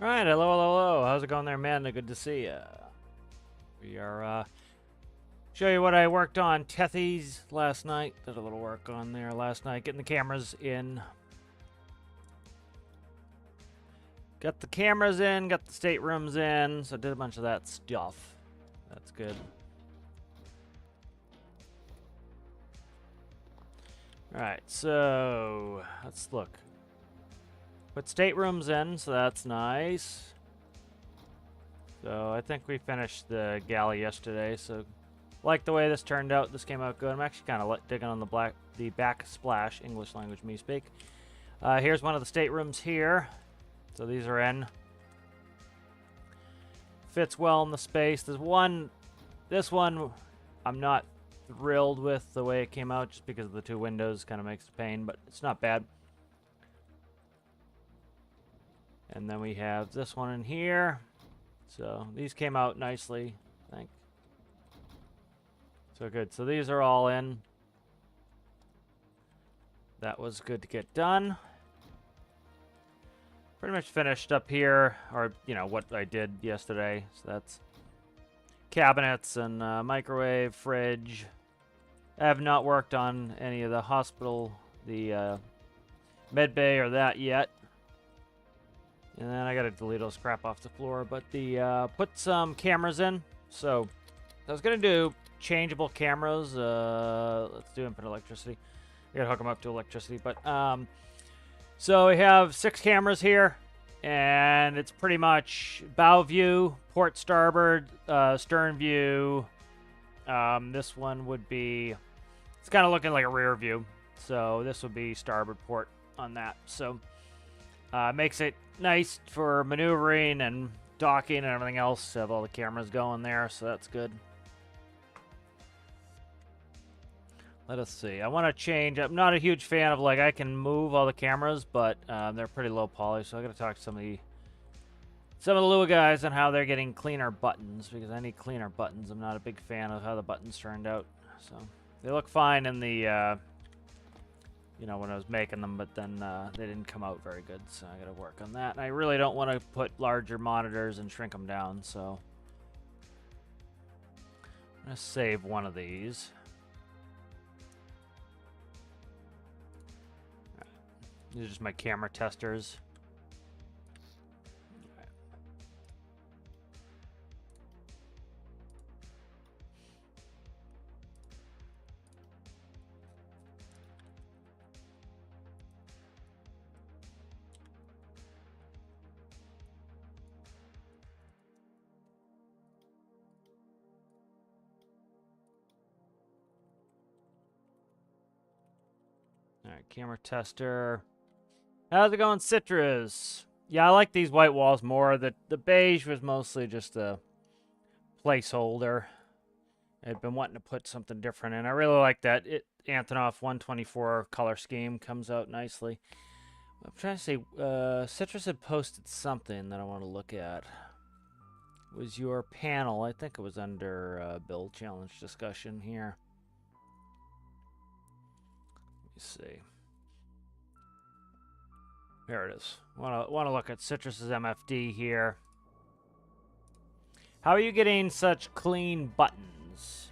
All right, hello, hello, hello. How's it going there, man? Good to see you. We are show you what I worked on Tethy's last night. Did a little work on there last night, getting the cameras in. Got the cameras in, got the staterooms in, so did a bunch of that stuff. That's good. All right, so let's look. Put staterooms in, so that's nice. So I think we finished the galley yesterday, so like the way this turned out. This came out good. I'm actually kind of digging on the back splash, English language me speak. Here's one of the staterooms here. So these are in. Fits well in the space. This one I'm not thrilled with the way it came out just because of the two windows. Kind of makes a pain, but it's not bad. And then we have this one in here. So these came out nicely, I think. So good. So these are all in. That was good to get done. Pretty much finished up here, or, you know, what I did yesterday. So that's cabinets and microwave, fridge. I have not worked on any of the hospital, the med bay or that yet. And then I got to delete all this crap off the floor. But the put some cameras in. So I was going to do changeable cameras. Let's do infinite electricity. I got to hook them up to electricity. But so we have 6 cameras here. And it's pretty much bow view, port starboard, stern view. This one would be, it's kind of looking like a rear view. So this would be starboard port on that. So makes it nice for maneuvering and docking and everything else. Have all the cameras going there, so that's good. Let us see. I want to change. I'm not a huge fan of, like, I can move all the cameras, but they're pretty low poly, so I got to talk to some of the Lua guys on how they're getting cleaner buttons, because I need cleaner buttons. I'm not a big fan of how the buttons turned out. So they look fine in the you know, when I was making them, but then they didn't come out very good, so I got to work on that. And I really don't want to put larger monitors and shrink them down, so I'm going to save one of these. These are just my camera testers. All right, camera tester. How's it going, Citrus? Yeah, I like these white walls more. The beige was mostly just a placeholder. I'd been wanting to put something different in. I really like that. Antonov 124 color scheme comes out nicely. I'm trying to see. Citrus had posted something that I want to look at. It was your panel. I think it was under build challenge discussion here. Let me see. There it is. Want to look at Citrus's MFD here. How are you getting such clean buttons?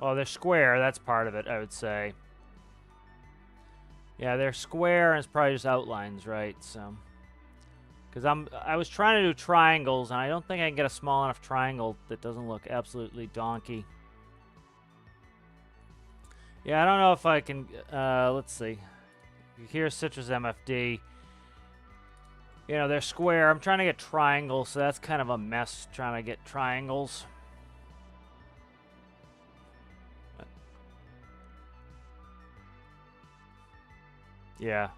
Oh, they're square. That's part of it, I would say. Yeah, they're square, and it's probably just outlines, right? So, because I was trying to do triangles, and I don't think I can get a small enough triangle that doesn't look absolutely donkey. Yeah, I don't know if I can. Let's see. Here's Citrus MFD. You know, they're square. I'm trying to get triangles, so that's kind of a mess trying to get triangles. Yeah.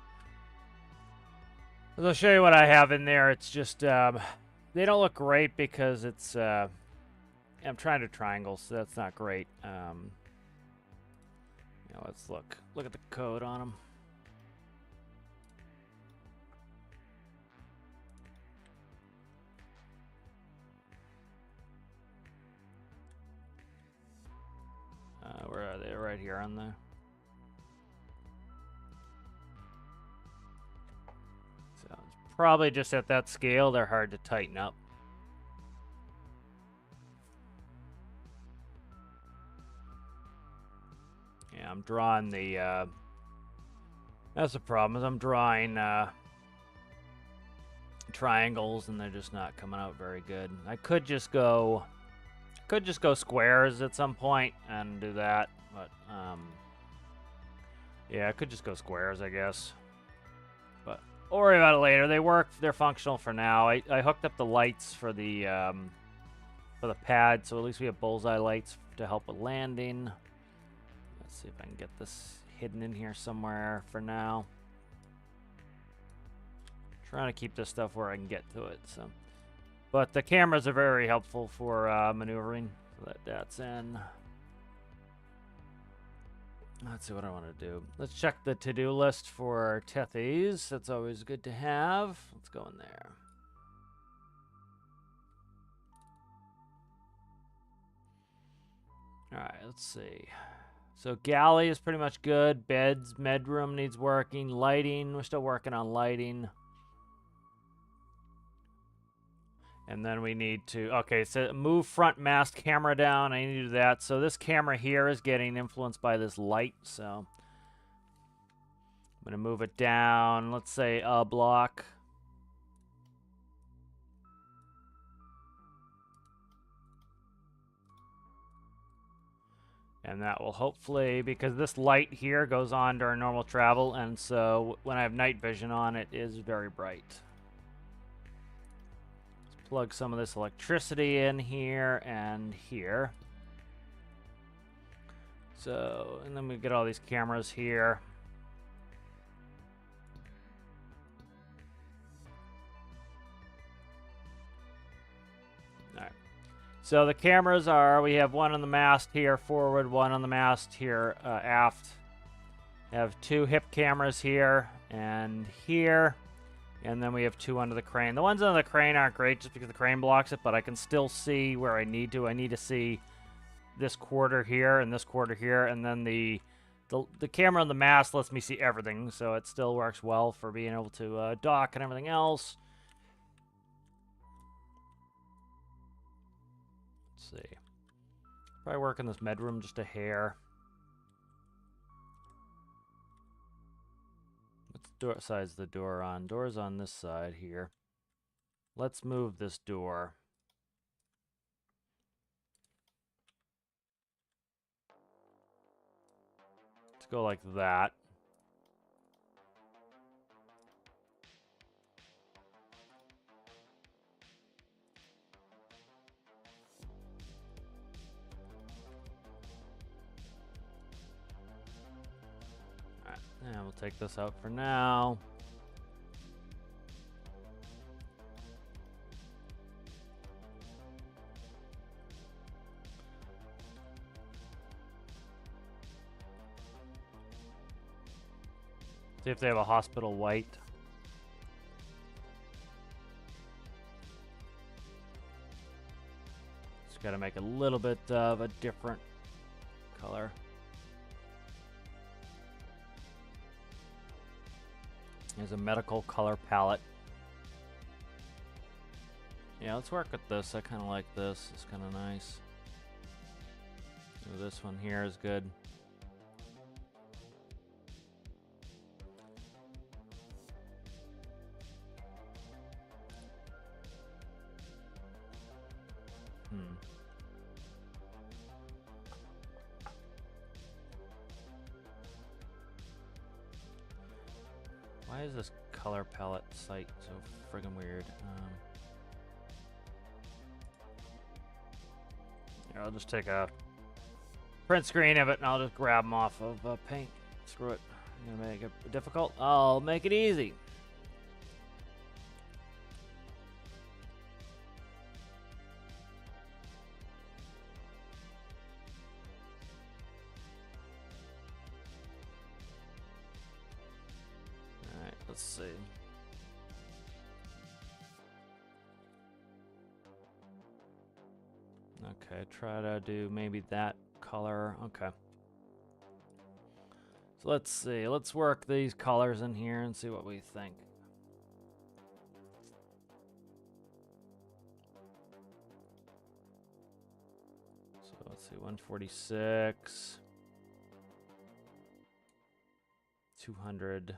I'll show you what I have in there. It's just, they don't look great because it's, I'm trying to triangle, so that's not great. You know, let's look at the code on them. Where are they? Right here on the... So it's probably just at that scale, they're hard to tighten up. Yeah, I'm drawing the, that's the problem, is I'm drawing, triangles and they're just not coming out very good. I could just go squares at some point and do that, but, yeah, I could just go squares, I guess. But I'll worry about it later. They work, they're functional for now. I hooked up the lights for the pad, so at least we have bullseye lights to help with landing. Let's see if I can get this hidden in here somewhere for now. Trying to keep this stuff where I can get to it, so. But the cameras are very helpful for maneuvering. So that's in. Let's see what I want to do. Let's check the to-do list for Tethies. That's always good to have. Let's go in there. All right, let's see. So galley is pretty much good. Beds, bedroom needs working. Lighting, we're still working on lighting. And then we need to, okay, so move front mast camera down. I need to do that. So this camera here is getting influenced by this light. So I'm going to move it down, let's say a block. And that will hopefully, because this light here goes on during normal travel, and so when I have night vision on, it is very bright. Let's plug some of this electricity in here and here. So, and then we get all these cameras here. So the cameras are, we have one on the mast here forward, one on the mast here aft. We have two hip cameras here and here. And then we have two under the crane. The ones under the crane aren't great just because the crane blocks it, but I can still see where I need to. I need to see this quarter here and this quarter here. And then the camera on the mast lets me see everything, so it still works well for being able to dock and everything else. See. Probably work in this bedroom just a hair. What's door side's the door on? Door's on this side here. Let's move this door. Let's go like that. Yeah, we'll take this out for now. See if they have a hospital white. Just gotta make a little bit of a different color. Here's a medical color palette. Yeah, let's work with this. I kind of like this. It's kind of nice. So this one here is good. Why is this color palette site so friggin' weird? Here, I'll just take a print screen of it and I'll just grab them off of paint. Screw it. I'm gonna make it difficult. I'll make it easy. Let's see. Okay, try to do maybe that color. Okay. So let's see. Let's work these colors in here and see what we think. 146. 200.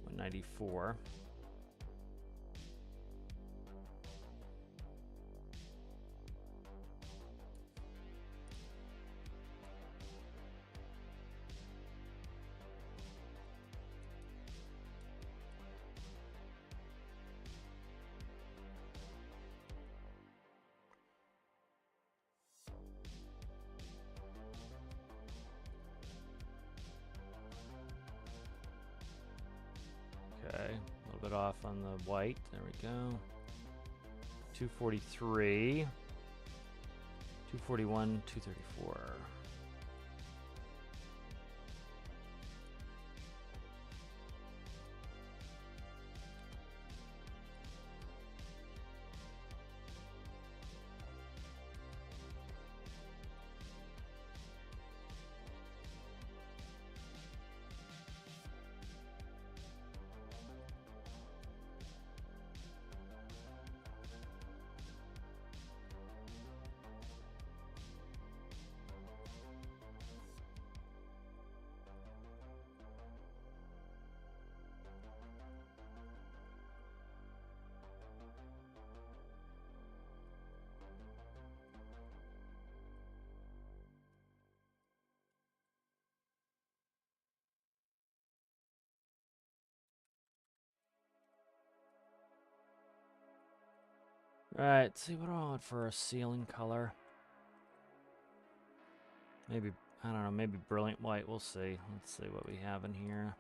194. Okay, a little bit off on the white. There we go. 243. 241, 234. Right, let's see what do I want for a ceiling color. Maybe, I don't know, maybe brilliant white. We'll see. Let's see what we have in here.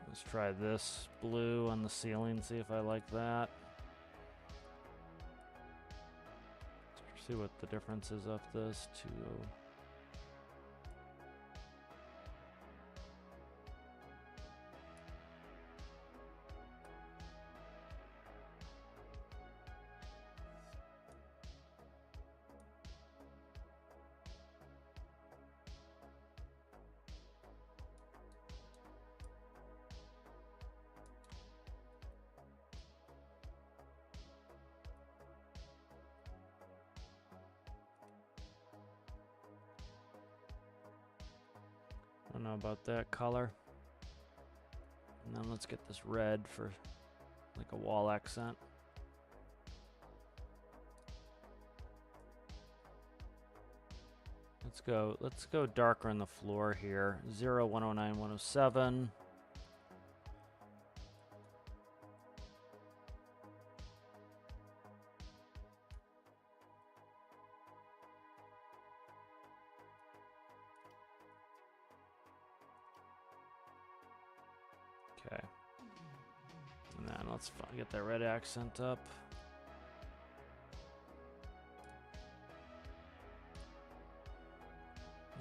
Let's try this blue on the ceiling, see if I like that. Let's see what the difference is of this. 2. I don't know about that color. And then let's get this red for like a wall accent. Let's go darker on the floor here. 0, 109, 107. Okay. And then let's get that red accent up.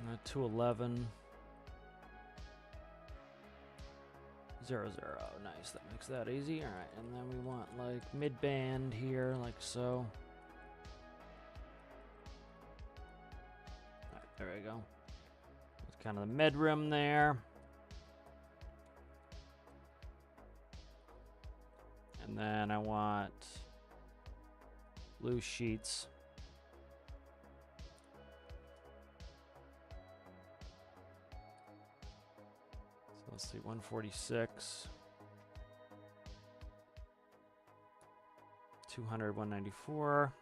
And 211. 0, 0. Nice. That makes that easy. All right. And then we want like mid-band here, like so. All right, there we go. It's kind of the mid-rim there. And then I want loose sheets. So let's see, 146. 200, 194.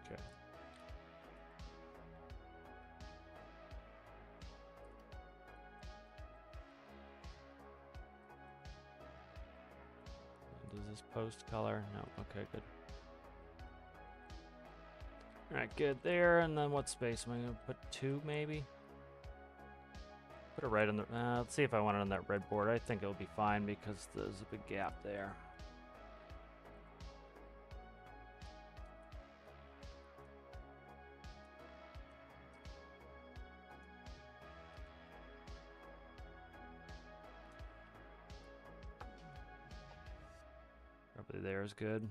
Okay. Does this post color? No. Okay, good. All right, good there. And then what space am I gonna put? 2 maybe. Put it right on the. Let's see if I want it on that red border. I think it'll be fine because there's a big gap there. Probably there is good.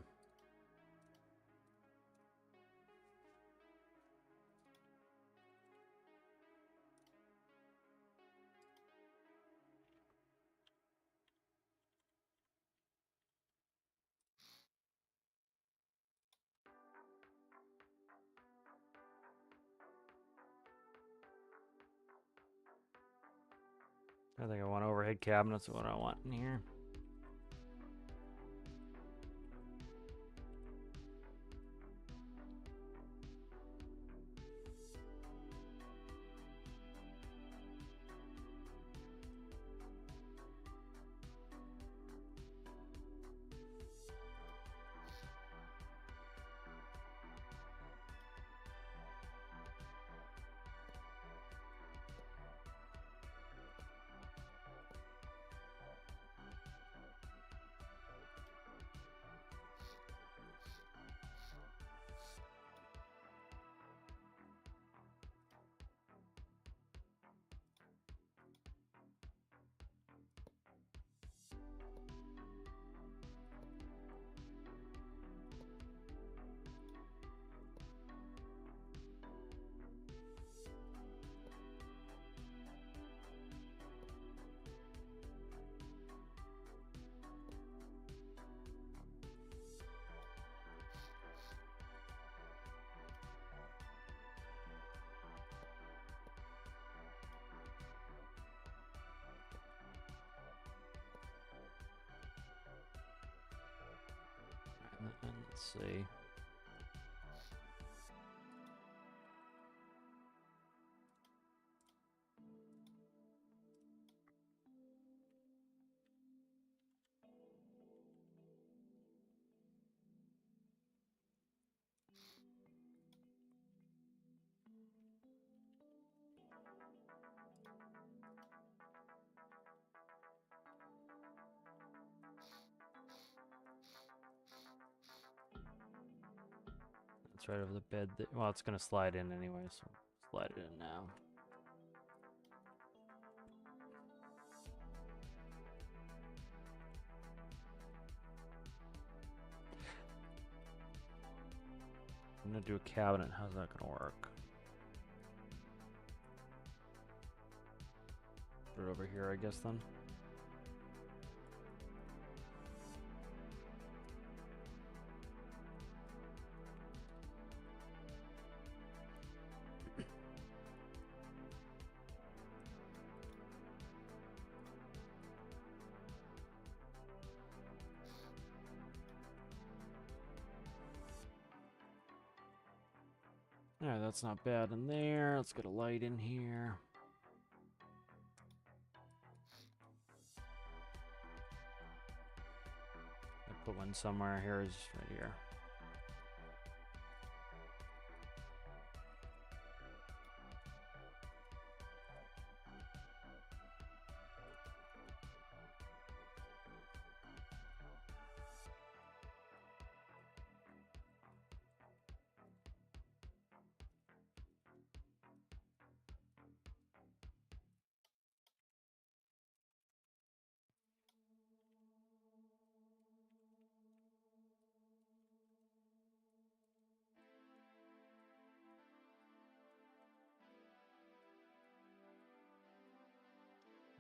I think I want overhead cabinets. What I want in here. Let's see. It's right over the bed. Well, it's going to slide in anyway, so slide it in now. I'm going to do a cabinet. How's that going to work? Put it over here, I guess, then. Alright, that's not bad in there. Let's get a light in here. I put one somewhere. Here's right here.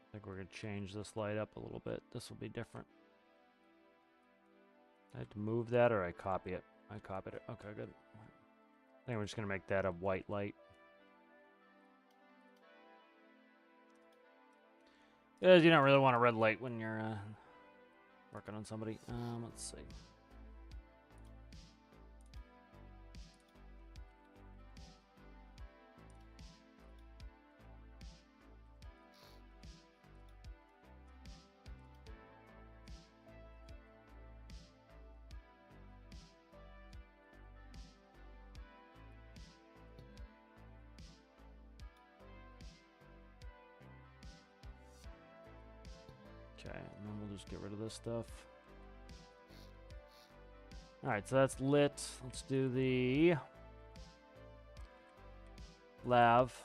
I think we're going to change this light up a little bit. This will be different. I had to move that or I copy it? I copied it. Okay, good. I think we're just going to make that a white light. Because you don't really want a red light when you're working on somebody. Let's see. Okay, and then we'll just get rid of this stuff. Alright, so that's lit. Let's do the lav.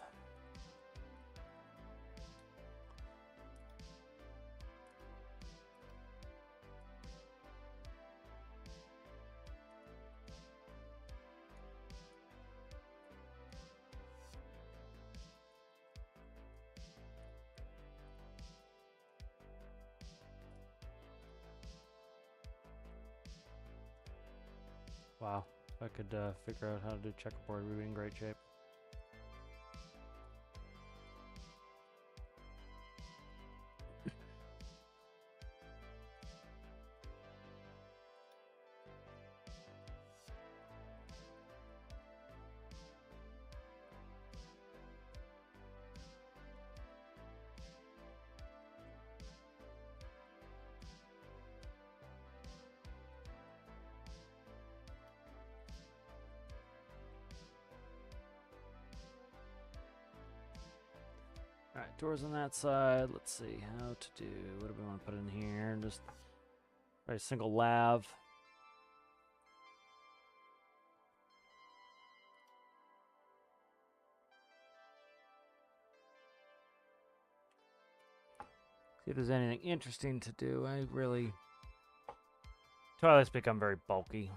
Wow. If I could figure out how to do checkerboard, we'd be in great shape. Alright, doors on that side. Let's see how to do. What do we want to put in here? Just a single lav. See if there's anything interesting to do. Toilets become very bulky.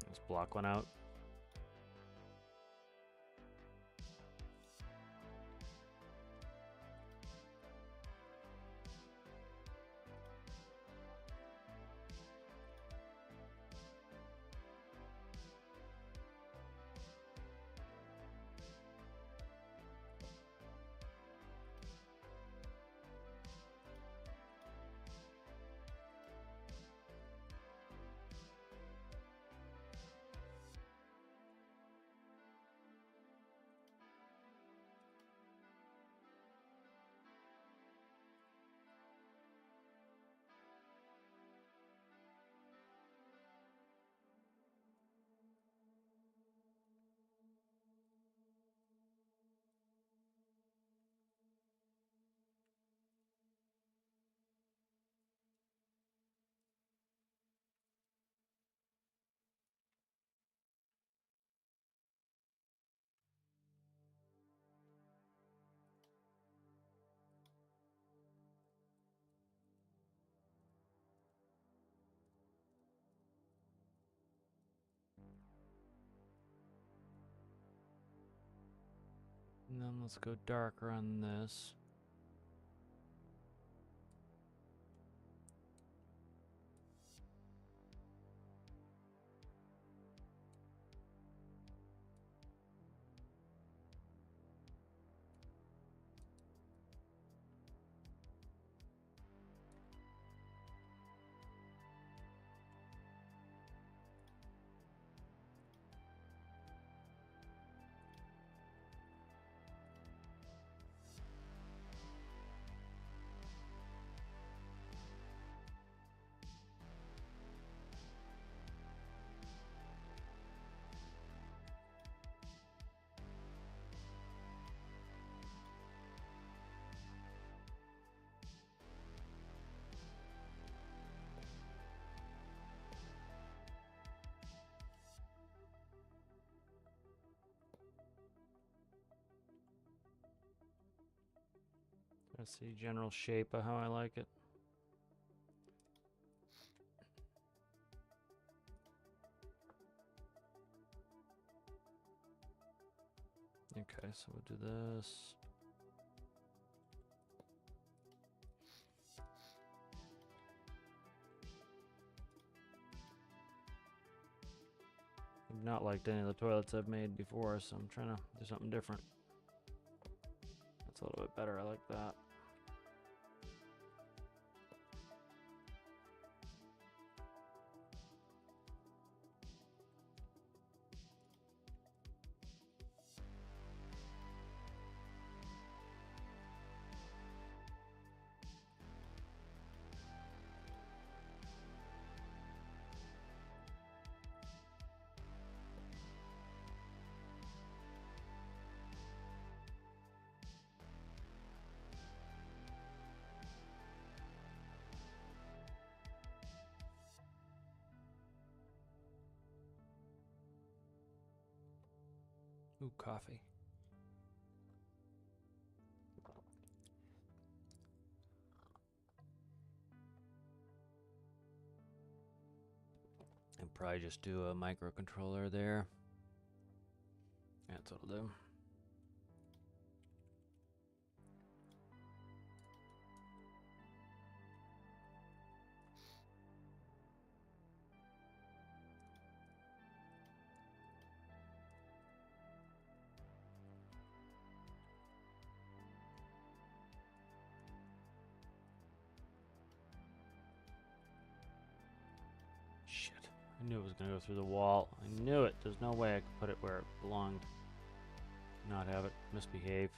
Let's block one out. And then let's go darker on this. Let's see general shape of how I like it. Okay, so we'll do this. I've not liked any of the toilets I've made before, so I'm trying to do something different. That's a little bit better. I like that. Ooh, coffee. And probably just do a microcontroller there. That's what I'll do. Shit. I knew it was going to go through the wall. I knew it. There's no way I could put it where it belonged. Not have it misbehave.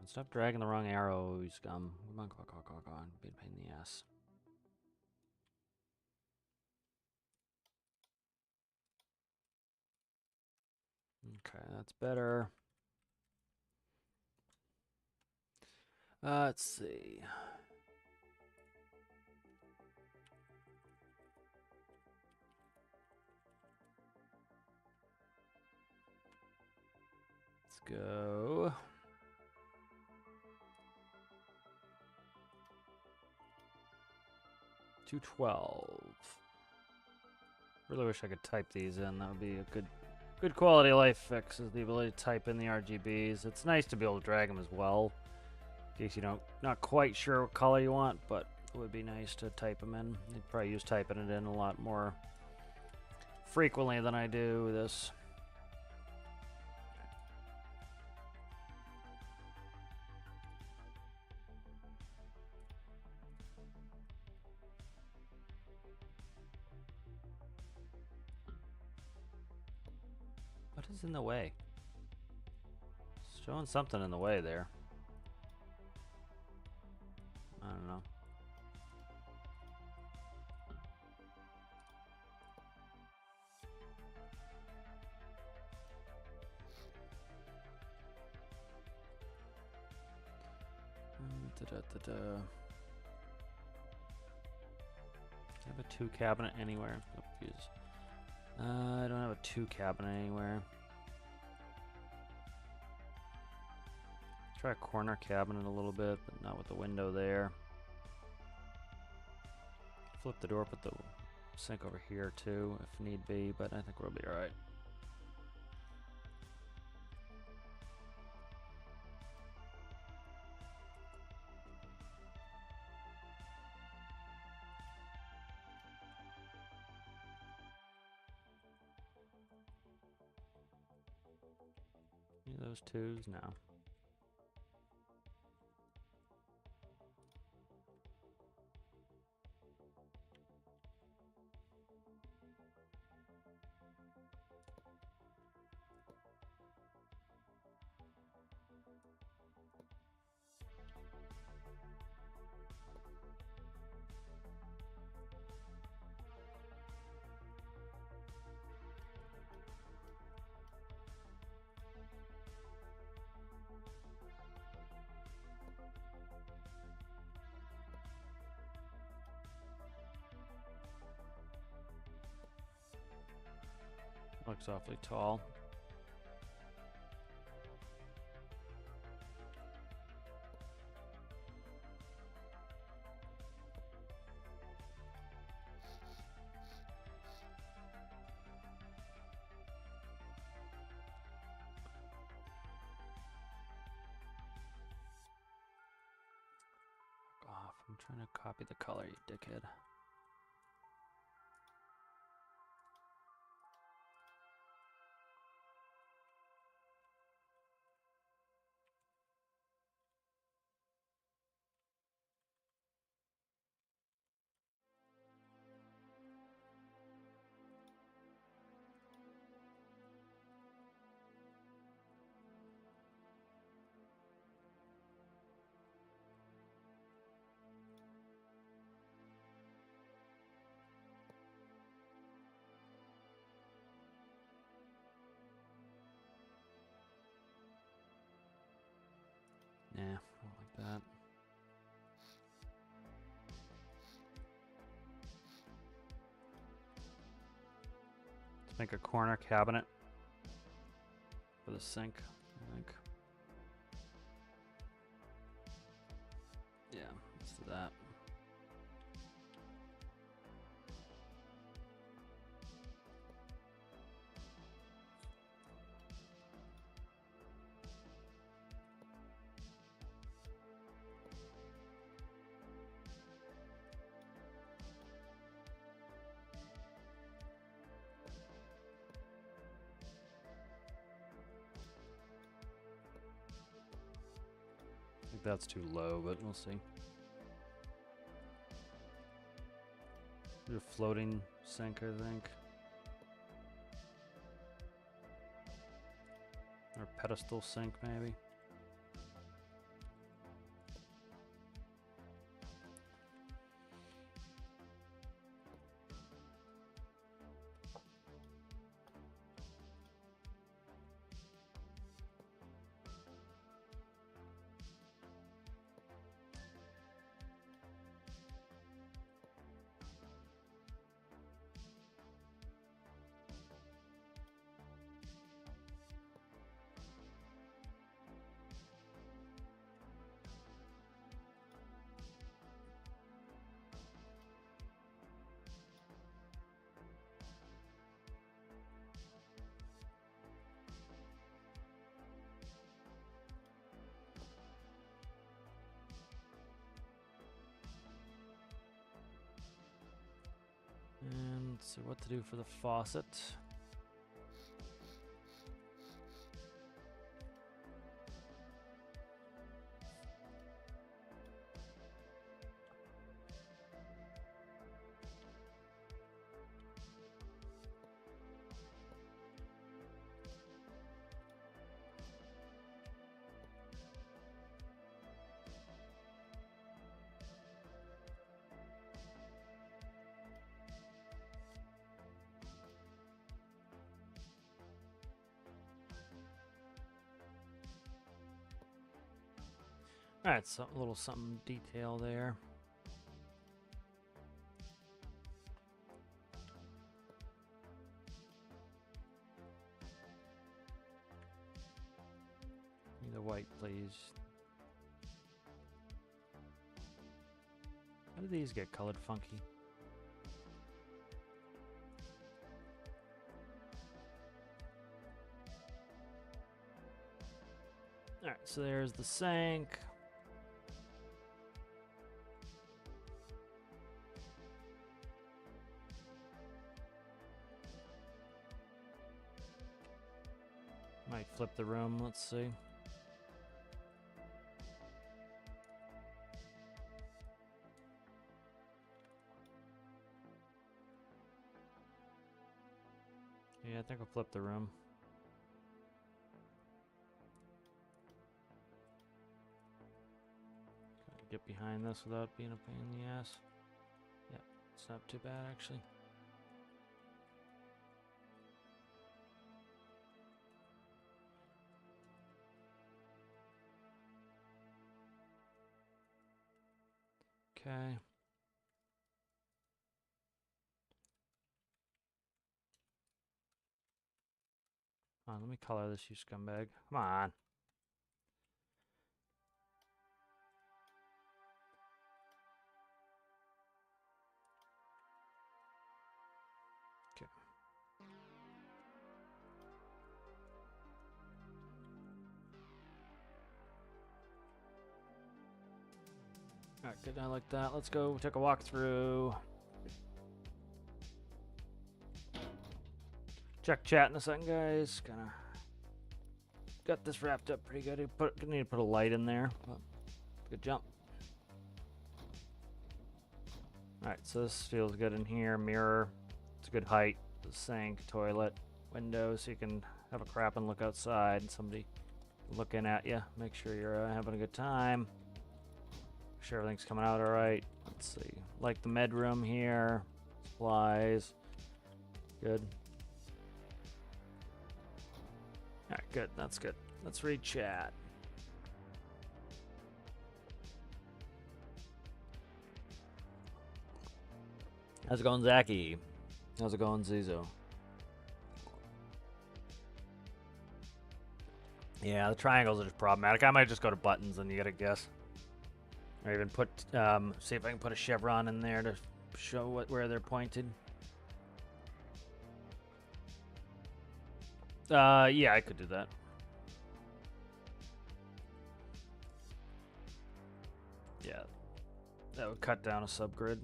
Stop dragging the wrong arrow, you scum. Come on, come on. Be a pain in the ass. Okay, that's better. Let's see. Let's go. $212. Really wish I could type these in. That would be a good quality of life fix, is the ability to type in the RGBs. It's nice to be able to drag them as well, in case you don't not quite sure what color you want, but it would be nice to type them in. I'd probably use typing it in a lot more frequently than I do this. What is in the way? It's showing something in the way there. I don't know. Do I have a 2 cabinet anywhere? I don't have a 2 cabinet anywhere. Try a corner cabinet a little bit, but not with the window there. Flip the door, put the sink over here too, if need be, but I think we'll be alright. Any of those 2s? No. Looks awfully tall. Off. I'm trying to copy the color, you dickhead. Make a corner cabinet for the sink, I think. Yeah, let's do that. I think that's too low, but we'll see. Do a floating sink, I think. Or pedestal sink, maybe. And let's see what to do for the faucet. Alright, so a little something detail there. Need the white, please. How do these get colored funky? Alright, so there's the sink. Might flip the room, let's see. Yeah, I think I'll flip the room. Get behind this without being a pain in the ass. Yeah, it's not too bad actually. Okay. Come on, let me color this, you scumbag. Come on. Okay. Alright, good. I like that. Let's go take a walk through. Check chat in a second, guys. Kinda got this wrapped up pretty good. Need to put a light in there. But good jump. Alright, so this feels good in here. Mirror. It's a good height. The sink, toilet, window, so you can have a crap and look outside and somebody looking at you. Make sure you're having a good time. Make sure everything's coming out alright. Let's see. Like the med room here. Supplies. Good. Alright, good. That's good. Let's read chat. How's it going, Zachy? How's it going, Zizo? Yeah, the triangles are just problematic. I might just go to buttons and you gotta guess. Or even put, see if I can put a chevron in there to show where they're pointed. Yeah, I could do that. Yeah, that would cut down a subgrid.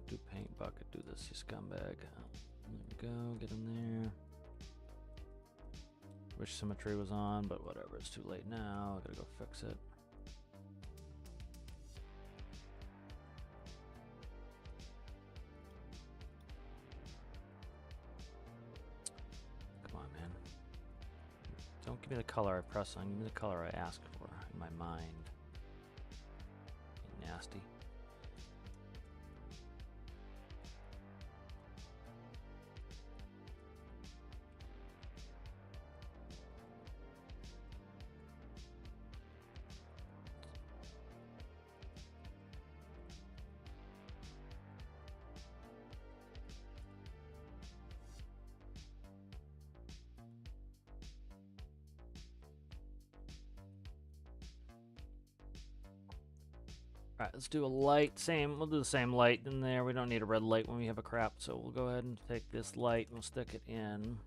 Do paint bucket, do this, you scumbag. There we go, get in there. Wish symmetry was on, but whatever, it's too late now. I gotta go fix it. Come on, man. Don't give me the color I press on, give me the color I ask for in my mind. You nasty. Alright, let's do a light. We'll do the same light in there. We don't need a red light when we have a crap, so we'll go ahead and take this light and we'll stick it in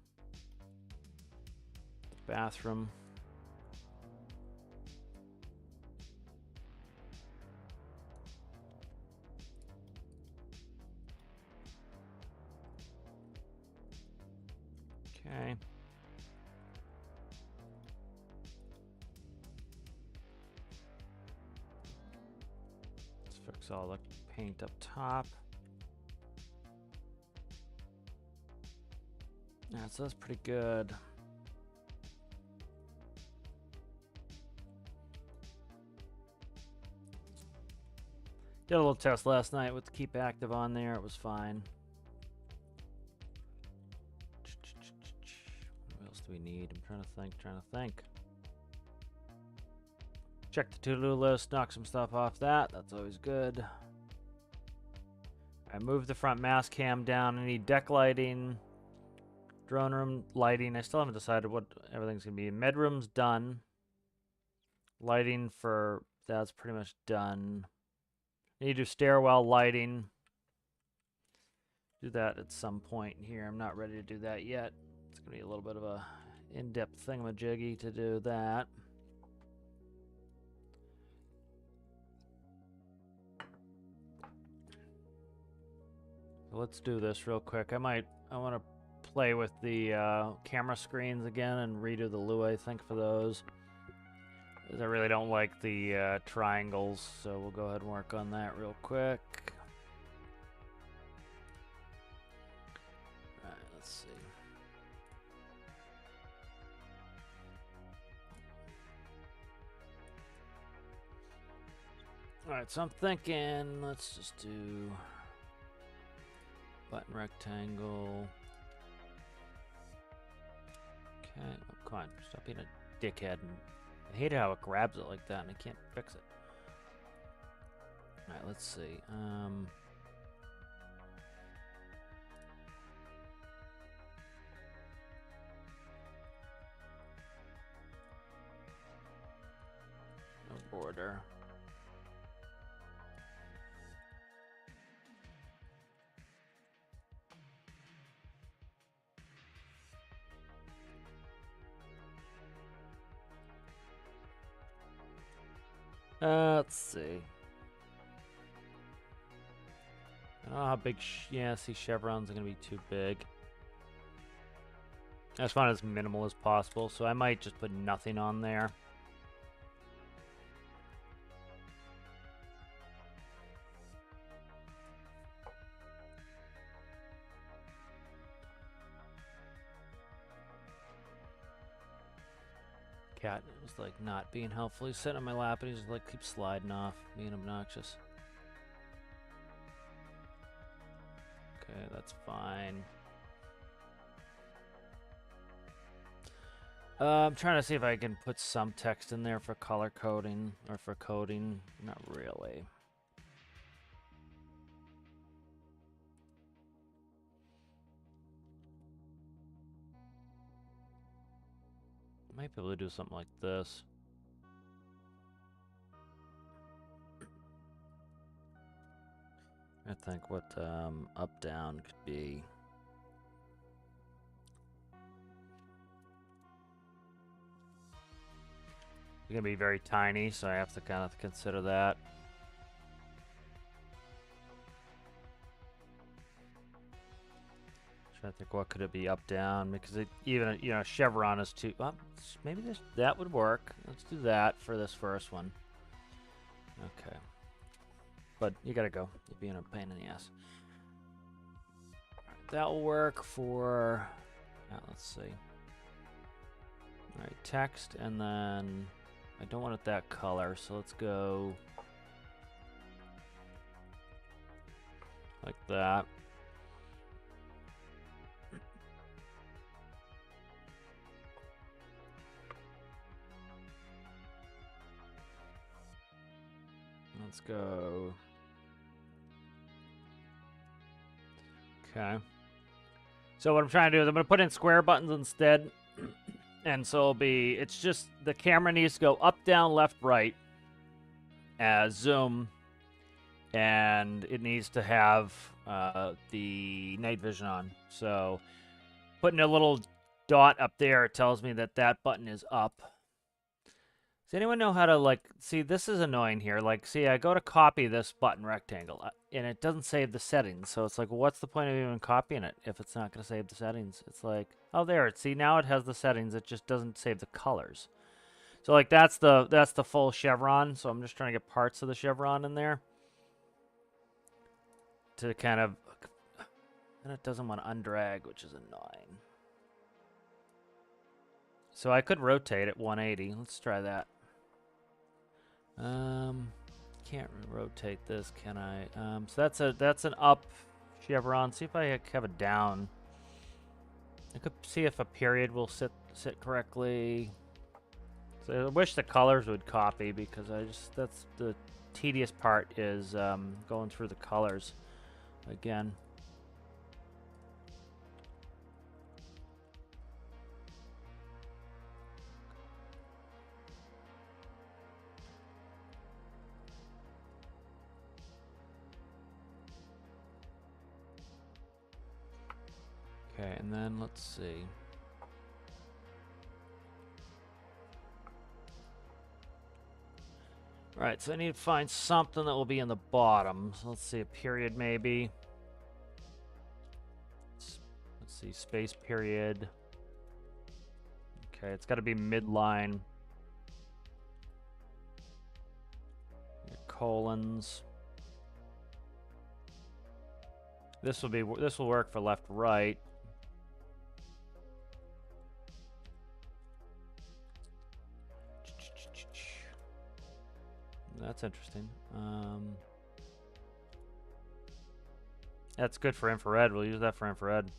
the bathroom. Okay. Fix all the paint up top. Yeah, so that's pretty good. Did a little test last night with the keep active on there. It was fine. What else do we need? I'm trying to think. Check the to-do list, knock some stuff off that. That's always good. I moved the front mask cam down. I need deck lighting, drone room lighting. I still haven't decided what everything's going to be. Medroom's done. Lighting for that's pretty much done. I need to do stairwell lighting. Do that at some point here. I'm not ready to do that yet. It's going to be a little bit of a in-depth thingamajiggy to do that. Let's do this real quick. I want to play with the camera screens again and redo the loo, I think, for those. I really don't like the triangles, so we'll go ahead and work on that real quick. Alright, let's see. Alright, so I'm thinking, let's just do button rectangle. Okay, oh, come on, stop being a dickhead. And I hate how it grabs it like that and I can't fix it. Alright, let's see. No border. Let's see. I don't know how big. Yeah, see, chevrons are gonna be too big. I just want it as minimal as possible, so I might just put nothing on there. Cat was like not being helpful. He's sitting on my lap and he's just like keeps sliding off, being obnoxious. Okay, that's fine. I'm trying to see if I can put some text in there for color coding or for coding. Not really. Might be able to do something like this. I think what up down could be. It's gonna be very tiny, so I have to kind of consider that. Trying to think what could it be up down, because it even, you know, chevron is too. Well, maybe that would work. Let's do that for this first one. Okay. But you gotta go. You're being a pain in the ass. Alright, that will work for. Let's see. Alright, text, and then I don't want it that color, so let's go like that. Let's go. Okay. So what I'm trying to do is I'm going to put in square buttons instead. And so it'll be, it's just the camera needs to go up, down, left, right as zoom. And it needs to have the night vision on. So putting a little dot up there tells me that that button is up. Does anyone know how to, like, see, this is annoying here. Like, see, I go to copy this button rectangle, and it doesn't save the settings. So it's like, well, what's the point of even copying it if it's not going to save the settings? It's like, oh, there. See, now it has the settings. It just doesn't save the colors. So, like, that's the full chevron. So I'm just trying to get parts of the chevron in there to kind of, and it doesn't want to undrag, which is annoying. So I could rotate it 180. Let's try that. Can't rotate this, can I? So that's an up chevron. See if I have a down. I could see if a period will sit correctly. So I wish the colors would copy, because that's the tedious part, is going through the colors again. Okay, and then let's see. Alright, so I need to find something that will be in the bottom. So let's see, a period maybe. Let's see, space period. Okay, it's got to be midline. Your colons. This will work for left, right. That's interesting. That's good for infrared. We'll use that for infrared.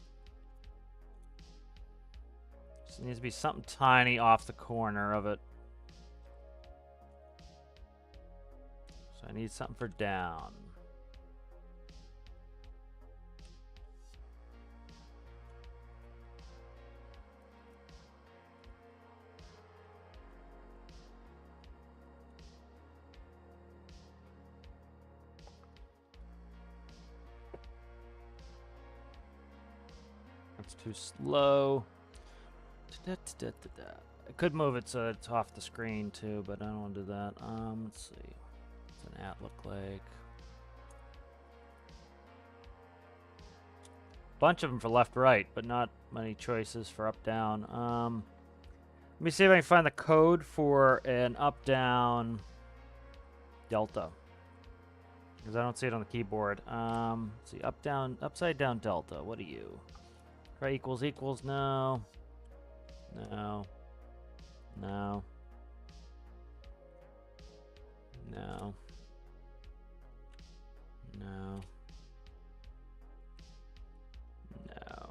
Just needs to be something tiny off the corner of it. So I need something for down. It's too slow. I could move it so it's off the screen too, but I don't want to do that. Let's see. What's an at look like? Bunch of them for left, right, but not many choices for up, down. Let me see if I can find the code for an up, down delta, because I don't see it on the keyboard. Let's see, up, down, upside down delta. What are you? Try equals equals. No. No. No. No. No. No.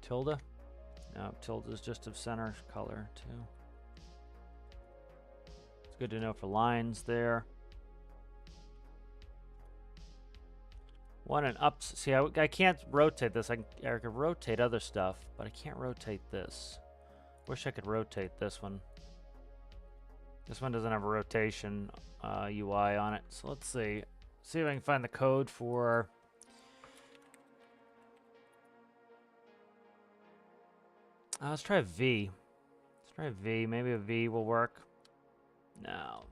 Tilde? No, tilde is just of center color, too. It's good to know for lines there. One and ups. See, I can't rotate this. I could rotate other stuff, but I can't rotate this. Wish I could rotate this one. This one doesn't have a rotation UI on it. So let's see. See if I can find the code for... let's try V. Let's try V. Maybe a V will work. No.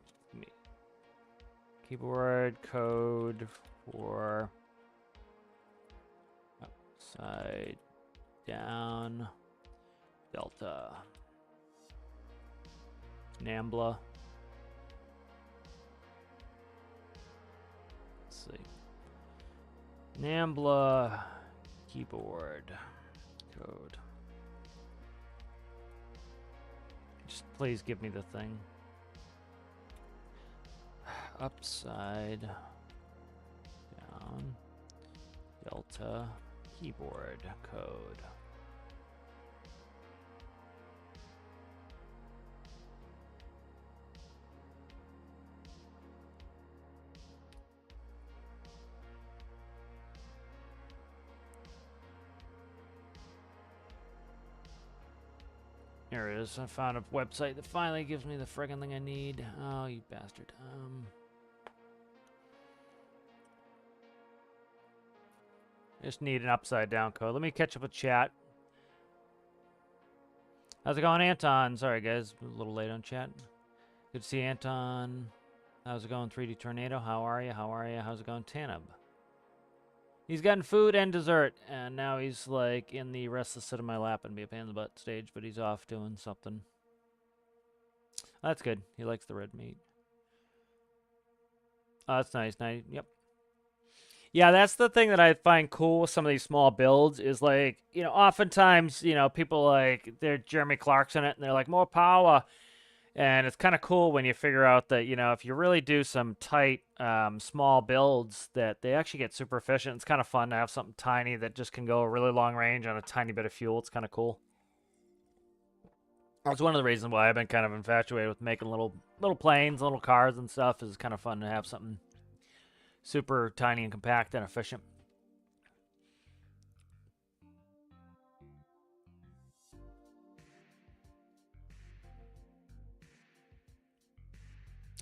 Keyboard code for... upside down delta Nambla. Let's see. Nambla keyboard code. Just please give me the thing. Upside down delta keyboard code. Here it is. I found a website that finally gives me the friggin' thing I need. Oh, you bastard. Just need an upside down code. Let me catch up with chat. How's it going, Anton? Sorry, guys. A little late on chat. Good to see Anton. How's it going, 3D Tornado? How are you? How are you? How's it going, Tanib? He's gotten food and dessert, and now he's like in the restless sit in my lap and be a pain in the butt stage, but he's off doing something. That's good. He likes the red meat. Oh, that's nice. Nice. Yep. Yeah, that's the thing that I find cool with some of these small builds is like, you know, oftentimes, you know, people like, they're Jeremy Clarkson it, and they're like, more power. And it's kind of cool when you figure out that, you know, if you really do some tight, small builds, that they actually get super efficient. It's kind of fun to have something tiny that just can go a really long range on a tiny bit of fuel. It's kind of cool. That's one of the reasons why I've been kind of infatuated with making little planes, little cars and stuff. It's kind of fun to have something super tiny and compact and efficient.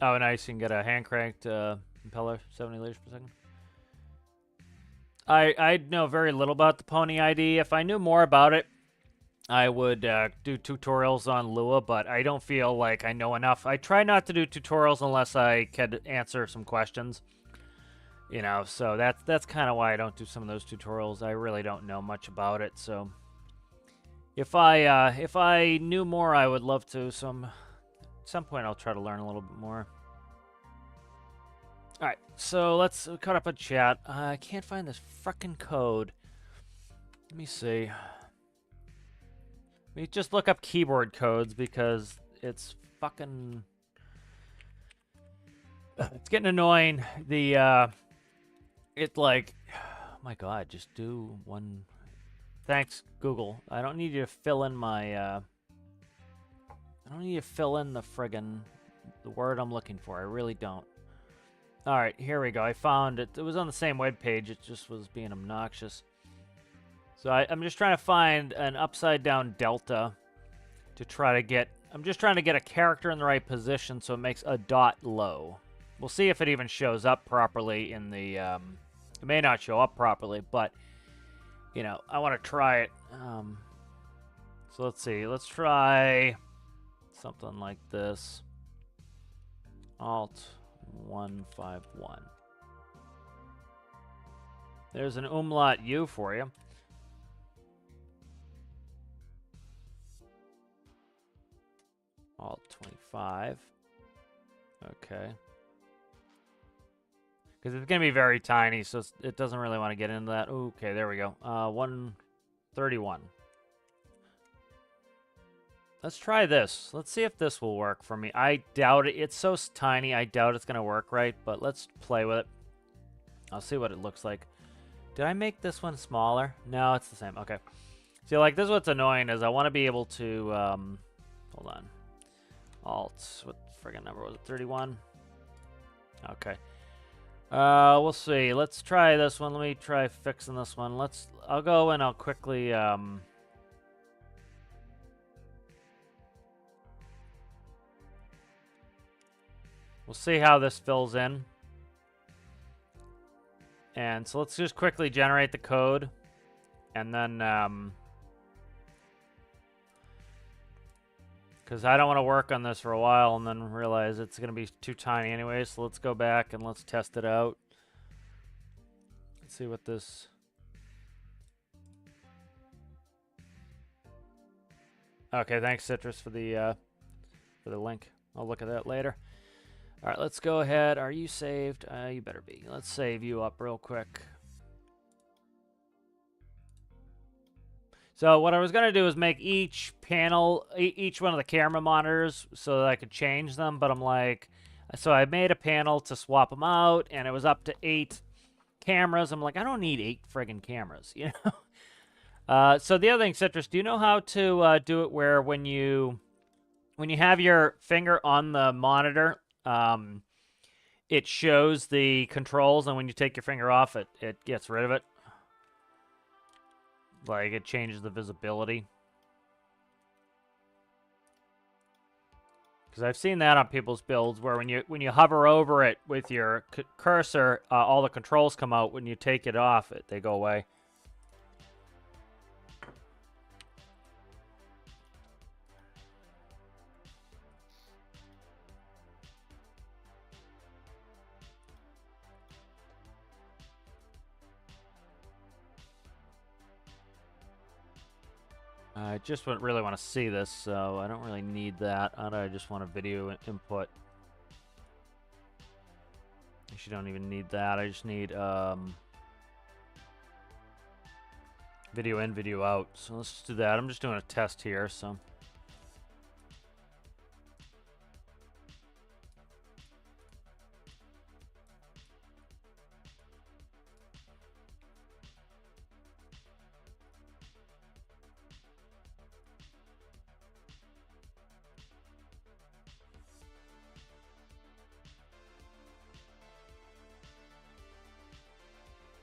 Oh, nice. You can get a hand-cranked impeller, 70 liters per second. I know very little about the Pony ID. If I knew more about it, I would do tutorials on Lua, but I don't feel like I know enough. I try not to do tutorials unless I can answer some questions. You know, so that's kind of why I don't do some of those tutorials. I really don't know much about it, so if I knew more, I would love to. So at some point, I'll try to learn a little bit more. All right, so let's cut up a chat. I can't find this frickin' code. Let me see. Let me just look up keyboard codes because it's fucking. It's getting annoying. It's like, oh my god, just do one. Thanks, Google. I don't need you to fill in my. I don't need you to fill in the word I'm looking for. I really don't. All right, here we go. I found it. It was on the same web page. It just was being obnoxious. So I'm just trying to find an upside down delta to try to get. I'm just trying to get a character in the right position so it makes a dot low. We'll see if it even shows up properly in the. It may not show up properly, but you know, I want to try it. So let's see. Let's try something like this. Alt 151. There's an umlaut U for you. Alt 25. Okay. Because it's going to be very tiny, so it doesn't really want to get into that. Okay, there we go. 131. Let's try this. Let's see if this will work for me. I doubt it. It's so tiny, I doubt it's going to work right, but let's play with it. I'll see what it looks like. Did I make this one smaller? No, it's the same. Okay. See, like, this is what's annoying is I want to be able to, hold on. Alt, what friggin' number was it? 31? Okay. We'll see. Let's try this one. Let me try fixing this one. I'll go and I'll quickly, we'll see how this fills in. And so let's just quickly generate the code. And then, because I don't want to work on this for a while and then realize it's going to be too tiny anyway. So let's go back and let's test it out. Let's see what this... Okay, thanks, Citrus, for the link. I'll look at that later. All right, let's go ahead. Are you saved? You better be. Let's save you up real quick. So what I was going to do is make each panel, each one of the camera monitors so that I could change them. But I'm like, so I made a panel to swap them out, and it was up to 8 cameras. I'm like, I don't need 8 friggin' cameras, you know? So the other thing, Citrus, do you know how to do it where when you have your finger on the monitor, it shows the controls, and when you take your finger off, it gets rid of it? Like, it changes the visibility. Because I've seen that on people's builds where when you hover over it with your cursor, all the controls come out. When you take it off, they go away. I just really want to see this, so I don't really need that. I just want a video input. Actually, don't even need that. I just need video in, video out. So let's just do that. I'm just doing a test here, so.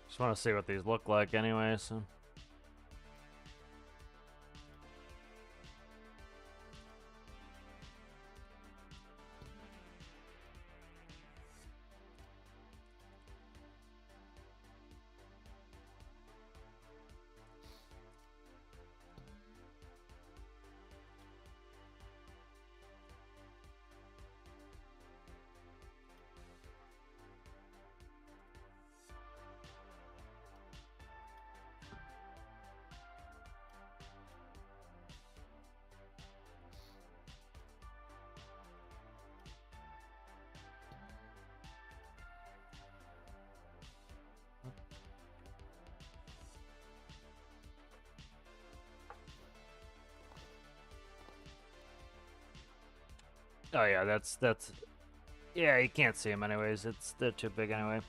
Just want to see what these look like anyway, so. Oh yeah, that's yeah, you can't see them anyways. They're too big anyway.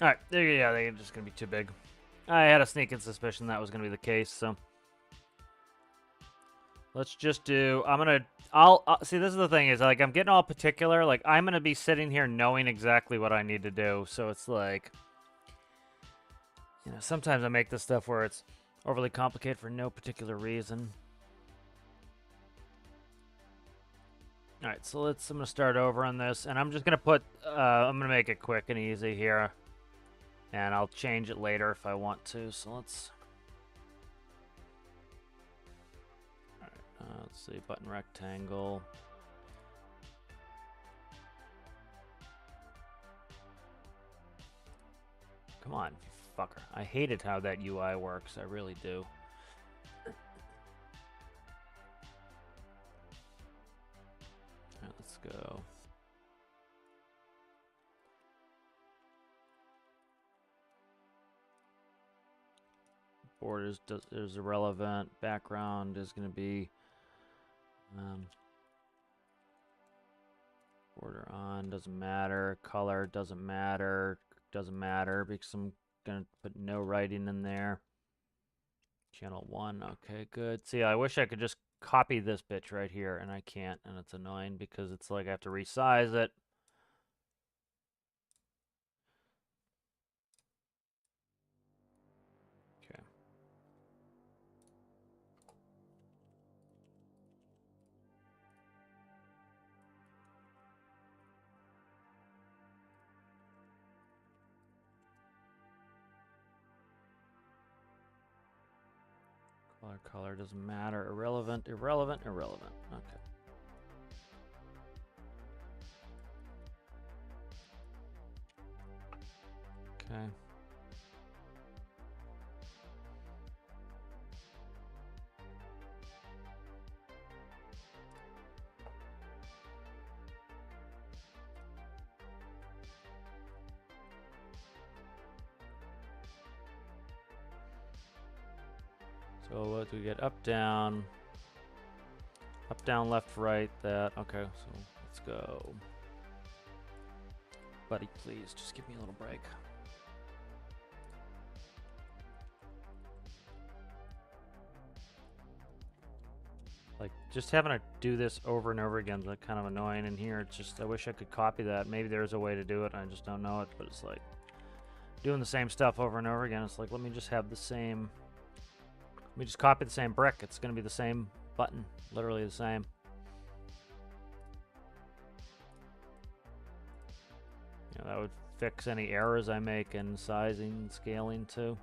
All right, yeah, they're just gonna be too big. I had a sneaking suspicion that was gonna be the case, so let's just do. I'll see. This is the thing is like I'm getting all particular. Like I'm gonna be sitting here knowing exactly what I need to do. So it's like, you know, sometimes I make this stuff where it's overly complicated for no particular reason. All right, so I'm gonna start over on this, and I'm just gonna put, I'm gonna make it quick and easy here, and I'll change it later if I want to. So let's see, button rectangle. Come on, you fucker! I hated how that UI works. I really do. Let's go. Borders is irrelevant. Background is going to be border on, doesn't matter. Color doesn't matter. doesn't matter because I'm gonna put no writing in there. Channel 1, okay, good. See, I wish I could just copy this bitch right here, and I can't, and it's annoying because it's like I have to resize it. Okay. Color doesn't matter. Irrelevant, irrelevant, irrelevant. Okay. Okay. So what do we get? Up, down, left, right, that. Okay, so let's go. Buddy, please, just give me a little break. Like, just having to do this over and over again is like kind of annoying in here. It's just, I wish I could copy that. Maybe there's a way to do it, I just don't know it, but it's like doing the same stuff over and over again. It's like, let me just have the same, let me just copy the same brick. It's going to be the same button, literally the same. You know, that would fix any errors I make in sizing and scaling too.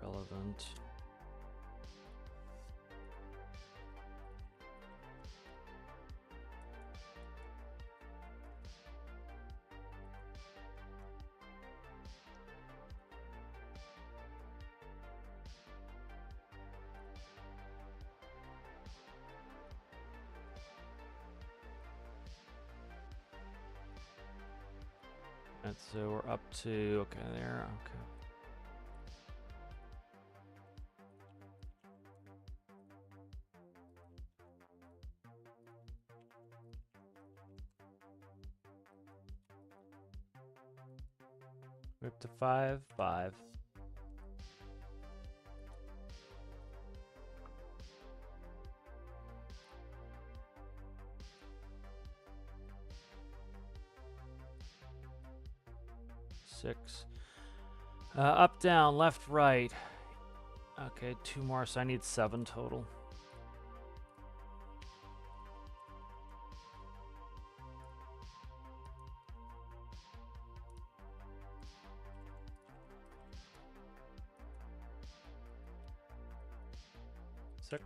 Relevant. And so we're up to, okay, there, okay. We're up to 5, 5. Six. Up, down, left, right. Okay, 2 more, so I need 7 total.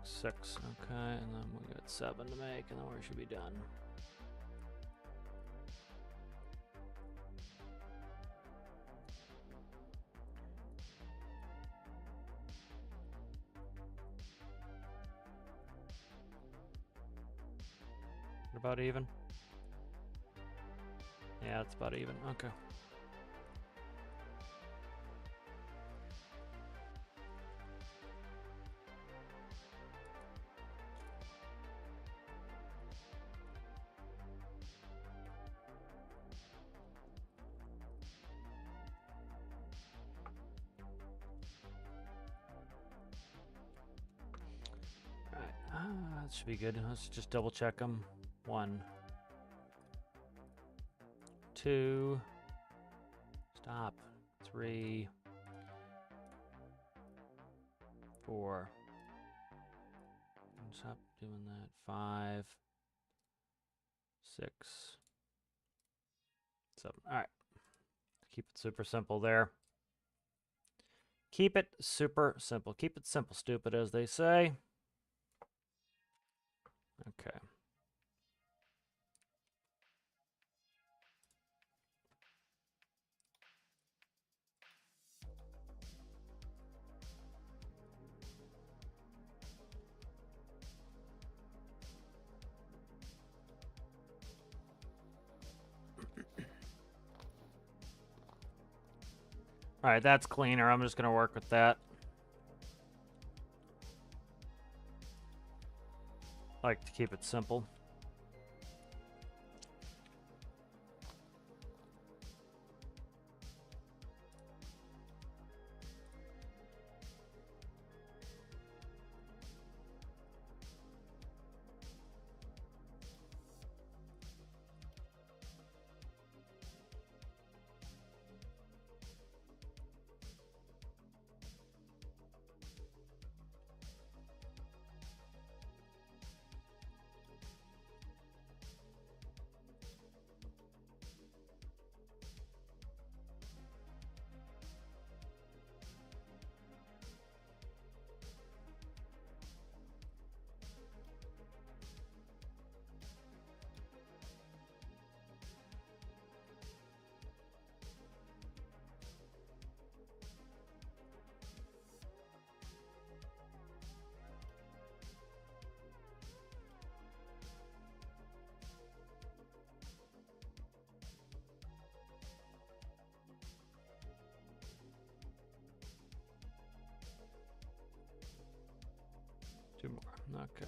Six, okay, and then we got 7 to make, and then we should be done. About even? Yeah, it's about even. Okay. Alright, that should be good. Let's just double check them. 1, 2, stop, 3, 4, stop doing that, 5, 6, 7. All right, keep it super simple there. Keep it super simple. Keep it simple, stupid, as they say. Okay. All right, that's cleaner. I'm just going to work with that. like to keep it simple. Two more. Okay.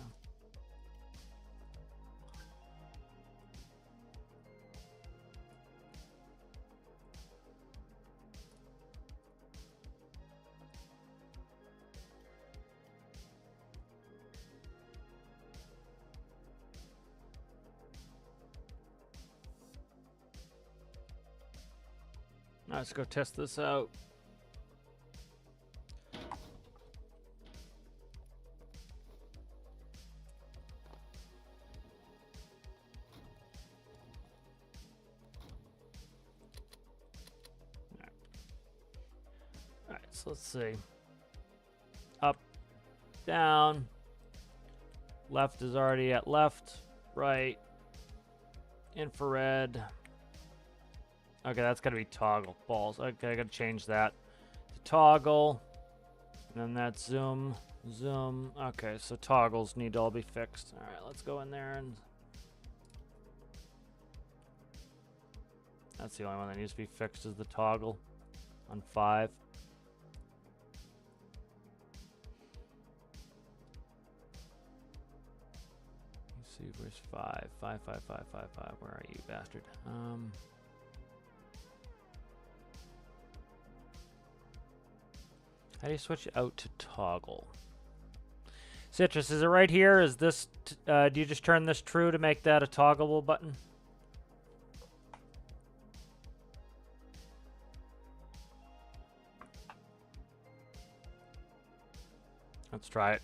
Now let's go test this out. Alright, so let's see. Up, down. Left is already at left. Right. Infrared. Okay, that's gotta be toggle. Balls. Okay, I gotta change that to toggle. And then that's zoom. Zoom. Okay, so toggles need to all be fixed. Alright, let's go in there and... That's the only one that needs to be fixed is the toggle on 5. Let's see, where's 5? 5, 5, 5, 5, 5. Where are you, bastard? How do you switch out to toggle? Citrus, is it right here? Is this, do you just turn this true to make that a toggleable button? Let's try it.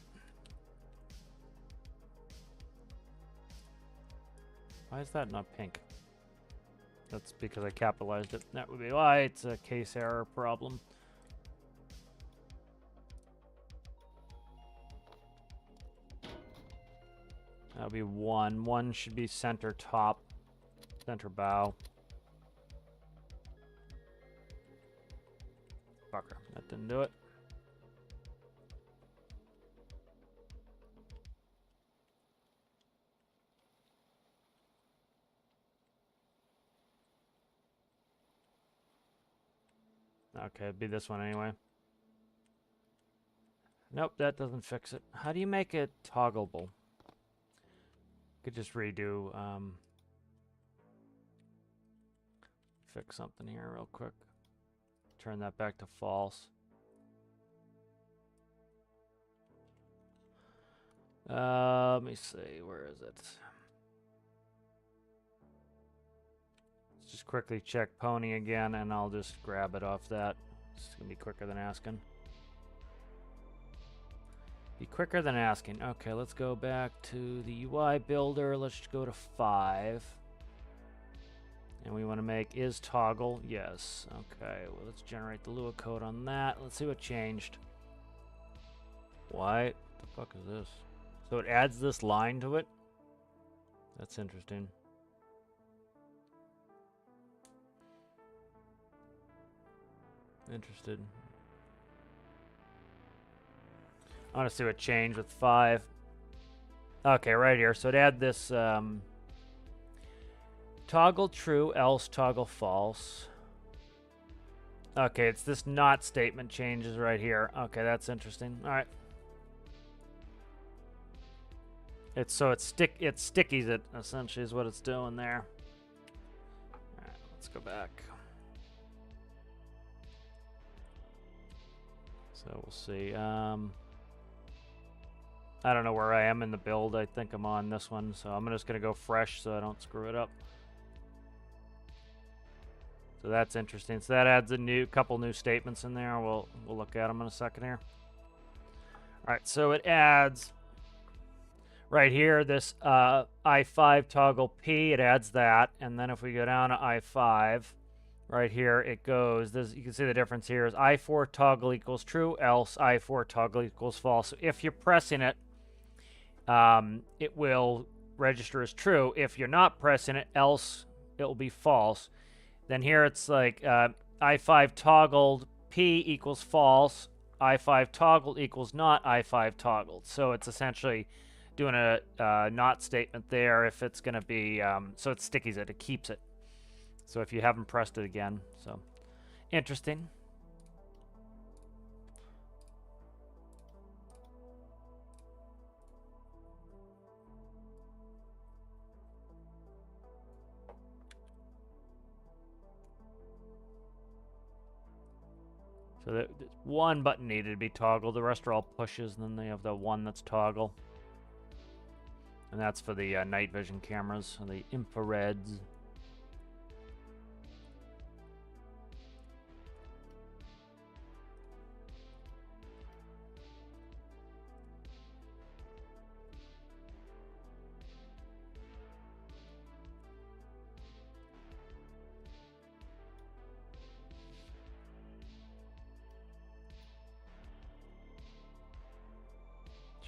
Why is that not pink? That's because I capitalized it. That would be why. It's a case error problem. That'll be 1. 1 should be center top, center bow. Fucker, that didn't do it. Okay, it'd be this one anyway. Nope, that doesn't fix it. How do you make it toggleable? Could just redo, fix something here real quick. Turn that back to false. Let me see, where is it? Let's just quickly check Pony again, and I'll just grab it off that. It's gonna be quicker than asking. Be quicker than asking. Okay, let's go back to the UI builder. Let's go to 5. And we want to make is toggle. Yes. Okay, well, let's generate the Lua code on that. Let's see what changed. What the fuck is this? So it adds this line to it? That's interesting. Interested. I want to see what changed with 5. Okay, right here. So it add this toggle true, else toggle false. Okay, it's this not statement changes right here. Okay, that's interesting. All right. It's so it stickies it, essentially, is what it's doing there. All right, let's go back. So we'll see. I don't know where I am in the build. I think I'm on this one, so I'm just gonna go fresh so I don't screw it up. So that's interesting. So that adds a couple new statements in there. We'll look at them in a second here. All right, so it adds right here this I5 toggle P. It adds that, and then if we go down to I5, right here it goes. You can see the difference here is I4 toggle equals true, else I4 toggle equals false. So if you're pressing it, it will register as true. If you're not pressing it, else it will be false. Then here it's like I5 toggled P equals false, I5 toggled equals not I5 toggled. So it's essentially doing a not statement there if it's going to be, so it stickies it, it keeps it. So if you haven't pressed it again, so interesting. So that one button needed to be toggled. The rest are all pushes, and then they have the one that's toggle. And that's for the night vision cameras, the infrareds.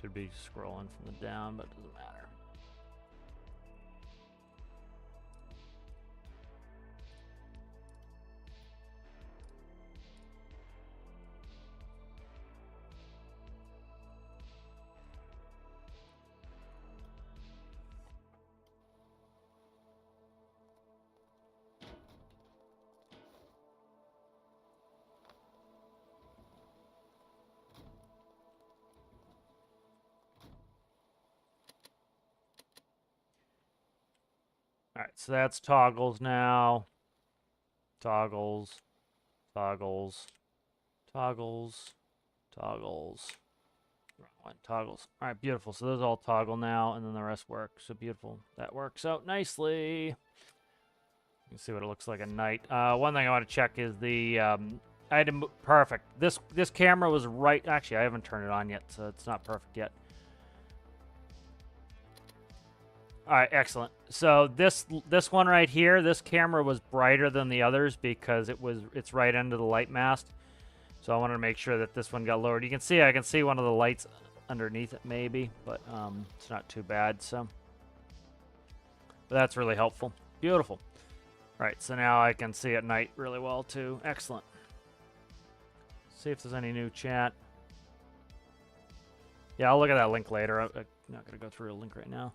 Should be scrolling from the down, but it doesn't matter. All right, so that's toggles now. Toggles, toggles, toggles, toggles. Wrong one, toggles. All right, beautiful. So those all toggle now, and then the rest work. So beautiful. That works out nicely. You can see what it looks like at night. One thing I want to check is the I had to perfect. This camera was right. Actually, I haven't turned it on yet, so it's not perfect yet. All right, excellent. So this one right here, this camera was brighter than the others because it's right under the light mast. So I wanted to make sure that this one got lowered. You can see I can see one of the lights underneath it maybe, but it's not too bad. So but that's really helpful. Beautiful. All right, so now I can see at night really well too. Excellent. See if there's any new chat. Yeah, I'll look at that link later. I'm not going to go through a link right now.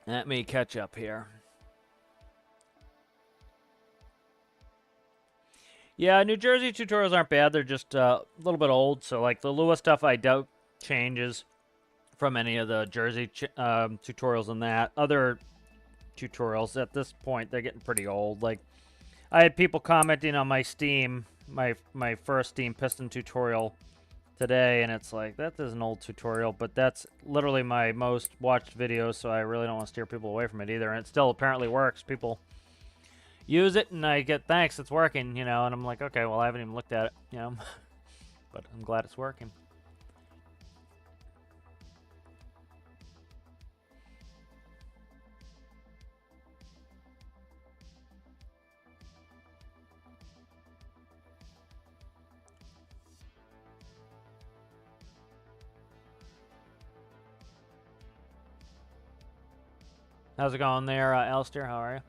Let me catch up here. Yeah, New Jersey tutorials aren't bad. They're just a little bit old. So, like, the Lua stuff, I doubt changes from any of the Jersey tutorials and that. Other tutorials, at this point, they're getting pretty old. Like, I had people commenting on my Steam, my first Steam Piston tutorial today, and it's like, that is an old tutorial, but that's literally my most watched video, so I really don't want to steer people away from it either, and it still apparently works. People use it, and I get, thanks, it's working, you know, and I'm like, okay, well, I haven't even looked at it, you know, but I'm glad it's working. How's it going there, Alistair? How are you?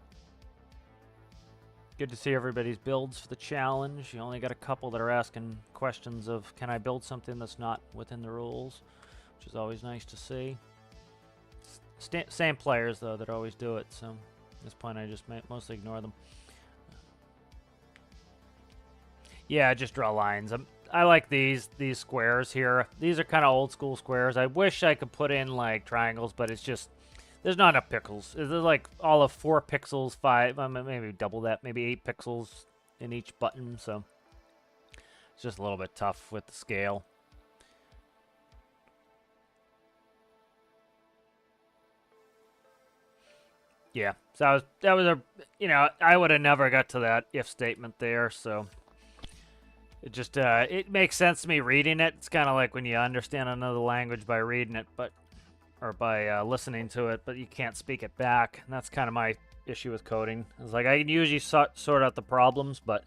Good to see everybody's builds for the challenge. You only got a couple that are asking questions of, can I build something that's not within the rules? Which is always nice to see. Same players, though, that always do it, so at this point I just mostly ignore them. Yeah, just draw lines. I like these squares here. These are kind of old school squares. I wish I could put in like triangles, but it's just there's not enough pixels. There's like all of 4 pixels, 5, maybe double that, maybe 8 pixels in each button. So it's just a little bit tough with the scale. Yeah, so that was a, you know, I would have never got to that if statement there, so it just, it makes sense to me reading it. It's kind of like when you understand another language by reading it, or by listening to it, but you can't speak it back, and that's kind of my issue with coding. It's like, I can usually sort out the problems, but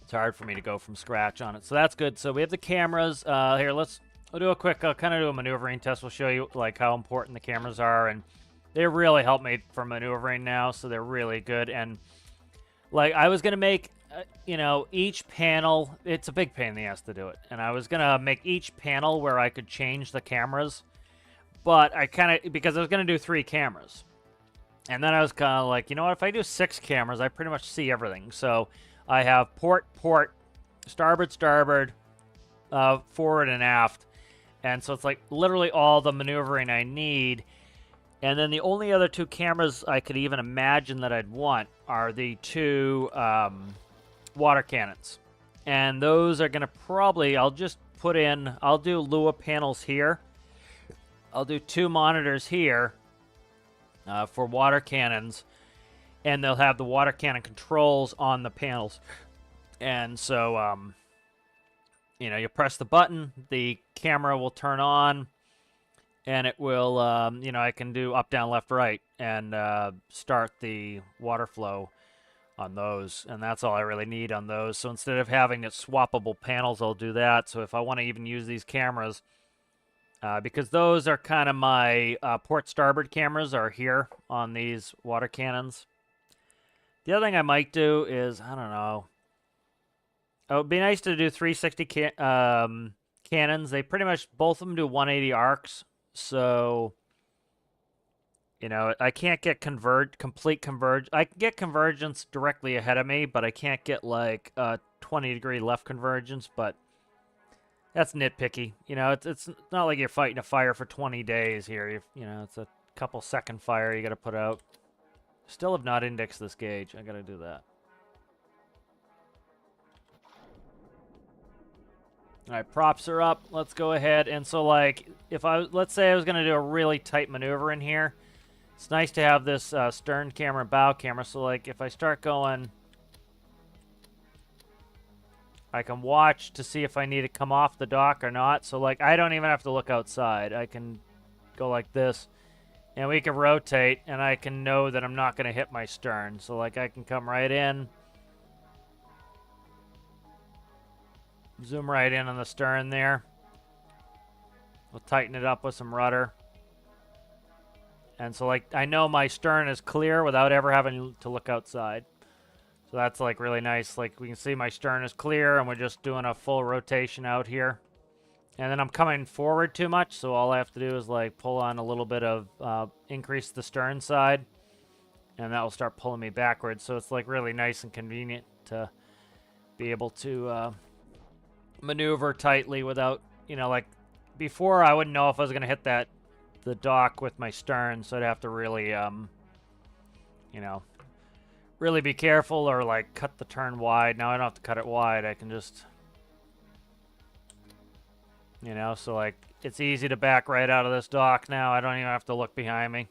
it's hard for me to go from scratch on it, so that's good. So we have the cameras, here, we'll do a quick, kind of do a maneuvering test. We'll show you, like, how important the cameras are, and they really help me for maneuvering now, so they're really good. And like I was gonna make, you know, each panel. It's a big pain in the ass to do it, and I was gonna make each panel where I could change the cameras, but I kind of, because I was gonna do 3 cameras, and then I was kind of like, you know what? If I do 6 cameras, I pretty much see everything. So I have port, starboard, forward and aft, and so it's like literally all the maneuvering I need. And then the only other 2 cameras I could even imagine that I'd want are the 2 water cannons. And those are going to probably, I'll just put in, I'll do Lua panels here. I'll do 2 monitors here for water cannons. And they'll have the water cannon controls on the panels. And so, you know, you press the button, the camera will turn on. And it will, you know, I can do up, down, left, right, and start the water flow on those. And that's all I really need on those. So instead of having it swappable panels, I'll do that. So if I want to even use these cameras, because those are kind of my port starboard cameras are here on these water cannons. The other thing I might do is, I don't know. It would be nice to do 360 cannons. They pretty much, both of them do 180 arcs. So, you know, I can't get complete converge. I can get convergence directly ahead of me, but I can't get like 20-degree left convergence. But that's nitpicky. You know, it's not like you're fighting a fire for 20 days here. You know, it's a couple second fire you got to put out. Still have not indexed this gauge. I got to do that. All right, props are up. Let's go ahead. And so, like, if let's say I was going to do a really tight maneuver in here, it's nice to have this stern camera and bow camera. So, like, if I start going, I can watch to see if I need to come off the dock or not. So, like, I don't even have to look outside. I can go like this, and we can rotate, and I can know that I'm not going to hit my stern. So, like, I can come right in. Zoom right in on the stern there. We'll tighten it up with some rudder. And so, like, I know my stern is clear without ever having to look outside. So that's, like, really nice. Like, we can see my stern is clear, and we're just doing a full rotation out here. And then I'm coming forward too much, so all I have to do is, like, pull on a little bit of, increase the stern side. And that will start pulling me backwards. So it's, like, really nice and convenient to be able to, maneuver tightly without, you know, like before I wouldn't know if I was going to hit the dock with my stern, so I'd have to really, you know, really be careful or like cut the turn wide. Now I don't have to cut it wide. I can just, you know, so like it's easy to back right out of this dock now. I don't even have to look behind me.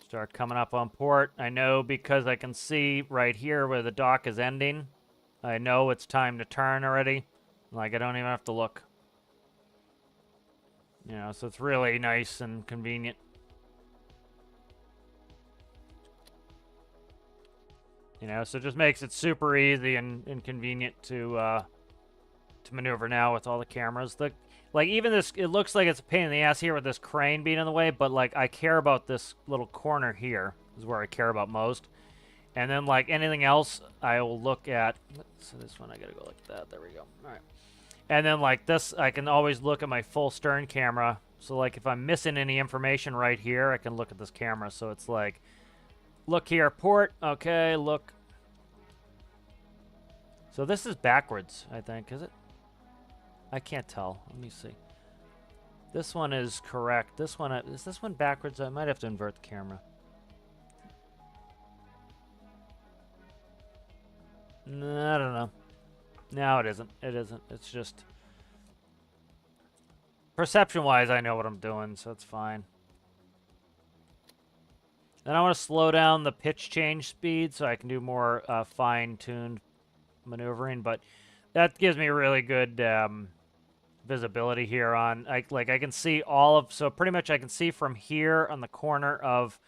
Start coming up on port. I know because I can see right here where the dock is ending. I know it's time to turn already. Like, I don't even have to look. You know, so it's really nice and convenient. You know, so it just makes it super easy and convenient to maneuver now with all the cameras. Like, even this, it looks like it's a pain in the ass here with this crane being in the way, but, like, I care about this little corner here is where I care about most. And then, like, anything else, I will look at, so this one, I gotta go like that. There we go. All right. And then, like, this, I can always look at my full stern camera. So, like, if I'm missing any information right here, I can look at this camera. So it's, like, Look here, port. Okay, look. So this is backwards, I think, is it? I can't tell. Let me see. This one is correct. This one, is this one backwards? I might have to invert the camera. No, I don't know. No, it isn't. It isn't. It's just... Perception-wise, I know what I'm doing, so it's fine. Then I want to slow down the pitch change speed so I can do more fine-tuned maneuvering, but that gives me really good visibility here on... I can see all of... So pretty much I can see from here on the corner of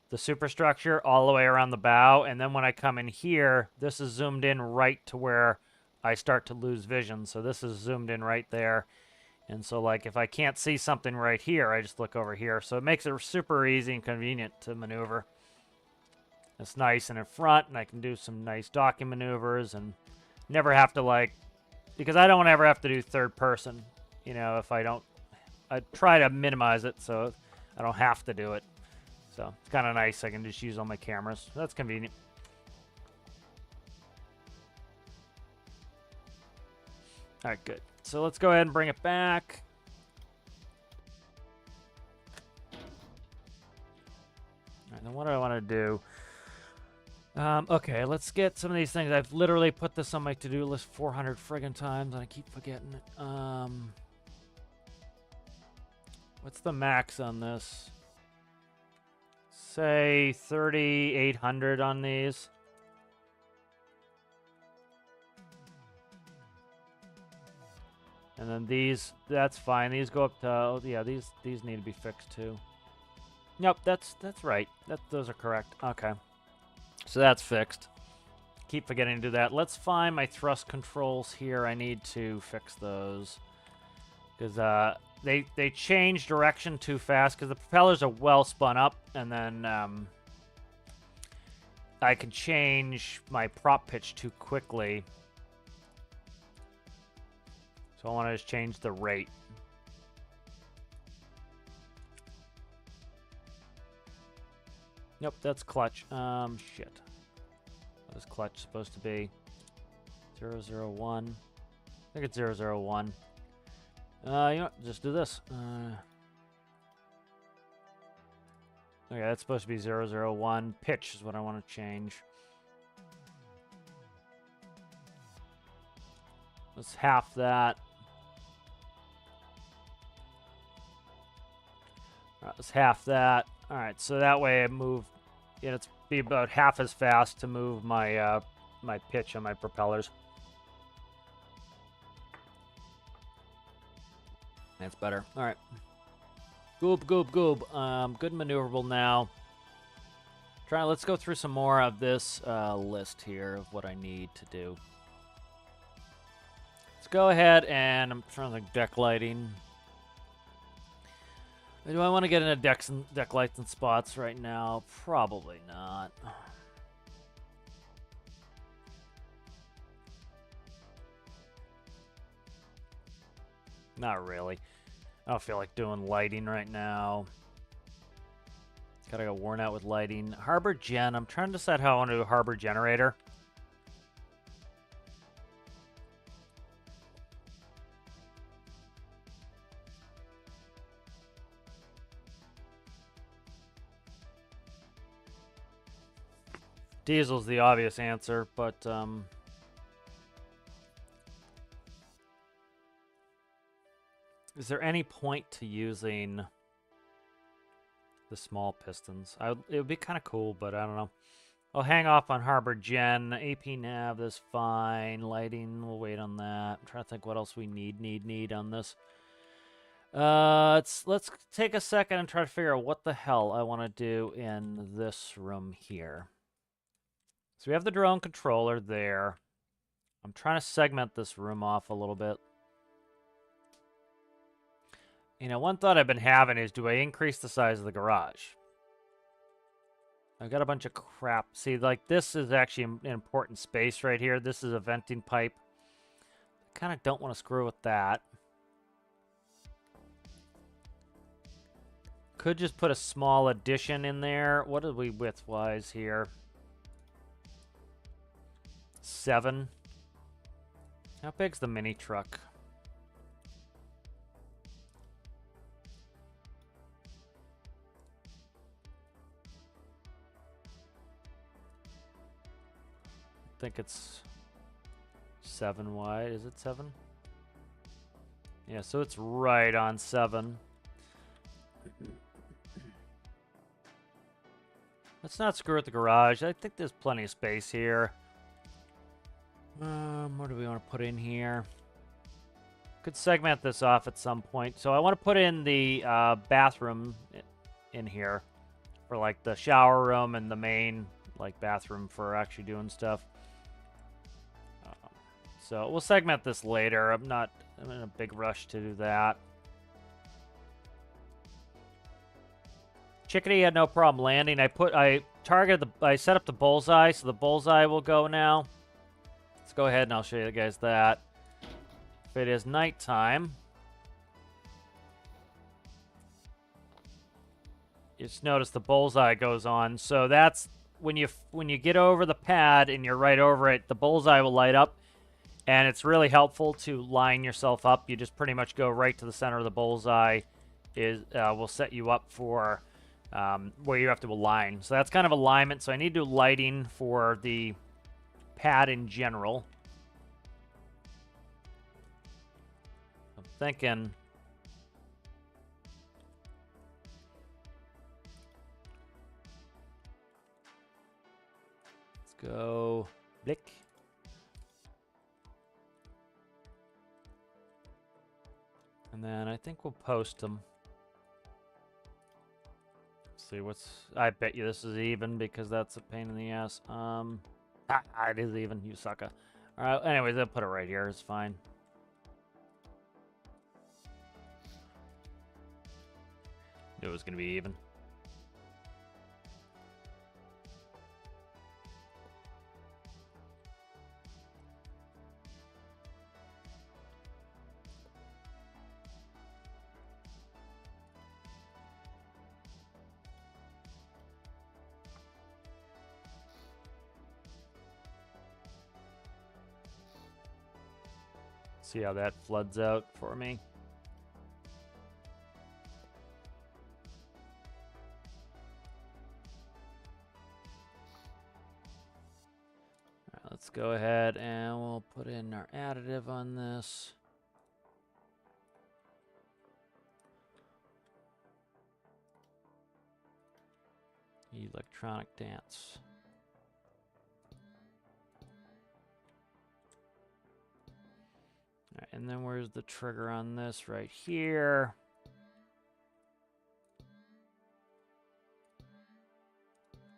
the superstructure all the way around the bow, and then when I come in here, this is zoomed in right to where I start to lose vision. So this is zoomed in right there. And so, like, if I can't see something right here, I just look over here. So it makes it super easy and convenient to maneuver. It's nice and in front, and I can do some nice docking maneuvers and never have to, like... Because I don't ever have to do third person, you know, if I don't... I try to minimize it so I don't have to do it. So it's kind of nice. I can just use all my cameras. That's convenient. All right, good. So let's go ahead and bring it back. All right, then what do I want to do? Okay, let's get some of these things. I've literally put this on my to-do list 400 friggin' times, and I keep forgetting it. What's the max on this? Say 3,800 on these. And then these, that's fine. These go up to, oh, yeah, these need to be fixed too. Nope, that's right. Those are correct. Okay. So that's fixed. Keep forgetting to do that. Let's find my thrust controls here. I need to fix those. Because they change direction too fast because the propellers are well spun up, and then I can change my prop pitch too quickly. So I want to just change the rate. Nope, that's clutch. Shit. What is clutch supposed to be? 001. I think it's 001. You know what? Just do this. Okay, that's supposed to be 001. Pitch is what I want to change. Let's half that. All right, let's half that. All right, so that way I move. Yeah, it's be about half as fast to move my my pitch on my propellers. That's better. All right. Goob, goob, goob. Good maneuverable now. Let's go through some more of this list here of what I need to do. Let's go ahead and I'm trying to think deck lighting. Do I want to get into deck lights and spots right now? Probably not. Not really. I don't feel like doing lighting right now. Gotta get worn out with lighting. Harbor Gen. I'm trying to decide how I want to do Harbor Generator. Diesel's the obvious answer, but is there any point to using the small pistons? It would be kind of cool, but I don't know. I'll hang off on Harbor Gen. AP Nav is fine. Lighting, we'll wait on that. I'm trying to think what else we need on this. Let's take a second and try to figure out what the hell I want to do in this room here. So we have the drone controller there. I'm trying to segment this room off a little bit. You know, one thought I've been having is, do I increase the size of the garage? I've got a bunch of crap. See, like, this is actually an important space right here. This is a venting pipe. I kind of don't want to screw with that. Could just put a small addition in there. What are we width-wise here? 7. How big's the mini truck? I think it's 7 wide. Is it 7? Yeah, so it's right on 7. Let's not screw with the garage. I think there's plenty of space here. What do we want to put in here? Could segment this off at some point. So I want to put in the bathroom in here for like the shower room and the main like bathroom for actually doing stuff. So we'll segment this later. I'm in a big rush to do that. Chickadee had no problem landing. I set up the bullseye, so the bullseye will go now. Let's go ahead and I'll show you guys that. If it is nighttime, you just notice the bullseye goes on. So that's when you get over the pad and you're right over it, the bullseye will light up. And it's really helpful to line yourself up. You just pretty much go right to the center of the bullseye. Will set you up for where you have to align. So that's kind of alignment. So I need to do lighting for the pad in general. I'm thinking let's go blick. And then I think we'll post them. See I bet you this is even because that's a pain in the ass. It is even, you sucker. Alright, anyways, I'll put it right here. It's fine. Knew it was going to be even. See how that floods out for me. All right, let's go ahead and we'll put in our additive on this. Electronic dance. Right, and then where's the trigger on this? Right here.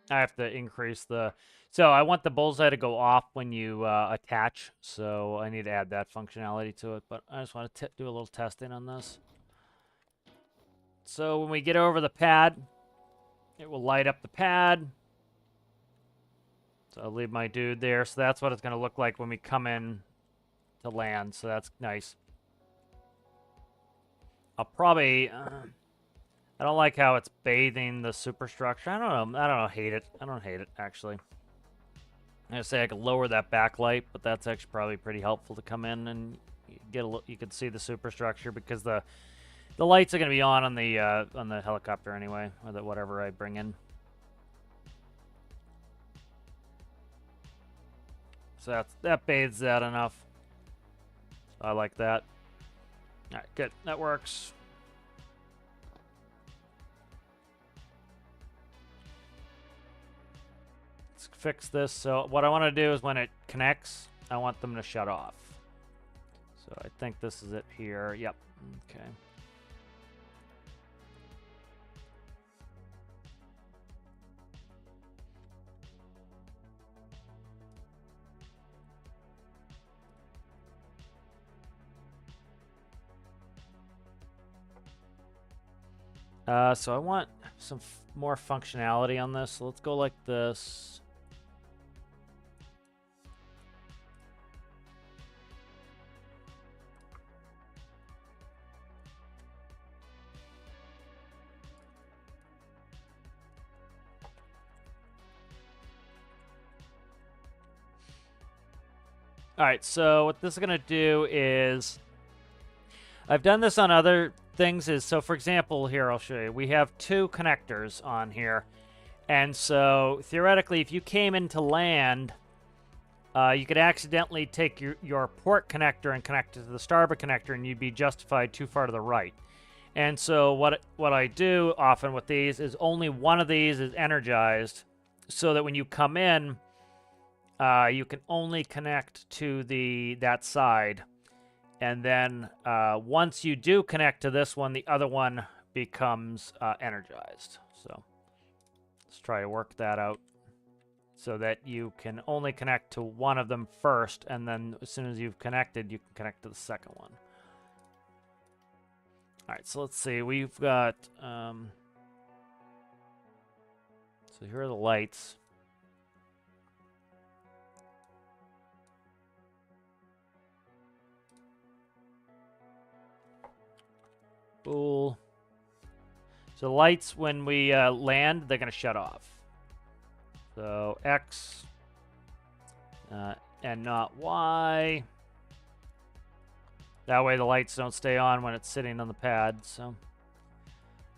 I have to increase the... So I want the bullseye to go off when you attach, so I need to add that functionality to it, but I just want to do a little testing on this. So when we get over the pad, it will light up the pad. So I'll leave my dude there, so that's what it's going to look like when we come in to land, so that's nice. I'll probably I don't like how it's bathing the superstructure. I don't know, hate it. I don't hate it actually. I'm gonna say I could lower that backlight, but that's actually probably pretty helpful to come in and get a look. You can see the superstructure because the lights are gonna be on the helicopter anyway, or whatever I bring in. So that bathes that enough. I like that. All right, good. That works. Let's fix this. So what I want to do is when it connects, I want them to shut off. So I think this is it here. Yep. Okay. So I want some more functionality on this. So let's go like this. All right, so what this is going to do is, I've done this on other things, so for example, here I'll show you. We have 2 connectors on here. And so theoretically, if you came into land, you could accidentally take your port connector and connect it to the starboard connector, and you'd be justified too far to the right. And so what I do often with these is only one of these is energized, so that when you come in, you can only connect to that side. And then once you do connect to this one, the other one becomes energized. So let's try to work that out so that you can only connect to one of them first, and then as soon as you've connected, you can connect to the second one. All right, so let's see. We've got... so here are the lights. Cool. So the lights, when we land, they're going to shut off. So X and not Y. That way the lights don't stay on when it's sitting on the pad. So, all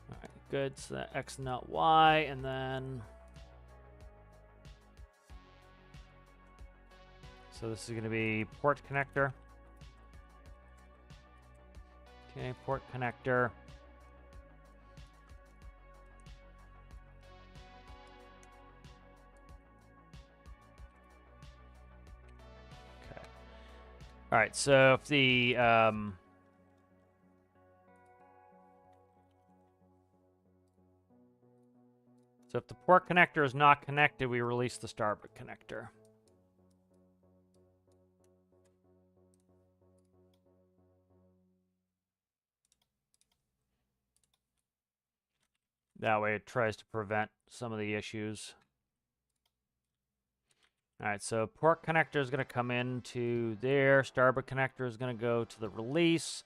right, good. So X, not Y, and then... So this is going to be port connector. Okay, port connector. Okay. All right, so if the... So if the port connector is not connected, we release the starboard connector. That way it tries to prevent some of the issues. All right, so port connector is going to come into there. Starboard connector is going to go to the release.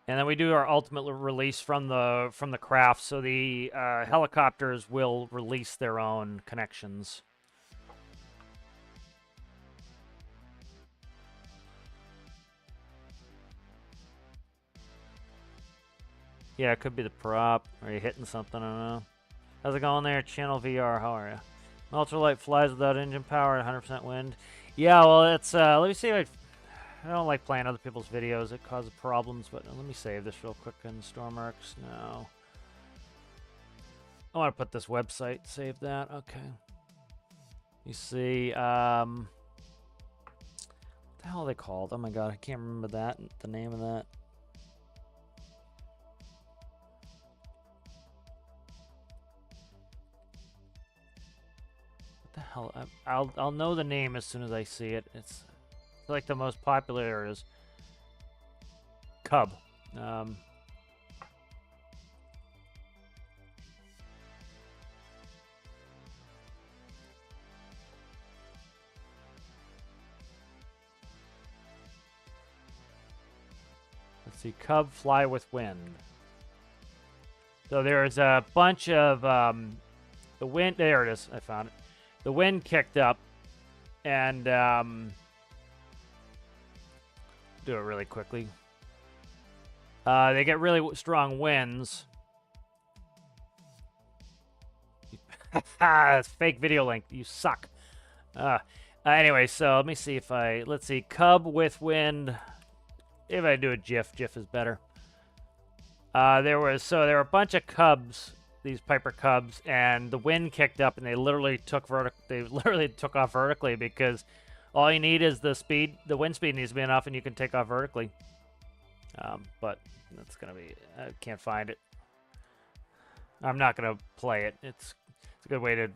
And then we do our ultimate release from the craft, so the helicopters will release their own connections. Yeah, it could be the prop. Are you hitting something? I don't know. How's it going there? Channel VR, how are you? Ultralight flies without engine power at 100% wind. Yeah, well, it's, let me see if I don't like playing other people's videos. It causes problems, but let me save this real quick in stormworks. No. I want to put this website, save that. Okay. You see, what the hell are they called? Oh my god, I can't remember that, the name of that. What the hell? I'll know the name as soon as I see it. It's like the most popular is Cub. Let's see, Cub fly with wind. So there's a bunch of the wind. There it is. I found it. The wind kicked up, and do it really quickly. They get really strong winds. It's fake video link. You suck. Anyway, so let me see if let's see, Cub with wind. If I do a GIF is better. There were a bunch of cubs, these Piper Cubs, and the wind kicked up, and they literally took off vertically, because all you need is the speed. The wind speed needs to be enough, and you can take off vertically. But that's gonna be. I can't find it. I'm not gonna play it. It's a good way to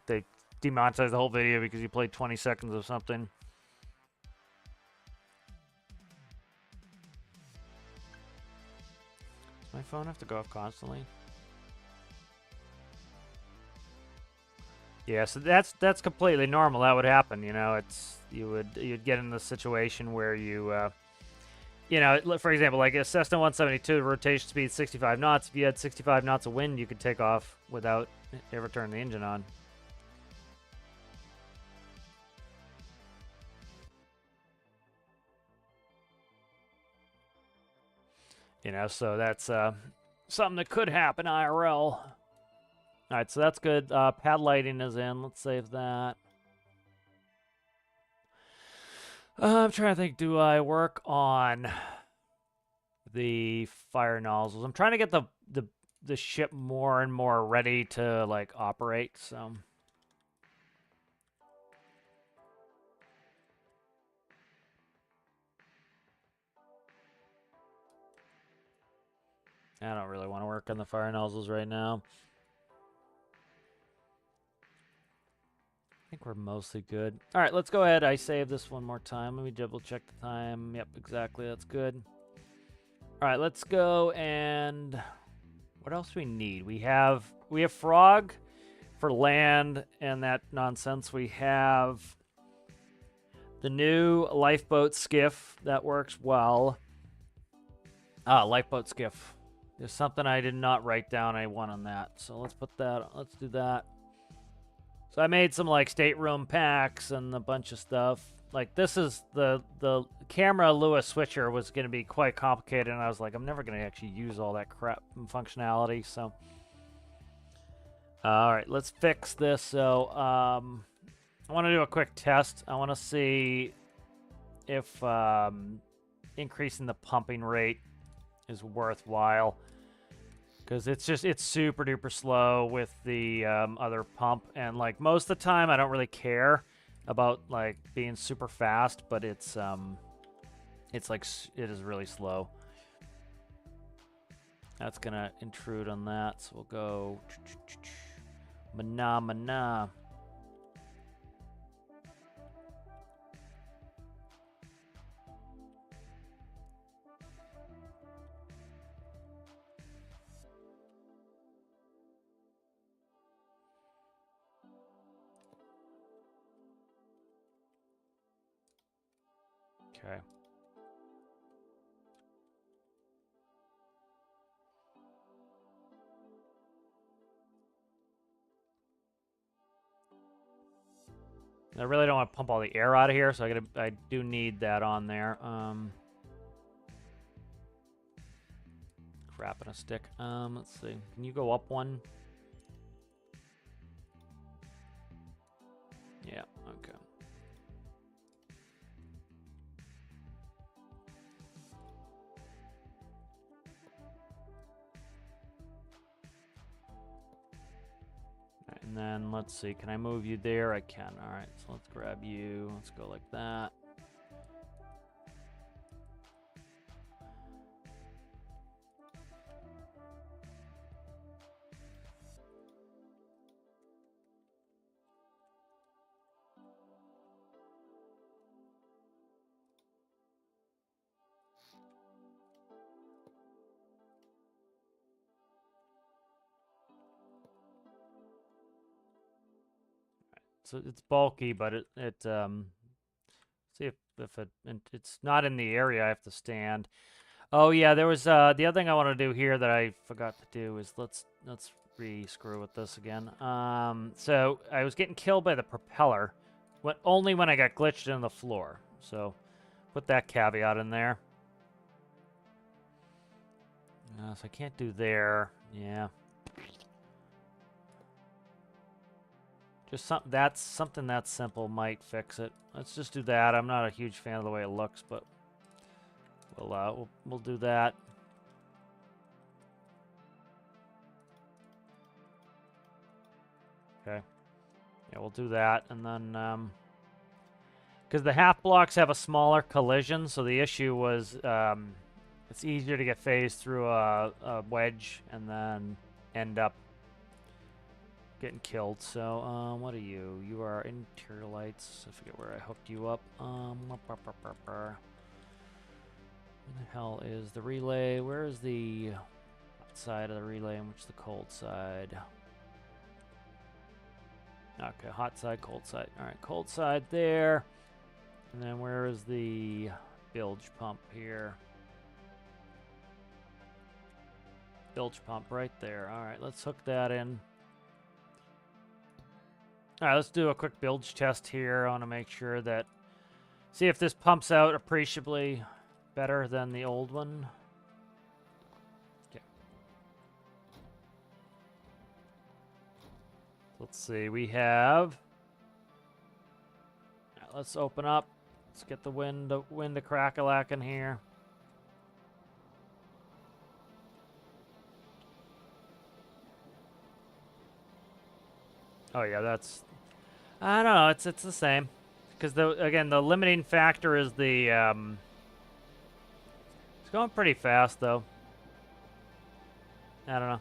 demonetize the whole video because you played 20 seconds of something. Does my phone have to go off constantly? Yeah, so that's completely normal. That would happen, you know. You'd get in the situation where you you know, for example, like a Cessna 172, rotation speed 65 knots. If you had 65 knots of wind, you could take off without ever turning the engine on. You know, so that's something that could happen IRL. All right, so that's good. Pad lighting is in. Let's save that. I'm trying to think. Do I work on the fire nozzles? I'm trying to get the ship more and more ready to like operate. So. I don't really want to work on the fire nozzles right now. I think we're mostly good. All right, let's go ahead. I save this one more time. Let me double check the time. Yep, exactly. That's good. All right, let's go and what else do we need? We have frog for land and that nonsense. We have the new lifeboat skiff that works well. Lifeboat skiff. There's something I did not write down I want on that. So let's put that, let's do that. So I made some like stateroom packs and a bunch of stuff. Like this is the camera Lewis switcher was going to be quite complicated, and I was like, I'm never going to actually use all that crap and functionality. So, all right, let's fix this. So I want to do a quick test. I want to see if increasing the pumping rate is worthwhile. Because it's super duper slow with the other pump. And like most of the time, I don't really care about like being super fast, but it's like, it is really slow. That's gonna intrude on that. So we'll go mana mana. Okay. I really don't want to pump all the air out of here, so I do need that on there. Crap in a stick. Let's see. Can you go up one? Yeah, okay. And then let's see, can I move you there? I can. All right, so let's grab you. Let's go like that. So it's bulky, but see if it's not in the area I have to stand. Oh yeah, there was the other thing I want to do here that I forgot to do is let's re-screw with this again. So I was getting killed by the propeller, only when I got glitched in the floor. So put that caveat in there. So I can't do there. Yeah. Just something that simple might fix it. Let's just do that. I'm not a huge fan of the way it looks, but we'll do that. Okay. Yeah, we'll do that, and then because the half blocks have a smaller collision, so the issue was it's easier to get phased through a wedge and then end up getting killed. So what are you? You are interior lights. I forget where I hooked you up. Where the hell is the relay? Where is the hot side of the relay and which is the cold side? Okay, hot side, cold side. All right, cold side there. And then where is the bilge pump here? Bilge pump right there. All right, let's hook that in. All right, let's do a quick bilge test here. I want to make sure that, see if this pumps out appreciably better than the old one. let's see. We have. Let's open up. Let's get the wind to crack-a-lackin' here. Oh yeah, that's. I don't know. It's the same, because again the limiting factor is the. It's going pretty fast though. I don't know.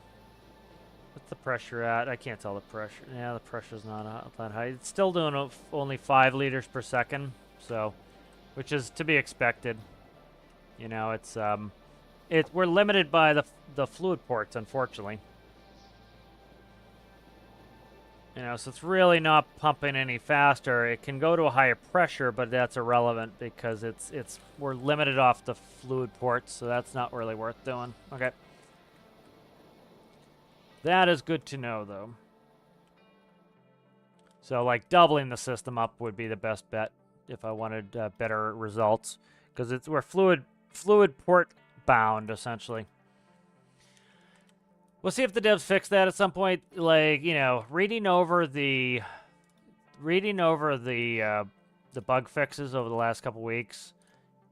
What's the pressure at? I can't tell the pressure. Yeah, the pressure's not that high. It's still doing only 5 liters per second, so, which is to be expected. You know, we're limited by the fluid ports, unfortunately. You know, so it's really not pumping any faster. It can go to a higher pressure, but that's irrelevant because we're limited off the fluid ports, so that's not really worth doing. Okay. That is good to know, though. So, like, doubling the system up would be the best bet if I wanted better results, because we're fluid port bound, essentially. We'll see if the devs fix that at some point. Like, you know, reading over the bug fixes over the last couple weeks,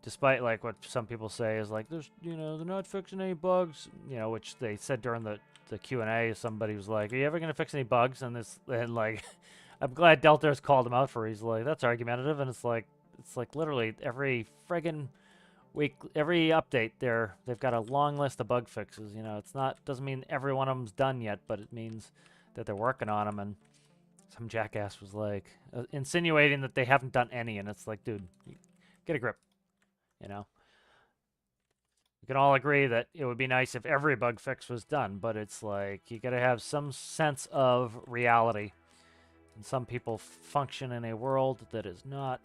despite like what some people say is like, there's, you know, they're not fixing any bugs, you know, which they said during the Q&A. Somebody was like, are you ever gonna fix any bugs? And like, I'm glad Delta has called him out for it. He's like, that's argumentative, and it's like literally every friggin' week, every update, they've got a long list of bug fixes. You know, doesn't mean every one of them's done yet, but it means that they're working on them. And some jackass was like insinuating that they haven't done any, and it's like, dude, get a grip. You know, we can all agree that it would be nice if every bug fix was done, but it's like you got to have some sense of reality. And some people function in a world that is not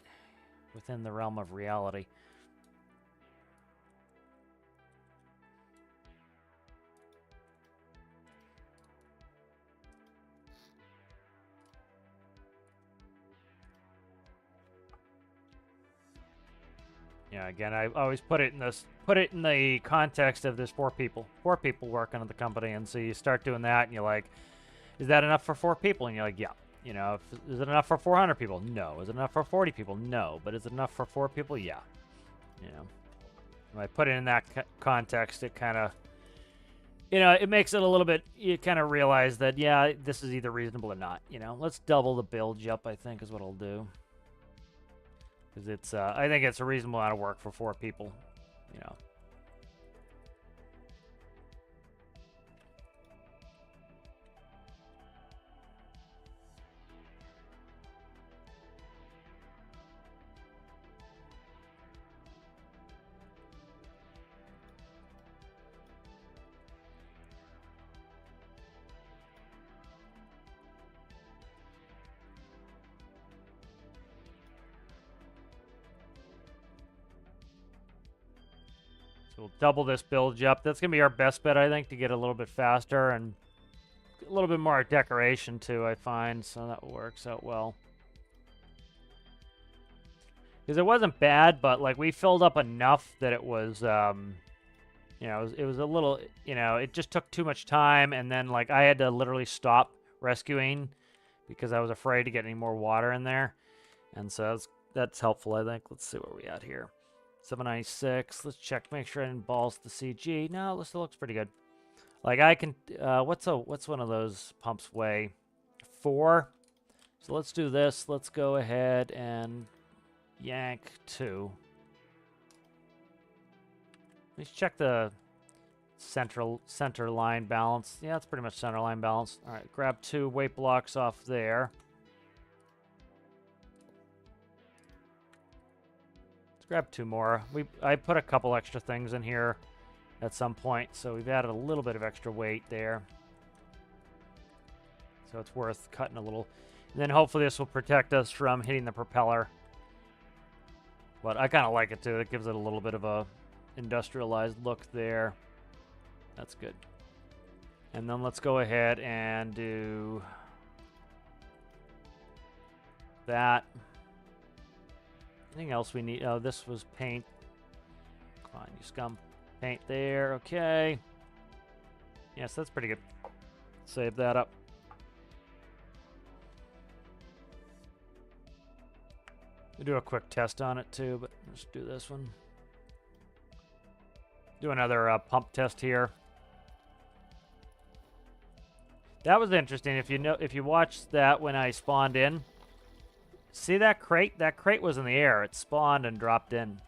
within the realm of reality. Yeah, again, I always put it in the context of there's 4 people working at the company, and so you start doing that, and you're like, is that enough for 4 people? And you're like, yeah. You know, is it enough for 400 people? No. Is it enough for 40 people? No. But is it enough for 4 people? Yeah. You know, when I put it in that context, it kind of, you know, it makes it a little bit. You kind of realize that, yeah, this is either reasonable or not. You know, let's double the bilge up, I think, is what I'll do. Because I think it's a reasonable amount of work for 4 people, you know. So we'll double this bilge up. That's going to be our best bet, I think, to get a little bit faster and a little bit more decoration, too, I find. So that works out well. Because it wasn't bad, but, like, we filled up enough that it was, you know, it was a little, you know, it just took too much time. And then, like, I had to literally stop rescuing because I was afraid to get any more water in there. And so that's helpful, I think. Let's see where we at here. 796. Let's check, make sure I didn't balls the CG. No, this still looks pretty good. Like I can, what's one of those pumps weigh? 4. So let's do this. Let's go ahead and yank 2. Let's check the center line balance. Yeah, it's pretty much center line balance. All right, grab 2 weight blocks off there. Grab 2 more. I put a couple extra things in here at some point, so we've added a little bit of extra weight there. So it's worth cutting a little. And then hopefully this will protect us from hitting the propeller. But I kind of like it too. It gives it a little bit of a industrialized look there. That's good. And then let's go ahead and do that. Anything else we need? Oh, this was paint. Come on, you scum. Paint there. Okay. Yes, that's pretty good. Save that up. We'll do a quick test on it too, but let's do this one. Do another pump test here. That was interesting. If you watched that when I spawned in, see that crate? That crate was in the air. It spawned and dropped in.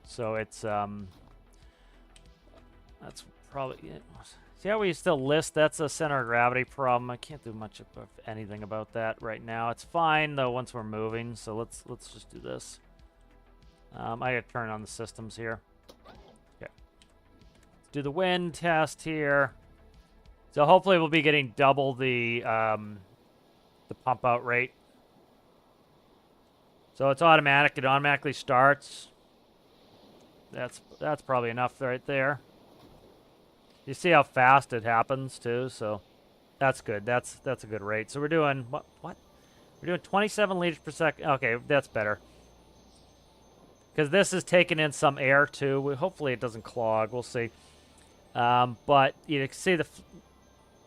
So it's that's probably it. See how we still list? That's a center of gravity problem. I can't do much of anything about that right now. It's fine though once we're moving. So let's just do this. I gotta turn on the systems here. Okay. Let's do the wind test here. So hopefully we'll be getting double the pump out rate. So it's automatic. It automatically starts. That's probably enough right there. You see how fast it happens too, so that's good. That's a good rate. So we're doing what? We're doing 27 liters per second. Okay, that's better. Because this is taking in some air too. Hopefully it doesn't clog. We'll see. But you can see the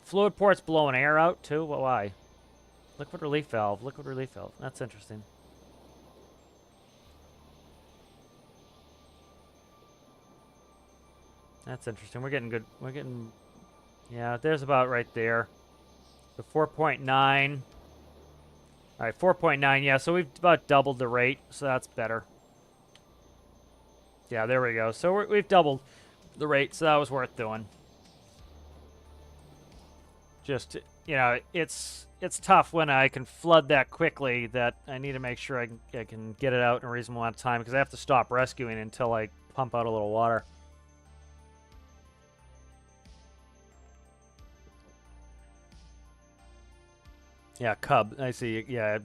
fluid port's blowing air out too. Well, why? Liquid relief valve. Liquid relief valve. That's interesting. That's interesting. We're getting good. We're getting, yeah, there's about right there. So 4.9. All right, 4.9. Yeah, so we've about doubled the rate, so that's better. Yeah, there we go. So we've doubled the rate, so that was worth doing. Just, you know, it's tough when I can flood that quickly that I need to make sure I can get it out in a reasonable amount of time because I have to stop rescuing until I pump out a little water. Yeah, Cub. I see. Yeah,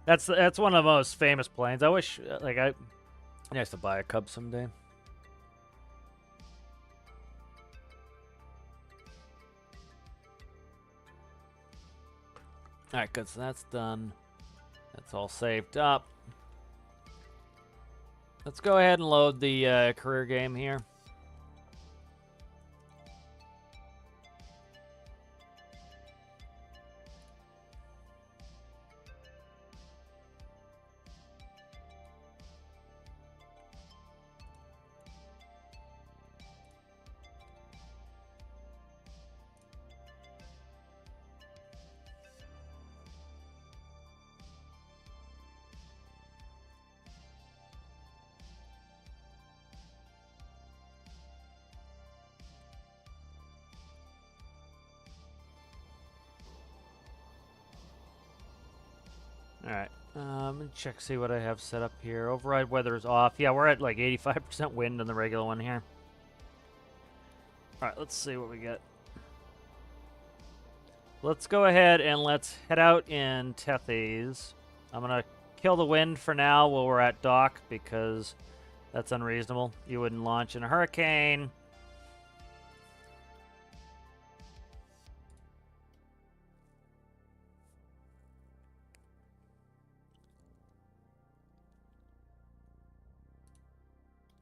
that's one of the most famous planes. I wish, like, I nice to buy a Cub someday. All right, good. So that's done. That's all saved up. Let's go ahead and load the career game here. All right. Let me check, see what I have set up here. Override weather is off. Yeah, we're at like 85% wind on the regular one here. All right, let's see what we get. Let's go ahead and let's head out in Tethys. I'm going to kill the wind for now while we're at dock because that's unreasonable. You wouldn't launch in a hurricane.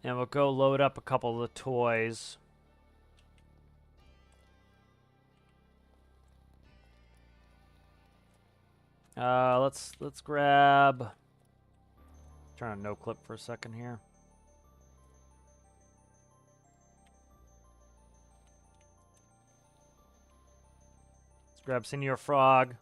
And we'll go load up a couple of the toys. Let's grab. Turn on no clip for a second here. Let's grab Senior Frog.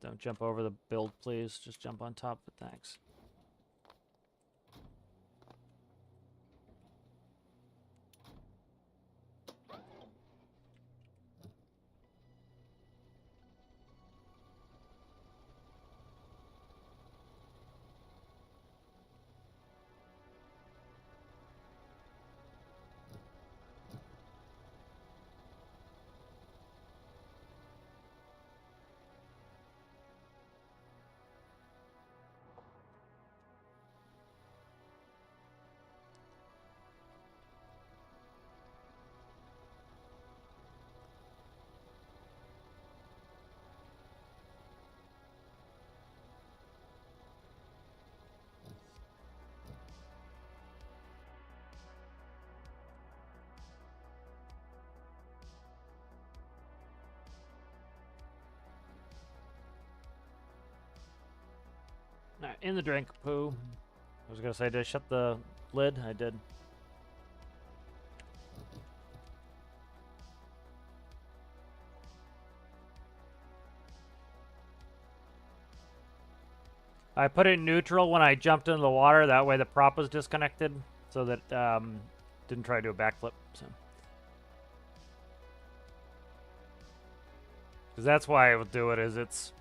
Don't jump over the build, please. Just jump on top of it. Thanks. Alright, in the drink, poo. I was gonna say, did I shut the lid? I did. I put it in neutral when I jumped into the water. That way the prop was disconnected, so that didn't try to do a backflip. So, because that's why I would do it. Is it's,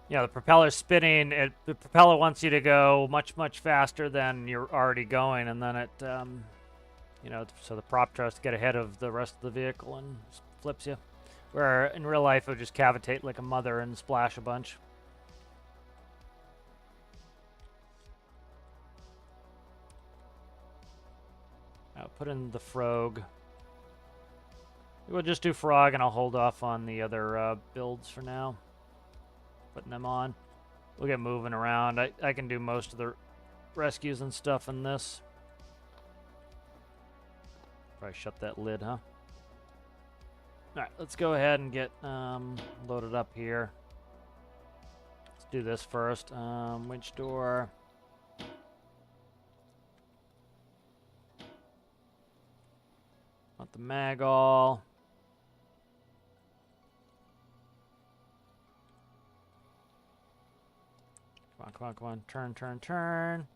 you know, the propeller's spinning. The propeller wants you to go much faster than you're already going, and then it, you know, so the prop tries to get ahead of the rest of the vehicle and flips you. Where in real life it would just cavitate like a mother and splash a bunch. I'll put in the frog. We'll just do frog, and I'll hold off on the other builds for now. Putting them on. We'll get moving around. I can do most of the rescues and stuff in this. Probably shut that lid, huh? Alright, let's go ahead and get loaded up here. Let's do this first. Winch door. Want the mag all. Come on. Turn. There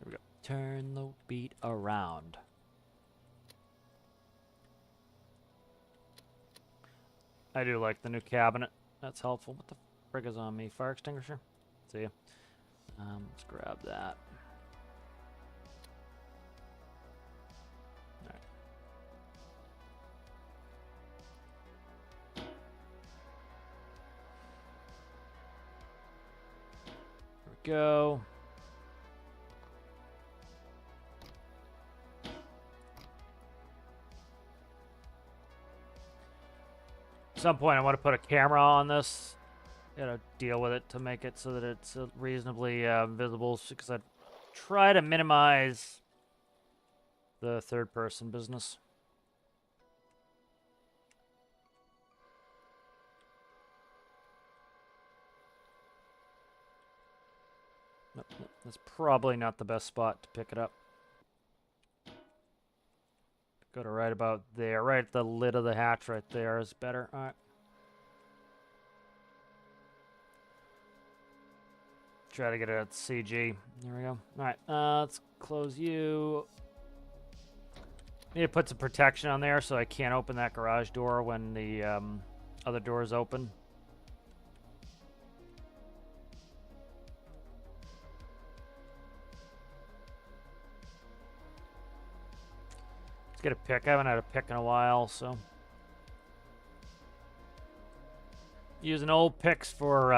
we go. Turn the beat around. I do like the new cabinet. That's helpful. What the frig is on me? Fire extinguisher? See ya. Let's grab that. All right. There we go. At some point I want to put a camera on this, deal with it to make it so that it's reasonably visible, because I try to minimize the third person business. Nope, that's probably not the best spot to pick it up. Go to right about there. Right at the lid of the hatch right there is better. All right. Try to get it at CG. There we go. All right. Let's close you. Need to put some protection on there so I can't open that garage door when the other door is open. Let's get a pick. I haven't had a pick in a while, so. Using old picks for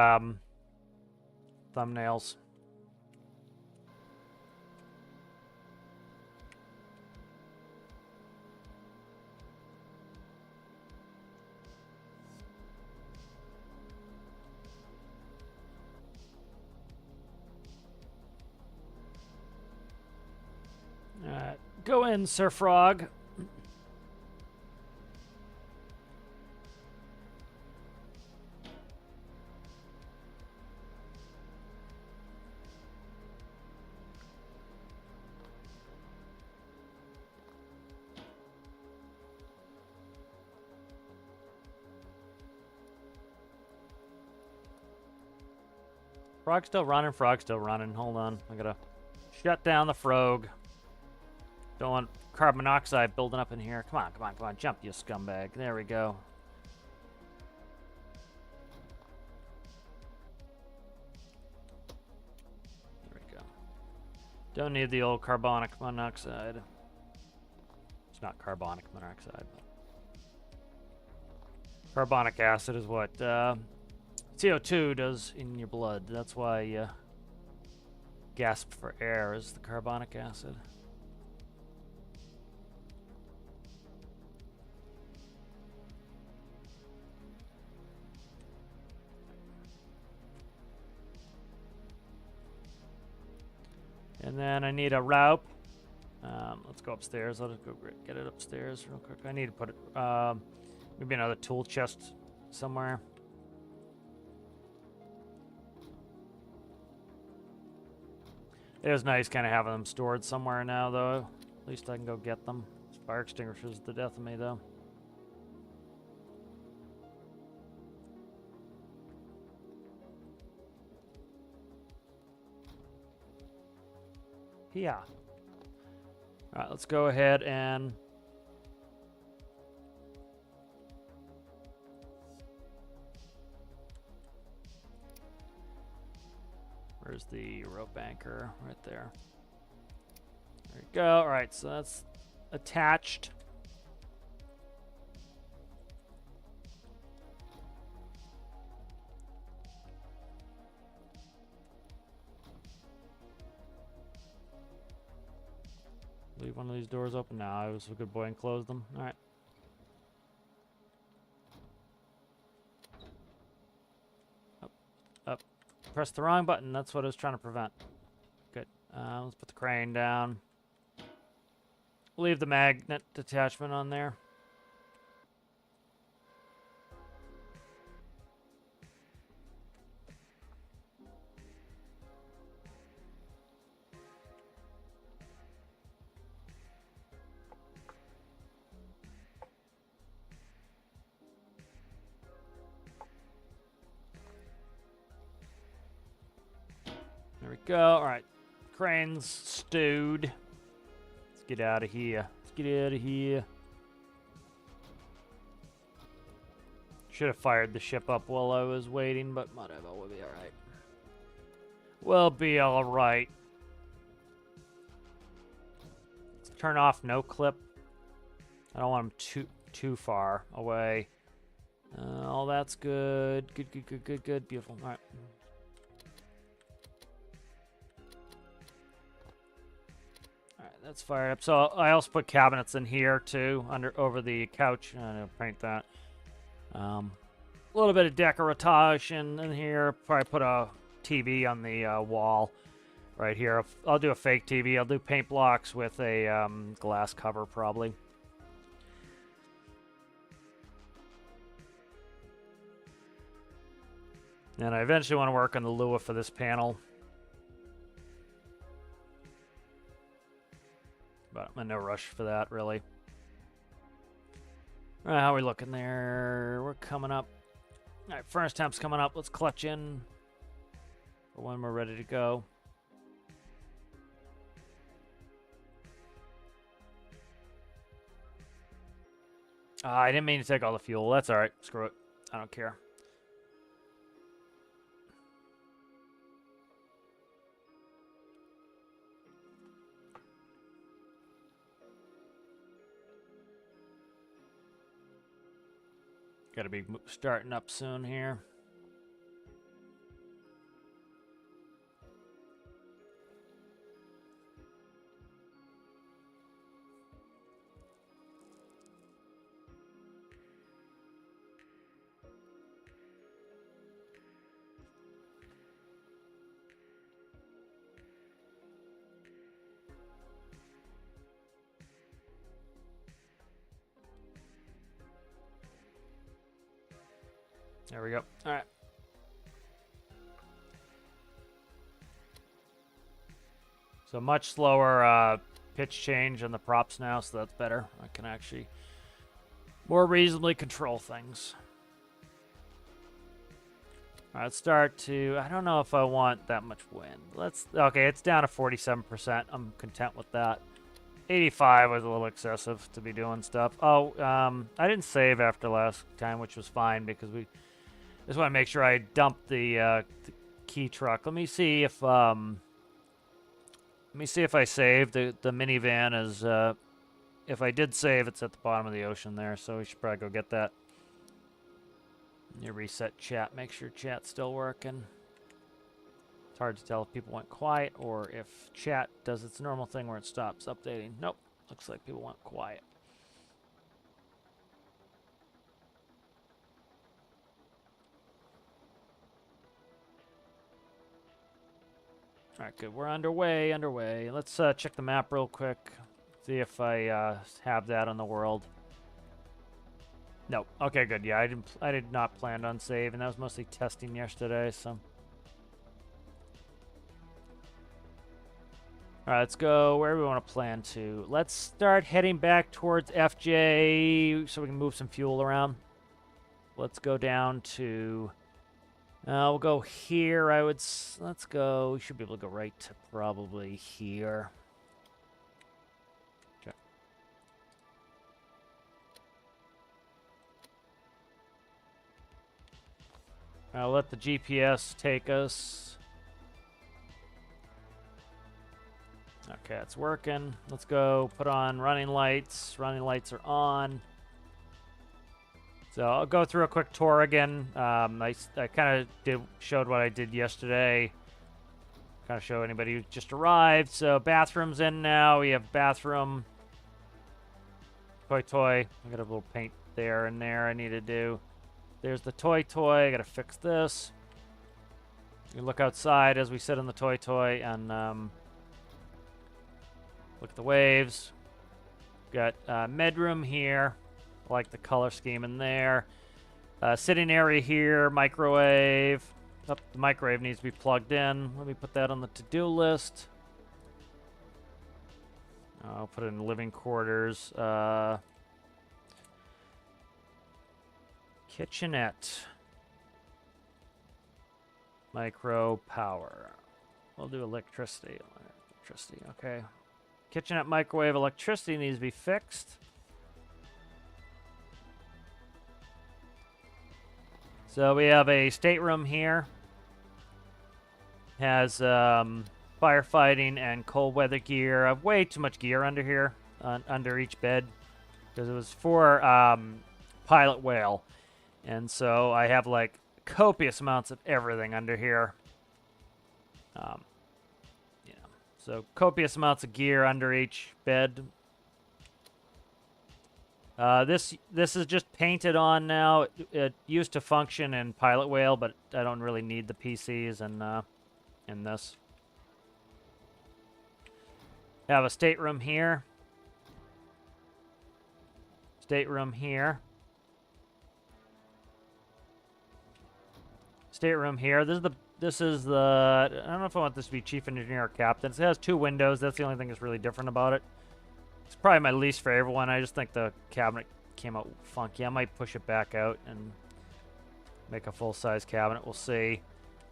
thumbnails. Go in, Sir Frog. Frog's still running. Hold on. I gotta shut down the frog. Don't want carbon monoxide building up in here. Come on. Jump, you scumbag. There we go. There we go. Don't need the old carbonic monoxide. It's not carbonic monoxide. Carbonic acid is what CO2 does in your blood. That's why you gasp for air, is the carbonic acid. And then I need a rope. Let's go upstairs. I'll just go get it upstairs real quick. I need to put it, maybe another tool chest somewhere. It is nice kind of having them stored somewhere now, though. At least I can go get them. This fire extinguisher is the death of me, though. Yeah. All right, let's go ahead and... Where's the rope anchor? Right there. There we go. All right, so that's attached. Leave one of these doors open. No, I was a good boy and closed them. All right. Up, up. Press the wrong button. That's what I was trying to prevent. Good. Let's put the crane down. Leave the magnet detachment on there. There we go. All right. Crane's stowed. Let's get out of here. Let's get out of here. Should have fired the ship up while I was waiting, but whatever. We'll be all right. We'll be all right. Let's turn off no clip. I don't want them too far away. All that's good. Good. Beautiful. All right. That's fired up. So I also put cabinets in here too, over the couch. I'm gonna paint that. A little bit of decoratage in here. Probably put a TV on the wall right here. I'll do a fake TV. I'll do paint blocks with a glass cover probably. And I eventually want to work on the Lua for this panel. But I'm in no rush for that, really. All right, how are we looking there? We're coming up. All right, furnace temp's coming up. Let's clutch in for when we're ready to go. I didn't mean to take all the fuel. That's all right. Screw it. I don't care. Got to be starting up soon here. There we go. All right. So much slower pitch change on the props now, so that's better. I can actually more reasonably control things. All right, let's start to... I don't know if I want that much wind. Okay, it's down to 47%. I'm content with that. 85 was a little excessive to be doing stuff. Oh, I didn't save after last time, which was fine because we... Just want to make sure I dump the key truck. Let me see if I saved. The minivan is if I did save, it's at the bottom of the ocean there, so we should probably go get that. You reset chat, make sure chat's still working. It's hard to tell if people went quiet or if chat does its normal thing where it stops updating. Nope, looks like people went quiet. All right, good. We're underway. Let's check the map real quick. See if I have that on the world. Nope. Okay, good. Yeah, I did not plan on saving. That was mostly testing yesterday, so. All right, let's go where we want to plan to. Let's start heading back towards FJ so we can move some fuel around. Let's go down to... we'll go here. Let's go... We should be able to go right to probably here. Okay. I'll let the GPS take us. Okay, it's working. Let's go put on running lights. Running lights are on. So I'll go through a quick tour again. I kind of showed what I did yesterday. Kind of show anybody who just arrived. So bathroom's in now. We have bathroom. Toy. I got a little paint there and there I need to do. There's the toy. I got to fix this. You look outside as we sit in the toy and look at the waves. Got bedroom here. I like the color scheme in there. Sitting area here. Microwave. Oh, the microwave needs to be plugged in. Let me put that on the to-do list. I'll put it in living quarters. Kitchenette. Micro power. We'll do electricity. Okay. Kitchenette, microwave, electricity needs to be fixed. So we have a stateroom here. Has firefighting and cold weather gear. I have way too much gear under here, under each bed, because it was for pilot whale. And so I have like copious amounts of everything under here. So copious amounts of gear under each bed. This is just painted on now. It used to function in Pilot Whale, but I don't really need the PCs in this. Have a stateroom here. Stateroom here. Stateroom here. This is the, I don't know if I want this to be chief engineer or captain. It has 2 windows. That's the only thing that's really different about it. It's probably my least favorite one. I just think the cabinet came out funky. I might push it back out and make a full-size cabinet. We'll see.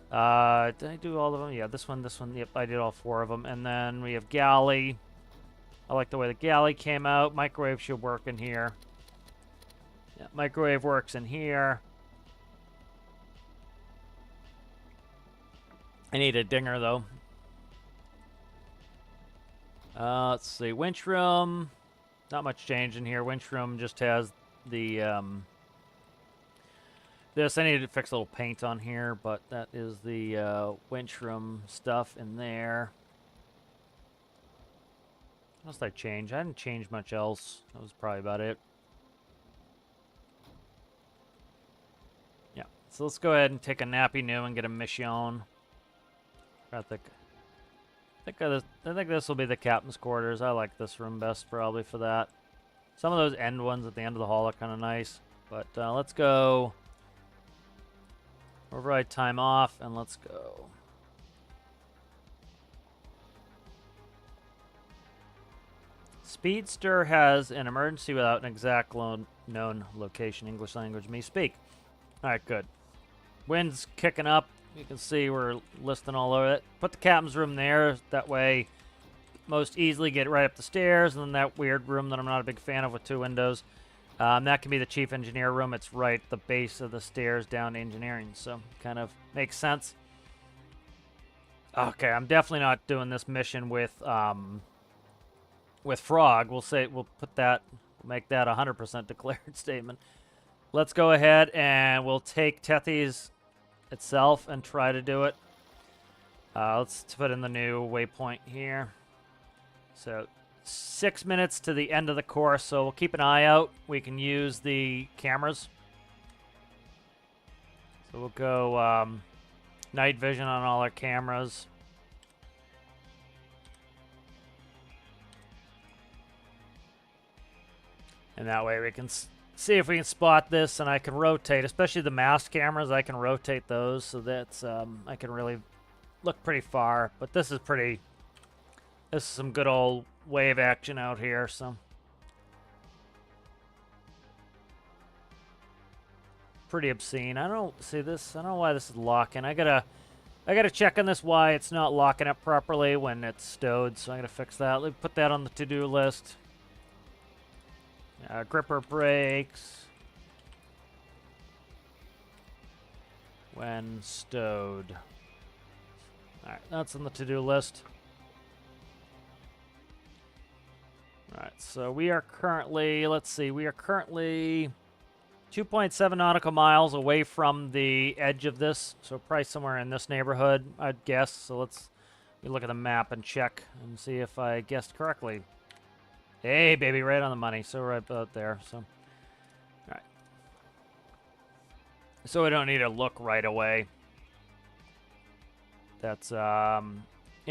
Did I do all of them? Yeah, this one. Yep, I did all 4 of them. And then we have galley. I like the way the galley came out. Microwave should work in here. Yeah, microwave works in here. I need a dinger, though. Let's see. Winch room. Not much change in here. Winch room just has the, this. I need to fix a little paint on here, but that is the, winch room stuff in there. What else did I change? I didn't change much else. That was probably about it. Yeah. So let's go ahead and take a nappy new and get a mission. I think this will be the captain's quarters. I like this room best probably for that. Some of those end ones at the end of the hall are kind of nice. But let's go. Override time off and let's go. Speedster has an emergency without an exact known location. English language me speak. Alright, good. Wind's kicking up. You can see we're listing all over it. Put the captain's room there. That way, most easily get right up the stairs. And then that weird room that I'm not a big fan of with 2 windows. That can be the chief engineer room. It's right at the base of the stairs down to engineering. So, kind of makes sense. Okay, I'm definitely not doing this mission with Frog. We'll put that, make that 100% declared statement. Let's go ahead and we'll take Tethy's itself and try to do it. Let's put in the new waypoint here. So 6 minutes to the end of the course, so we'll keep an eye out. We can use the cameras. So we'll go night vision on all our cameras. And that way we can see if we can spot this, and I can rotate, especially the mast cameras. I can rotate those so that's I can really look pretty far. But this is pretty This is some good old wave action out here, so. Pretty obscene. I don't see this. I don't know why this is locking. I gotta check on this why it's not locking up properly when it's stowed, so I gotta fix that. Let me put that on the to-do list. Gripper brakes when stowed. Alright, that's on the to-do list. Alright, so we are currently, let's see, we are currently 2.7 nautical miles away from the edge of this, so probably somewhere in this neighborhood, I'd guess. So let's look at the map and check and see if I guessed correctly. Hey, baby, right on the money. So right about there. So, all right. So we don't need to look right away. That's you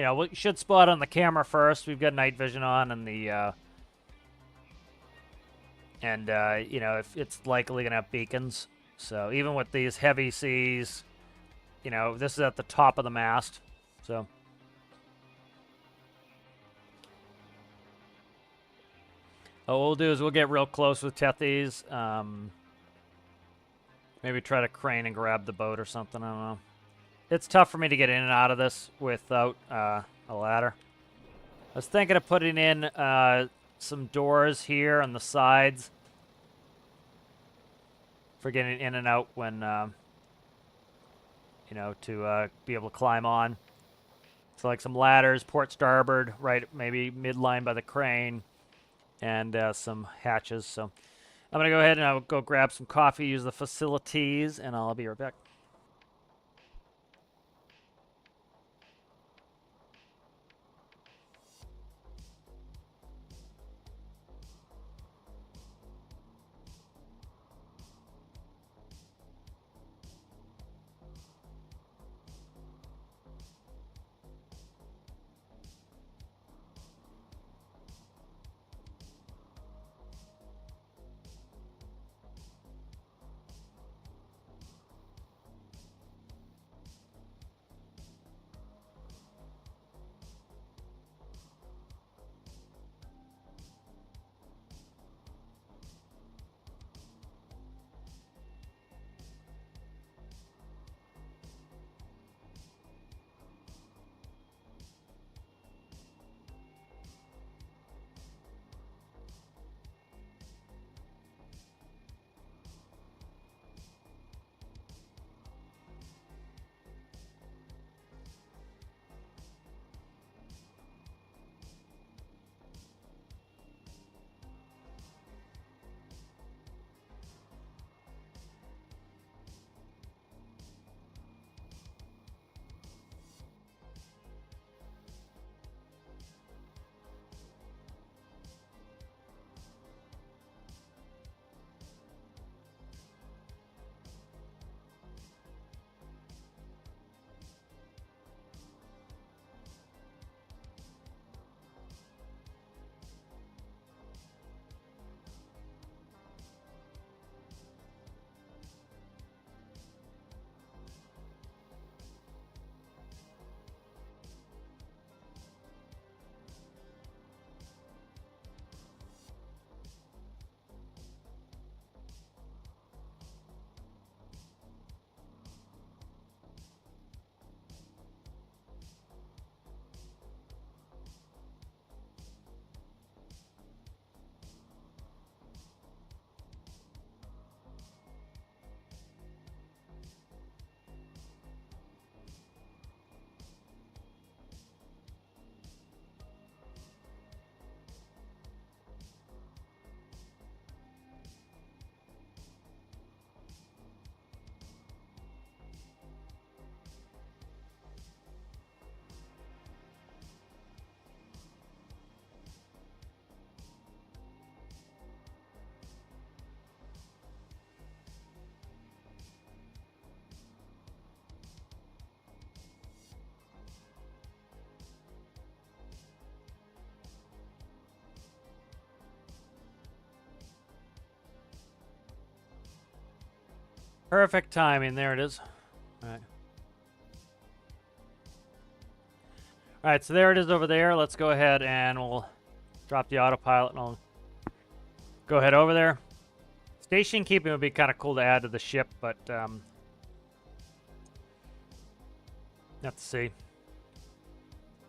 know, we should spot on the camera first. We've got night vision on, and the you know, if it's likely gonna have beacons. So even with these heavy seas, you know, this is at the top of the mast. So. What we'll do is we'll get real close with Tethys. Maybe try to crane and grab the boat or something. I don't know. It's tough for me to get in and out of this without a ladder. I was thinking of putting in some doors here on the sides for getting in and out when, you know, to be able to climb on. So like some ladders, port starboard, right, maybe midline by the crane. And some hatches. So I'm going to go ahead and I'll go grab some coffee, use the facilities, and I'll be right back. Perfect timing. There it is. All right. Alright, so there it is over there. Let's go ahead and we'll drop the autopilot and I'll go ahead over there. Station keeping would be kind of cool to add to the ship, but let's see.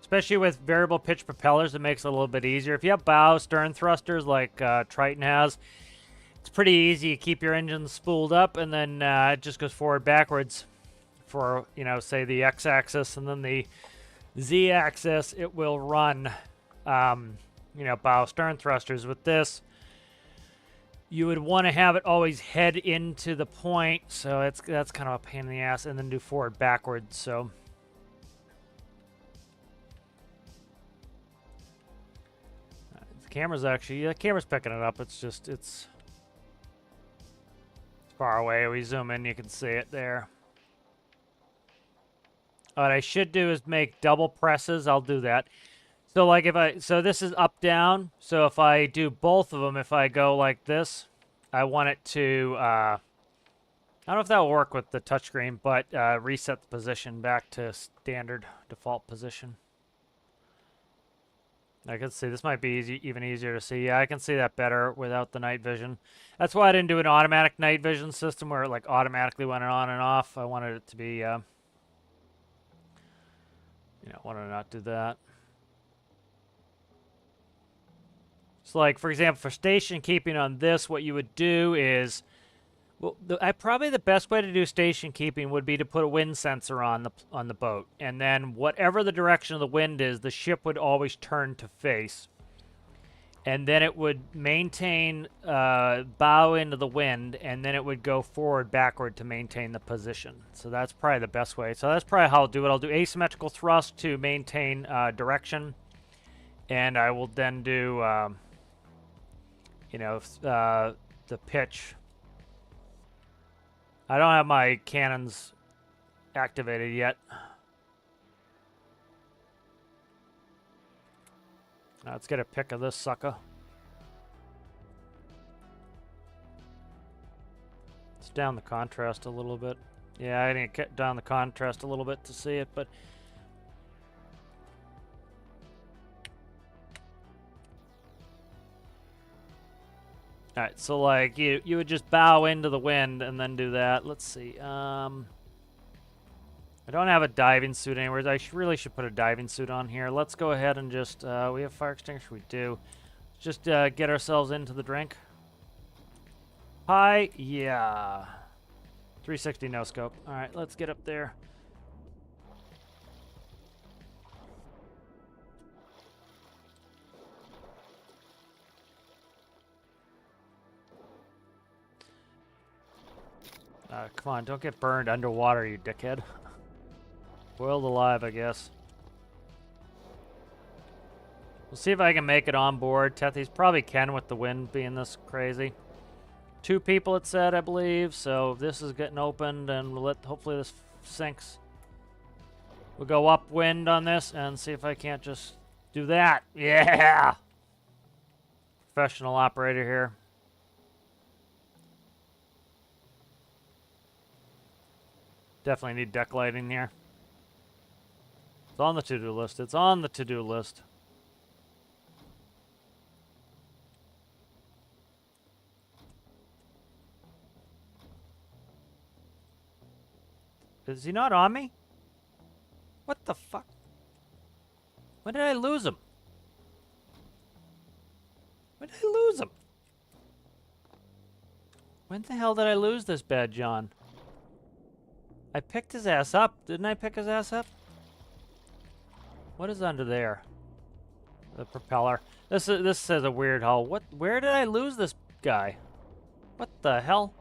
Especially with variable pitch propellers, it makes it a little bit easier. If you have bow stern thrusters like Triton has, it's pretty easy. You keep your engines spooled up, and then it just goes forward backwards for, you know, say the x-axis, and then the z-axis, it will run, you know, bow stern thrusters. With this, you would want to have it always head into the point, so that's kind of a pain in the ass, and then do forward backwards. So the camera's actually, the camera's picking it up. It's just it's far away. We zoom in, you can see it there. What I should do is make double presses. I'll do that. So like so this is up down. So if I do both of them, if I go like this, I want it to, I don't know if that will work with the touchscreen, but reset the position back to standard default position. I can see this might be even easier to see. Yeah, I can see that better without the night vision. That's why I didn't do an automatic night vision system where it like automatically went on and off. I wanted it to be, you know, wanted to not do that. So like, for example, for station keeping on this, what you would do is, well, probably the best way to do station keeping would be to put a wind sensor on the boat, and then whatever the direction of the wind is, the ship would always turn to face, and then it would maintain bow into the wind, and then it would go forward backward to maintain the position. So that's probably the best way. So that's probably how I'll do it. I'll do asymmetrical thrust to maintain direction, and I will then do you know, the pitch. I don't have my cannons activated yet. Let's get a pic of this sucker. Let's down the contrast a little bit. Yeah, I need to get down the contrast a little bit to see it, but alright, so like you would just bow into the wind and then do that. Let's see. I don't have a diving suit anywhere. I really should put a diving suit on here. Let's go ahead and just we have fire extinguisher. We do. Just get ourselves into the drink. Hi, yeah. 360 no scope. All right, let's get up there. Come on, don't get burned underwater, you dickhead. Boiled alive, I guess. We'll see if I can make it on board. Tethys probably can with the wind being this crazy. 2 people, it said, I believe. So this is getting opened, and we'll hopefully this sinks. We'll go upwind on this and see if I can't just do that. Yeah! Professional operator here. Definitely need deck lighting here. It's on the to-do list. It's on the to-do list. Is he not on me? What the fuck? When did I lose him? When did I lose him? When the hell did I lose this bad John? I picked his ass up. Didn't I pick his ass up? What is under there? The propeller. This says a weird hull. What? Where did I lose this guy? What the hell?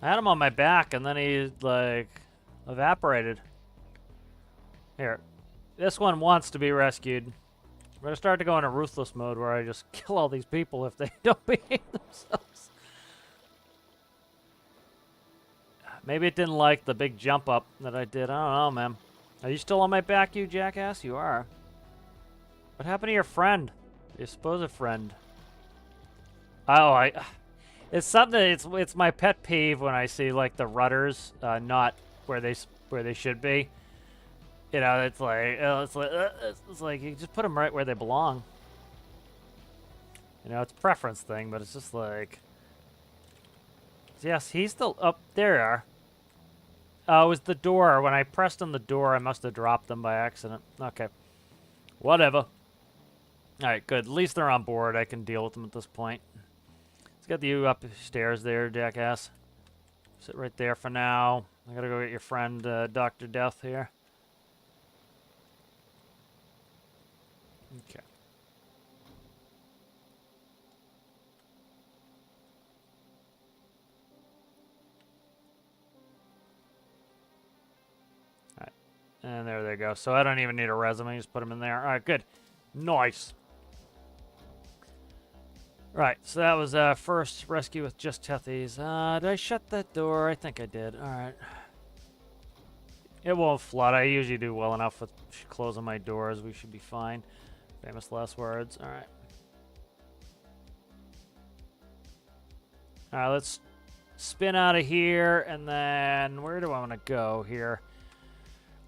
I had him on my back, and then he like evaporated. Here, this one wants to be rescued. I'm gonna start to go into ruthless mode where I just kill all these people if they don't behave themselves. Maybe it didn't like the big jump up that I did. I don't know, man. Are you still on my back, you jackass? You are. What happened to your friend? Your supposed friend? Oh, it's something. It's my pet peeve when I see like the rudders not where they should be. You know, it's like you just put them right where they belong. You know, it's a preference thing, but it's just like, yes, he's still up there. Oh, it was the door. When I pressed on the door, I must have dropped them by accident. Okay, whatever. All right, good. At least they're on board. I can deal with them at this point. Let's get you upstairs there, jackass. Sit right there for now. I gotta go get your friend, Dr. Death here. Okay. Alright. And there they go. So I don't even need a resume. Just put them in there. Alright, good. Nice. Right, so that was first rescue with just Tethies. Did I shut that door? I think I did. Alright. It won't flood. I usually do well enough with closing my doors. We should be fine. Famous last words. Alright. Alright, let's spin out of here, and then where do I want to go here?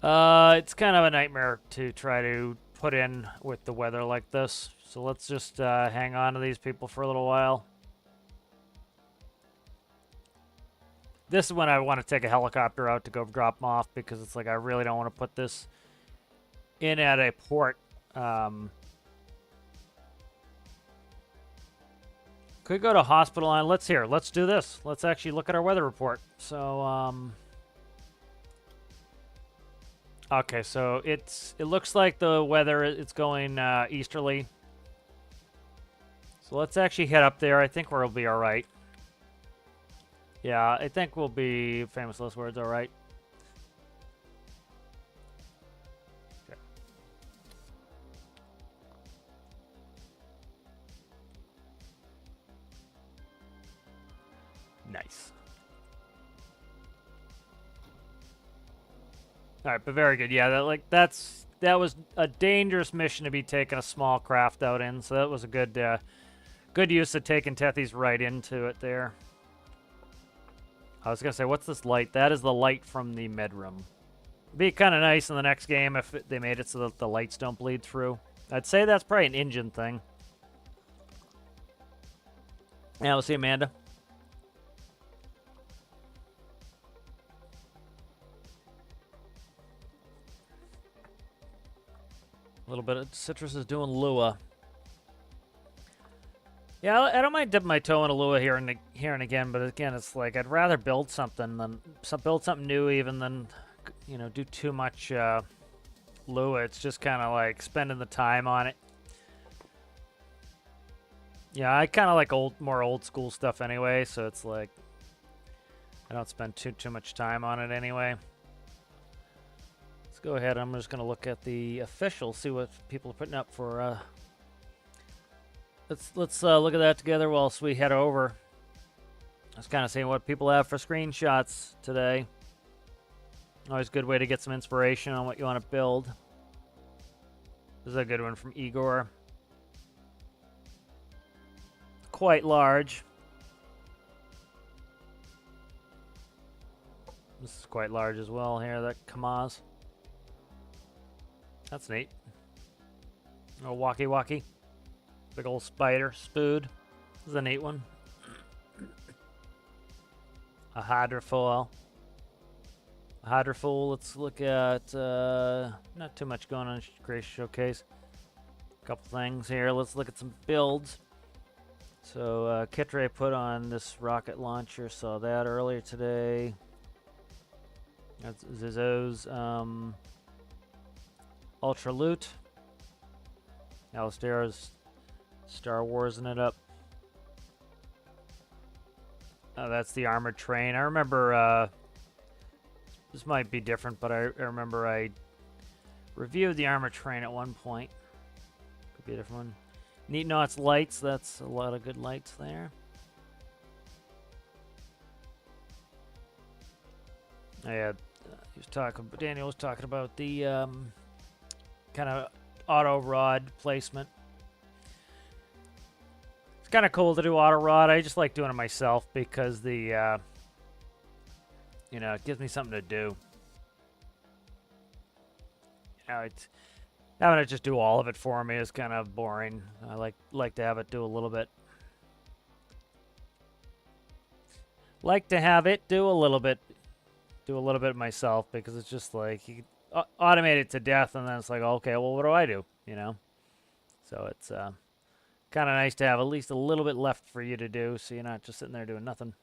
It's kind of a nightmare to try to put in with the weather like this. So let's just hang on to these people for a little while. This is when I want to take a helicopter out to go drop them off, because it's like I really don't want to put this in at a port. Could go to hospital line. Let's do this. Let's actually look at our weather report. So, okay, so it looks like the weather, it's going easterly. So let's actually head up there. I think we'll be all right. Yeah, I think we'll be, famous last words, all right. Okay. Nice. All right, but very good. Yeah, that was a dangerous mission to be taking a small craft out in. So that was a good use of taking Tethies right into it there. I was gonna say, what's this light? That is the light from the med room. Be kind of nice in the next game if they made it so that the lights don't bleed through. I'd say that's probably an engine thing. Yeah, we'll see Amanda. A little bit of Citrus is doing Lua. Yeah, I don't mind dipping my toe in a Lua here and again, but again, it's like I'd rather build something than build something new even than, you know, do too much Lua. It's just kind of like spending the time on it. Yeah, I kind of like more old school stuff anyway, so it's like I don't spend too much time on it anyway. Let's go ahead. I'm just gonna look at the official, see what people are putting up for. Let's look at that together whilst we head over. I was kind of seeing what people have for screenshots today. Always a good way to get some inspiration on what you want to build. This is a good one from Igor. Quite large. This is quite large as well here, that Kamaz. That's neat. Oh, walkie-walkie. Big old spider, spood. This is a neat one. A hydrofoil. A hydrofoil, let's look at, not too much going on Grace Showcase. A couple things here. Let's look at some builds. So, Kitre put on this rocket launcher. Saw that earlier today. That's Zizzo's, Ultra Loot. Alistair's Star Warsing it up. Oh, that's the armored train. I remember, this might be different, but I remember I reviewed the armored train at one point. Could be a different one. Neat Knots lights. That's a lot of good lights there. Oh, yeah, Daniel was talking about the kind of auto rod placement. It's kind of cool to do auto rod. I just like doing it myself because the you know, it gives me something to do. Having it just do all of it for me is kind of boring. I like to have it do a little bit. Like to have it do a little bit myself, because it's just like you automate it to death, and then it's like, okay, well, what do I do? You know. So it's kind of nice to have at least a little bit left for you to do, so you're not just sitting there doing nothing.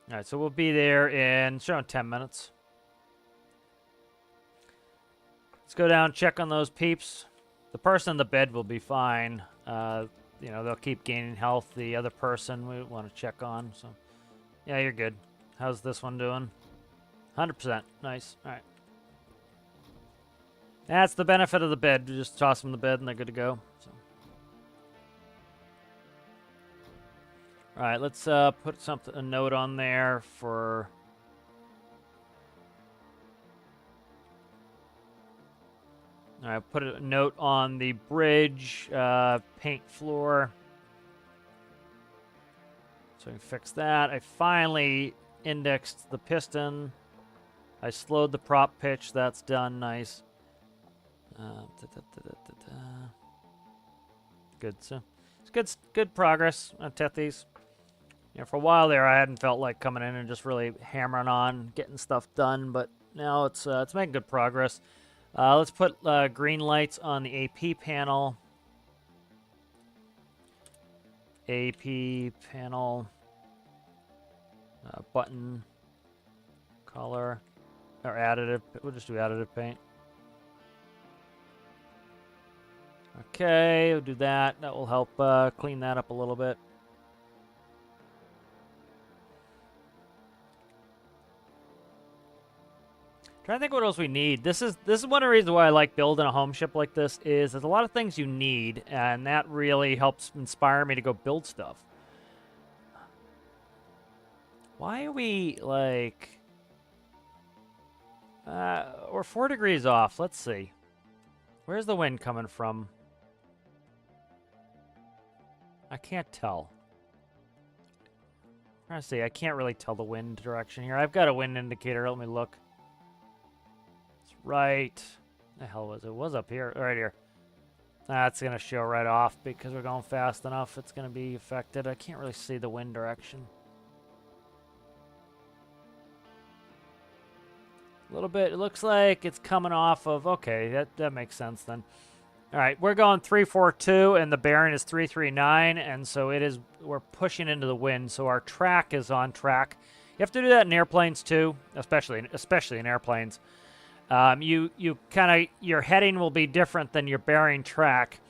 All right, so we'll be there in around 10 minutes. Let's go down, check on those peeps. The person in the bed will be fine. You know, they'll keep gaining health. The other person we want to check on. So, yeah, you're good. How's this one doing? 100%. Nice. All right. That's the benefit of the bed. You just toss them in the bed and they're good to go. So. All right, let's put a note on there for... All right, put a note on the bridge, paint floor. So I can fix that. I finally indexed the piston. I slowed the prop pitch. That's done. Nice. Good. So it's good progress on Tethys. You know, for a while there, I hadn't felt like coming in and just really hammering on getting stuff done, but now it's making good progress. Let's put green lights on the AP panel. AP panel. Button. Color. Or additive. We'll just do additive paint. Okay, we'll do that. That will help clean that up a little bit. Trying to think what else we need. This is one of the reasons why I like building a home ship like this. Is there's a lot of things you need, and that really helps inspire me to go build stuff. Why are we like? We're 4 degrees off. Let's see. Where's the wind coming from? I can't tell. I'm trying to see. I can't really tell the wind direction here. I've got a wind indicator. Let me look. Right. The hell was it? It was up here. Right here. That's going to show right off because we're going fast enough. It's going to be affected. I can't really see the wind direction. A little bit. It looks like it's coming off of... Okay, that makes sense then. All right, we're going 342 and the bearing is 339, and so it is... We're pushing into the wind, so our track is on track. You have to do that in airplanes too, especially in airplanes. You kind of, your heading will be different than your bearing track.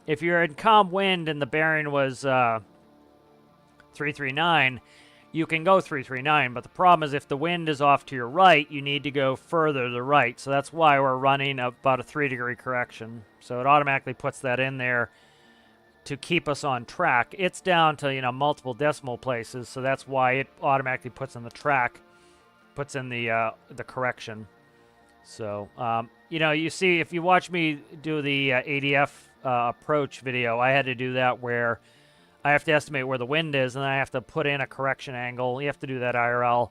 If you're in calm wind and the bearing was 339, you can go 339, but the problem is if the wind is off to your right, you need to go further to the right. So that's why we're running about a 3-degree correction. So it automatically puts that in there to keep us on track. It's down to, you know, multiple decimal places, so that's why it automatically puts in the track, puts in the correction. So, you know, you see, if you watch me do the ADF approach video, I had to do that where I have to estimate where the wind is, and then I have to put in a correction angle. You have to do that IRL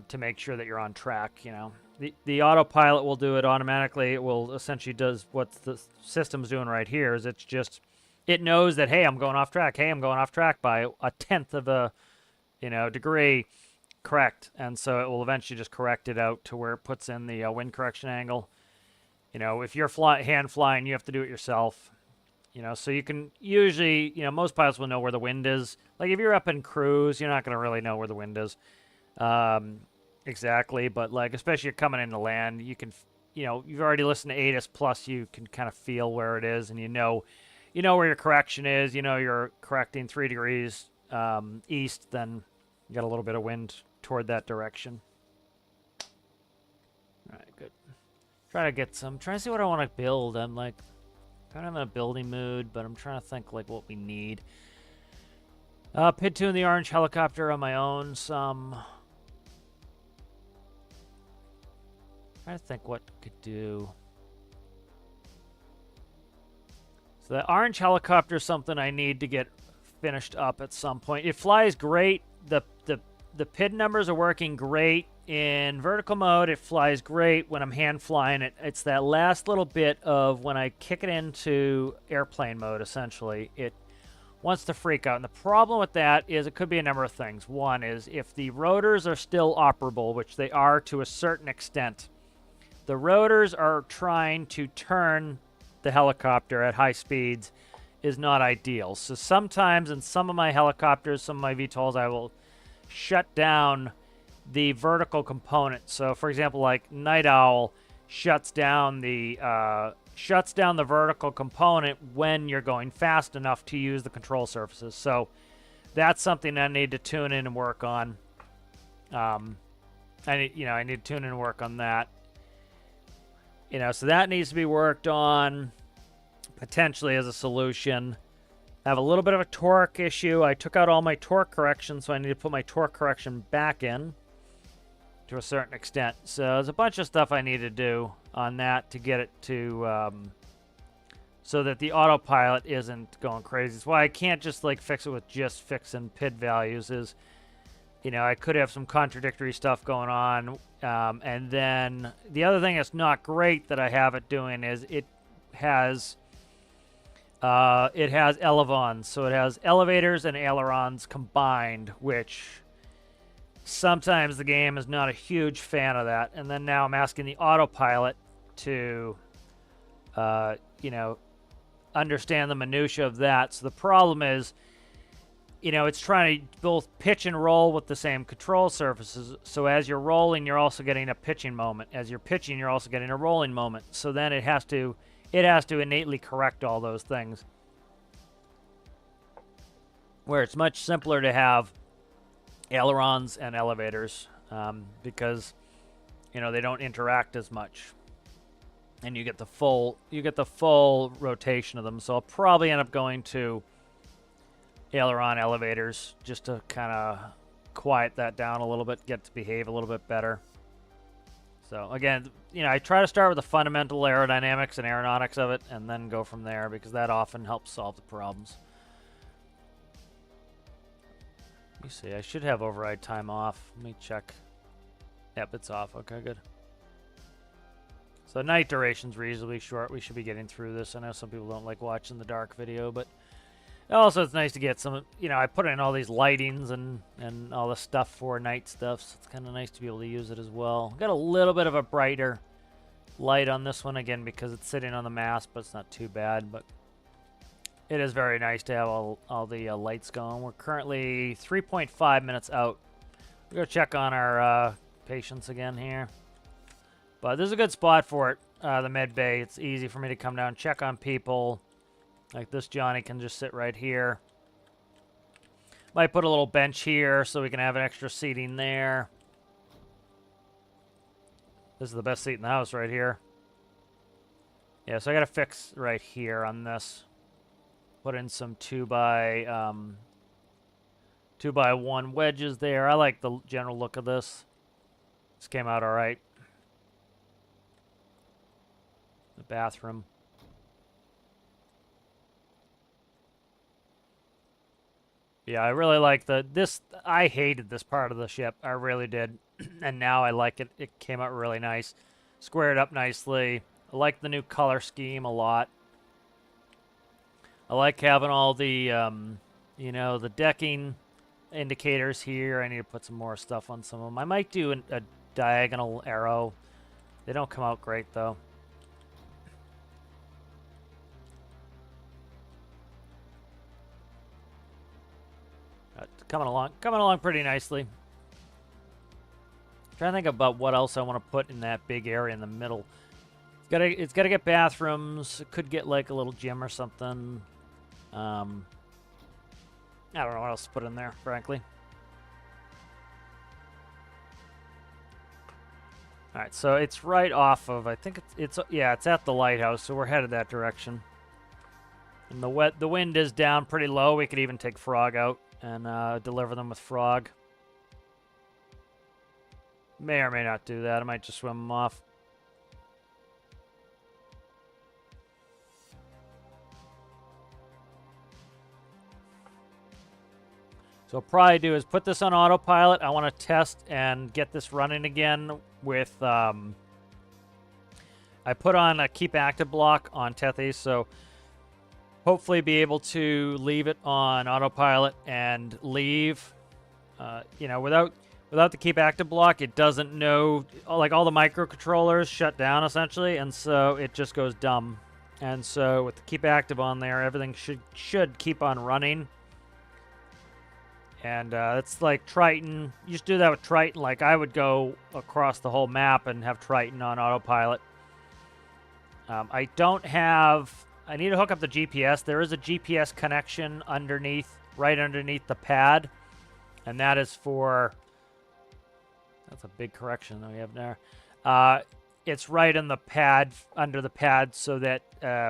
to make sure that you're on track, you know. The autopilot will do it automatically. It will essentially does what the system's doing right here is it's just, it knows that, hey, I'm going off track. Hey, I'm going off track by a tenth of a, you know, degree. Correct, and so it will eventually just correct it out to where it puts in the wind correction angle. You know, if you're hand flying, you have to do it yourself. You know, so you can usually, you know, most pilots will know where the wind is. Like if you're up in cruise, you're not going to really know where the wind is exactly. But like, especially you're coming into land, you can, you know, you've already listened to ATIS Plus, you can kind of feel where it is, and you know where your correction is. You know you're correcting 3 degrees east, then you got a little bit of wind toward that direction. All right, good. Trying to see what I want to build. I'm like kind of in a building mood, but I'm trying to think like what we need. Pit tune the orange helicopter on my own. Trying to think what could do. So the orange helicopter is something I need to get finished up at some point. It flies great. The the PID numbers are working great. In vertical mode, it flies great when I'm hand flying it. It's that last little bit of when I kick it into airplane mode, essentially, it wants to freak out. And the problem with that is it could be a number of things. One is if the rotors are still operable, which they are to a certain extent, the rotors are trying to turn the helicopter at high speeds is not ideal. So sometimes in some of my helicopters, some of my VTOLs, I will shut down the vertical component. So for example, like Night Owl shuts down the vertical component when you're going fast enough to use the control surfaces. So that's something I need to tune in and work on. I need to tune in and work on that. So that needs to be worked on potentially as a solution. I have a little bit of a torque issue. I took out all my torque correction, so I need to put my torque correction back in to a certain extent. So there's a bunch of stuff I need to do on that to get it to so that the autopilot isn't going crazy. That's why I can't just like fix it with just fixing PID values. Is I could have some contradictory stuff going on. And then the other thing that's not great that I have it doing is it has elevons. So it has elevators and ailerons combined, which sometimes the game is not a huge fan of that. And then now I'm asking the autopilot to, understand the minutia of that. So the problem is, it's trying to both pitch and roll with the same control surfaces. So as you're rolling, you're also getting a pitching moment. As you're pitching, you're also getting a rolling moment. So then it has to innately correct all those things. Where it's much simpler to have ailerons and elevators because they don't interact as much, and you get the full rotation of them. So I'll probably end up going to aileron elevators just to kind of quiet that down a little bit, get it to behave a little bit better. So again, I try to start with the fundamental aerodynamics and aeronautics of it and then go from there, because that often helps solve the problems. Let me see, I should have override time off. Let me check. Yep, it's off. Okay, good. So night duration's reasonably short. We should be getting through this. I know some people don't like watching the dark video, but also it's nice to get some, I put in all these lightings and all the stuff for night stuff, so it's kind of nice to be able to use it as well. Got a little bit of a brighter light on this one, again, because it's sitting on the mast, but it's not too bad. But it is very nice to have all the lights going. We're currently 3.5 minutes out. We're going to check on our patients again here. But this is a good spot for it, the med bay. It's easy for me to come down, check on people. Like this Johnny can just sit right here. Might put a little bench here so we can have an extra seating there. This is the best seat in the house right here. Yeah, so I got to fix right here on this. Put in some 2x1 wedges there. I like the general look of this. This came out all right. The bathroom. Yeah, I really like this. I hated this part of the ship. I really did. And now I like it. It came out really nice. Squared up nicely. I like the new color scheme a lot. I like having all the, the decking indicators here. I need to put some more stuff on some of them. I might do a diagonal arrow. They don't come out great, though. Coming along pretty nicely. Trying to think about what else I want to put in that big area in the middle. It's gotta get bathrooms. It could get like a little gym or something. I don't know what else to put in there, frankly. All right, so it's right off of. I think it's at the lighthouse, so we're headed that direction. And the wind is down pretty low. We could even take Frog out and deliver them with Frog. May or may not do that. I might just swim them off. So what I'll probably do is put this on autopilot. I want to test and get this running again with, I put on a keep active block on Tethys, so hopefully be able to leave it on autopilot and leave. You know, without the keep active block, it doesn't know, like all the microcontrollers shut down essentially, and so it just goes dumb. And so with the keep active on there, everything should keep on running. And it's like Triton. You just do that with Triton. Like I would go across the whole map and have Triton on autopilot. I don't have... I need to hook up the GPS. There is a GPS connection underneath, right underneath the pad. And that is for... That's a big correction that we have there. It's right in the pad, under the pad, so that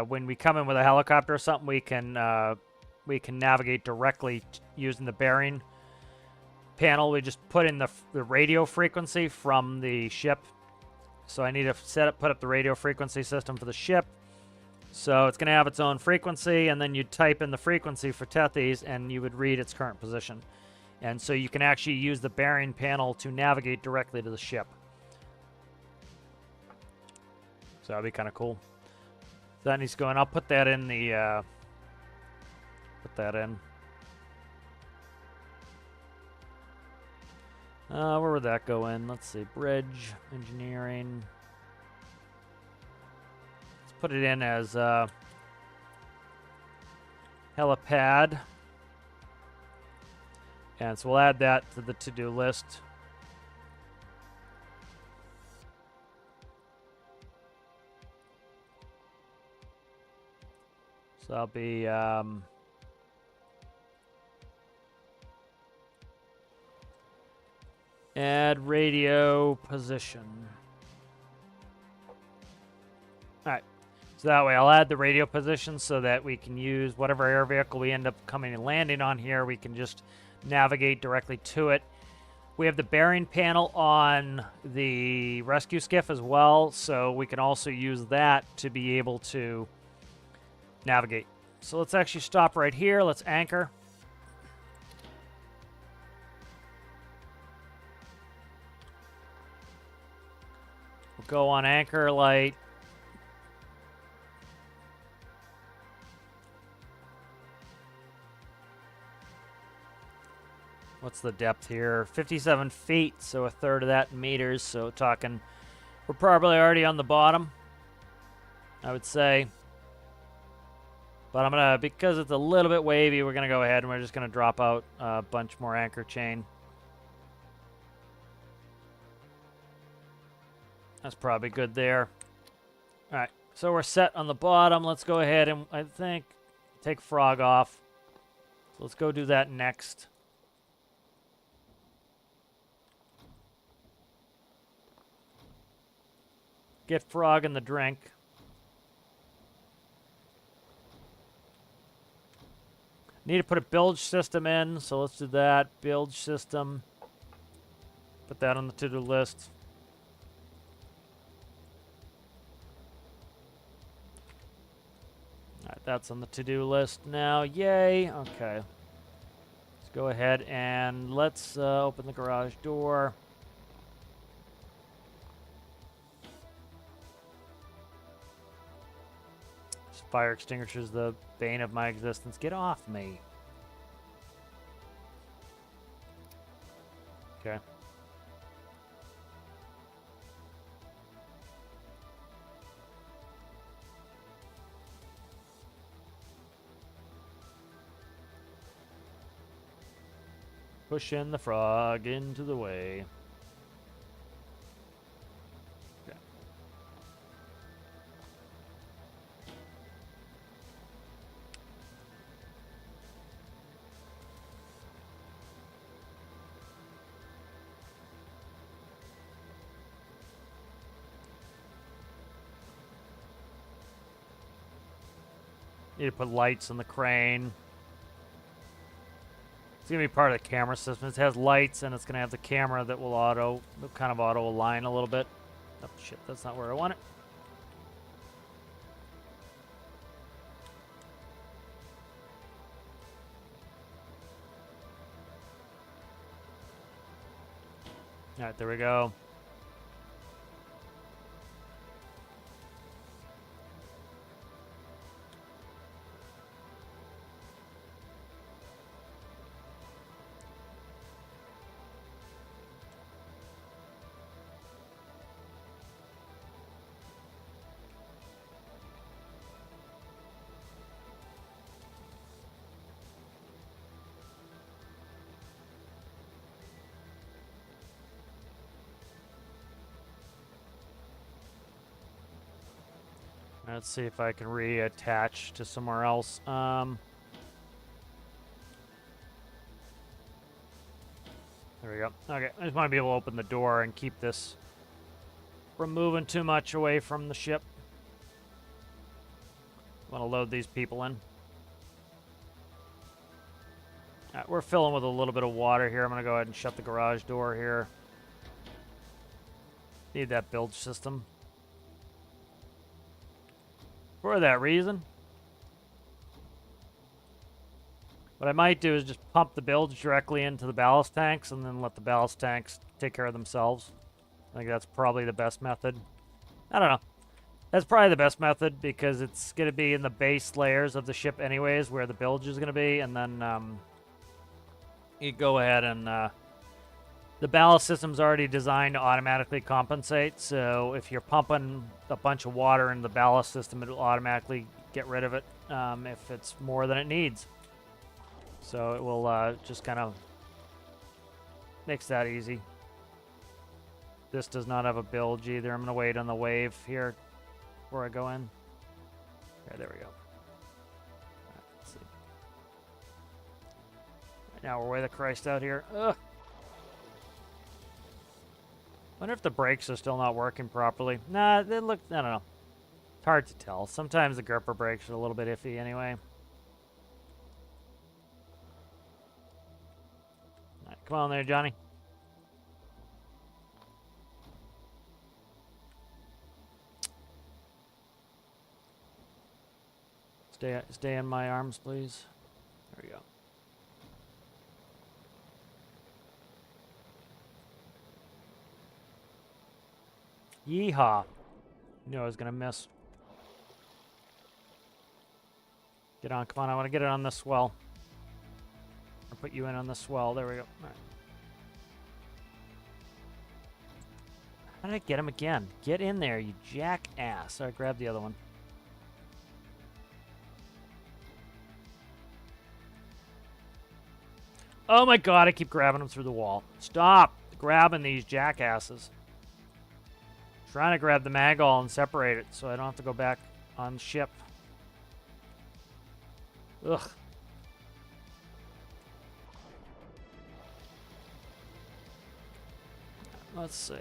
when we come in with a helicopter or something, we can navigate directly using the bearing panel. We just put in the radio frequency from the ship. So I need to put up the radio frequency system for the ship. So it's going to have its own frequency, and then you type in the frequency for Tethys, and you would read its current position. And so you can actually use the bearing panel to navigate directly to the ship. So that'd be kind of cool. So that needs to go in. I'll put that in the... put that in. Where would that go in? Let's see. Bridge, engineering. Let's put it in as helipad. And so we'll add that to the to-do list. So that'll be... add radio position. Alright, so that way I'll add the radio position so that we can use whatever air vehicle we end up coming and landing on here. We can just navigate directly to it. We have the bearing panel on the rescue skiff as well, so we can also use that to be able to navigate. So let's actually stop right here. Let's anchor. We'll go on anchor light. What's the depth here? 57 feet, so a third of that in meters. So talking, we're probably already on the bottom, I would say. But I'm gonna, because it's a little bit wavy, we're gonna go ahead and we're just gonna drop out a bunch more anchor chain. That's probably good there. All right, so we're set on the bottom. Let's go ahead and, I think, take frog off. So let's go do that next. Get frog in the drink. Need to put a bilge system in, so let's do that. Bilge system. Put that on the to-do list. All right, that's on the to-do list now. Yay. Okay. Let's go ahead and let's open the garage door. Fire extinguisher's the bane of my existence. Get off me. Okay. Pushing the frog into the way. Need to put lights on the crane. It's going to be part of the camera system. It has lights, and it's going to have the camera that will kind of auto align a little bit. Oh, shit, that's not where I want it. All right, there we go. Let's see if I can reattach to somewhere else. There we go. Okay, I just want to be able to open the door and keep this from moving too much away from the ship. Want to load these people in. All right, we're filling with a little bit of water here. I'm going to go ahead and shut the garage door here. Need that bilge system. For that reason, what I might do is just pump the bilge directly into the ballast tanks and then let the ballast tanks take care of themselves. I think that's probably the best method. I don't know. That's probably the best method because it's going to be in the base layers of the ship anyways where the bilge is going to be. And then you go ahead and the ballast system's already designed to automatically compensate. So if you're pumping a bunch of water in the ballast system, it'll automatically get rid of it if it's more than it needs. So it will just kind of makes that easy. This does not have a bilge either. I'm going to wait on the wave here before I go in. Okay, there we go. Right, let's see. Right, now we're way the Christ out here. Ugh. Wonder if the brakes are still not working properly. Nah, they look, I don't know. It's hard to tell. Sometimes the gripper brakes are a little bit iffy anyway. All right, come on there, Johnny. Stay in my arms, please. There we go. Yeehaw. Knew I was going to miss. Get on, come on. I want to get it on the swell. I'll put you in on the swell. There we go. All right. How did I get him again? Get in there, you jackass. All right, grab the other one. Oh my god, I keep grabbing them through the wall. Stop grabbing these jackasses. Trying to grab the magall and separate it so I don't have to go back on ship. Ugh. Let's see.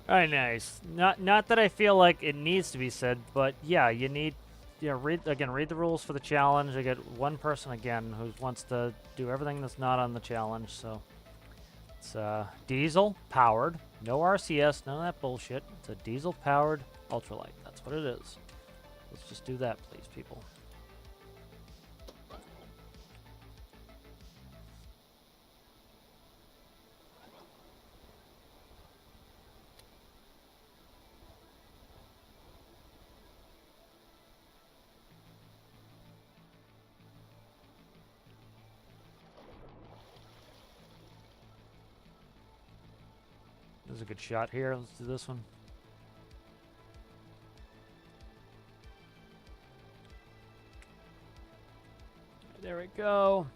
All right, nice. Not that I feel like it needs to be said, but yeah, you need, read the rules for the challenge. I get one person again who wants to do everything that's not on the challenge. So it's diesel powered, no RCS, none of that bullshit. It's a diesel powered ultralight. That's what it is. Let's just do that, please, people. There's a good shot here. Let's do this one. There we go.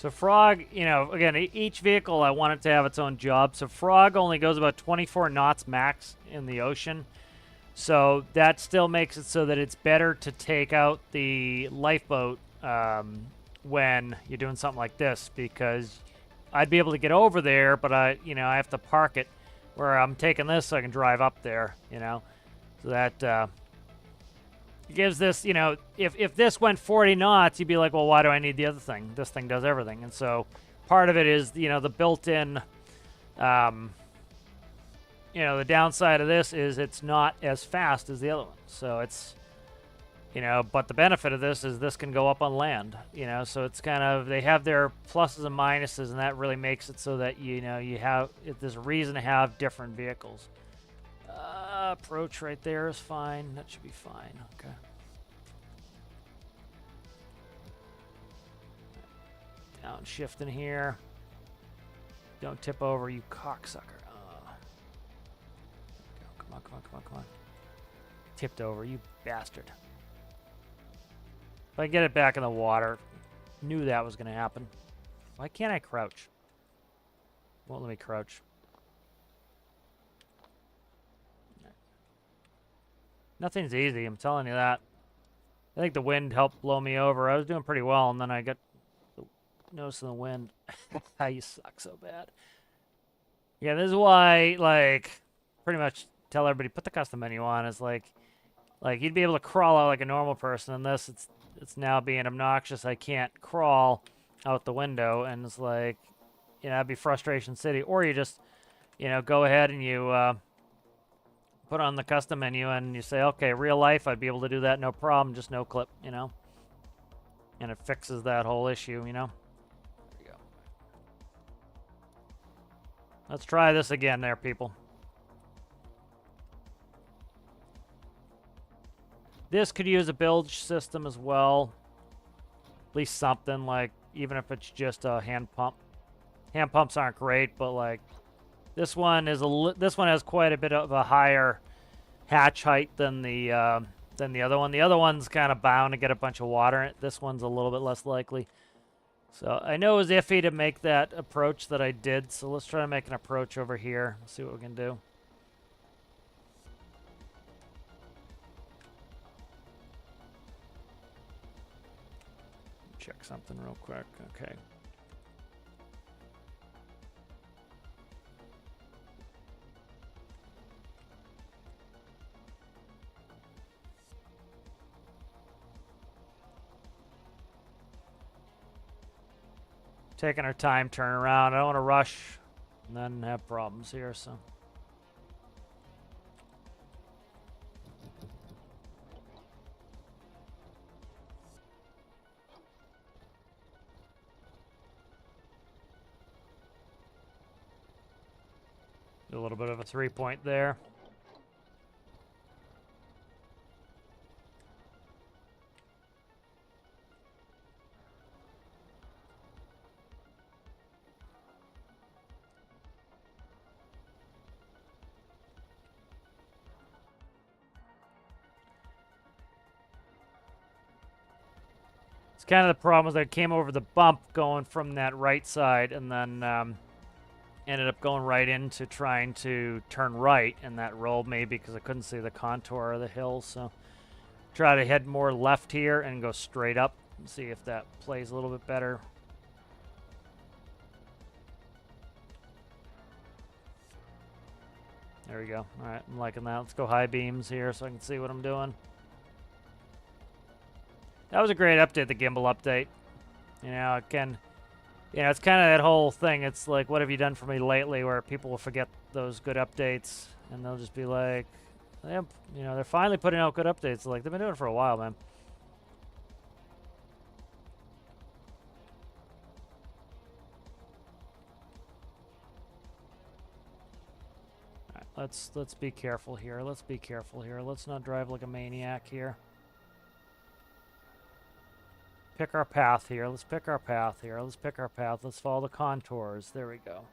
So Frog, you know, again, each vehicle I want it to have its own job. So Frog only goes about 24 knots max in the ocean. So that still makes it so that it's better to take out the lifeboat when you're doing something like this, because I'd be able to get over there, but I have to park it where I'm taking this so I can drive up there, you know. So that gives this, you know, if this went 40 knots, you'd be like, well, why do I need the other thing? This thing does everything. And so part of it is, you know, the built-in, you know, the downside of this is it's not as fast as the other one. So it's, you know, but the benefit of this is this can go up on land, you know, so it's kind of, they have their pluses and minuses, and that really makes it so that, you know, you have, if there's a reason to have different vehicles. Approach right there is fine. That should be fine. Okay. Downshift in here. Don't tip over, you cocksucker. Come on, come on, come on, come on. Tipped over, you bastard. If I get it back in the water, knew that was going to happen. Why can't I crouch? Won't let me crouch. Nothing's easy, I'm telling you that. I think the wind helped blow me over. I was doing pretty well, and then I got noticing the wind. How you suck so bad. Yeah, this is why, like, pretty much tell everybody, put the custom menu on. It's like you'd be able to crawl out like a normal person, and this, it's now being obnoxious. I can't crawl out the window, and it's like, you know, that'd be frustration city. Or you just, you know, go ahead and you put on the custom menu and you say, okay, real life, I'd be able to do that, no problem, just no clip, you know? And it fixes that whole issue, you know? There we go. Let's try this again there, people. This could use a bilge system as well. At least something, like, even if it's just a hand pump. Hand pumps aren't great, but like, this one is this one has quite a bit of a higher hatch height than the other one. The other one's kind of bound to get a bunch of water in it. This one's a little bit less likely. So I know it was iffy to make that approach that I did. So let's try to make an approach over here. Let's see what we can do. Check something real quick. Okay. Taking our time, turning around. I don't want to rush and then have problems here, so. Do a little bit of a 3-point there. It's kind of the problem is I came over the bump going from that right side and then ended up going right into trying to turn right, and that rolled me because I couldn't see the contour of the hill. So try to head more left here and go straight up and see if that plays a little bit better. There we go. All right, I'm liking that. Let's go high beams here so I can see what I'm doing. That was a great update, the gimbal update. You know, it can, you know, it's kind of that whole thing. It's like, what have you done for me lately, where people will forget those good updates and they'll just be like, you know, they're finally putting out good updates. Like, they've been doing it for a while, man. All right, let's be careful here. Let's be careful here. Let's not drive like a maniac here. Pick our path here. Let's pick our path here. Let's pick our path. Let's follow the contours. There we go. All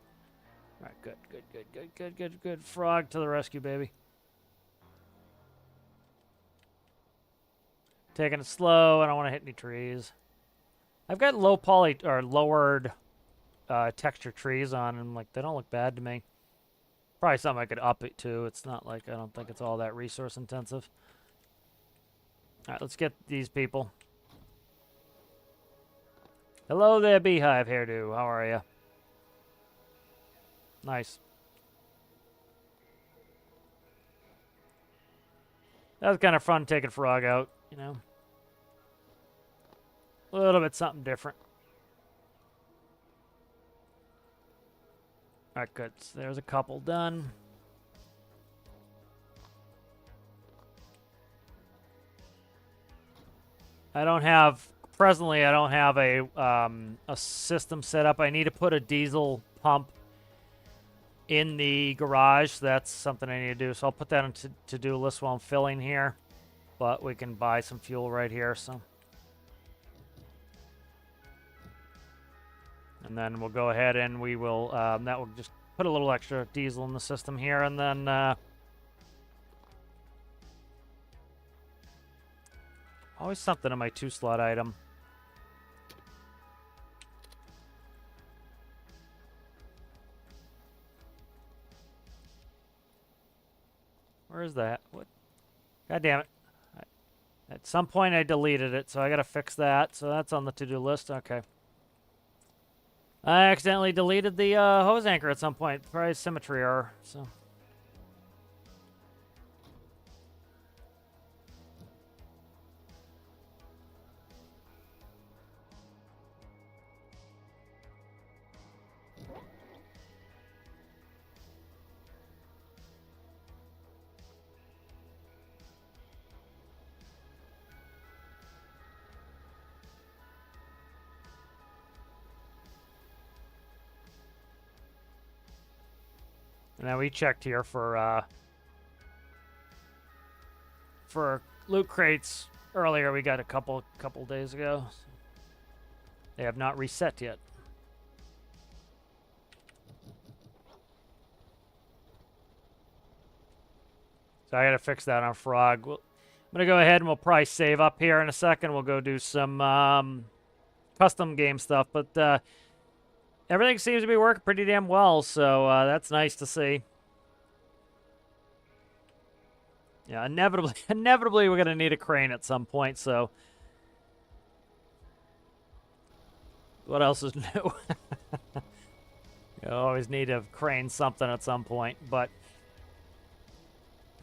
right, good, good, good, good, good, good, good. Frog to the rescue, baby. Taking it slow. I don't want to hit any trees. I've got low poly or lowered texture trees on, and like they don't look bad to me. Probably something I could up it to. It's not like I don't think it's all that resource intensive. All right, let's get these people. Hello there, Beehive Hairdo. How are you? Nice. That was kind of fun taking Frog out, you know. A little bit something different. All right, good. So there's a couple done. Presently I don't have a system set up. I need to put a diesel pump in the garage. So that's something I need to do. So I'll put that on to-do list while I'm filling here. But we can buy some fuel right here, so. And then we'll go ahead and we will, that will just put a little extra diesel in the system here, and then, always something in my 2-slot item. Where is that? What? God damn it. At some point I deleted it, so I gotta fix that. So that's on the to-do list. Okay. I accidentally deleted the hose anchor at some point. Probably symmetry error, so. Now we checked here for loot crates earlier. We got a couple days ago. They have not reset yet. So I got to fix that on Frog. I'm gonna go ahead and we'll probably save up here in a second. We'll go do some custom game stuff, but everything seems to be working pretty damn well, so that's nice to see. Yeah, inevitably we're going to need a crane at some point, so. What else is new? You always need to crane something at some point, but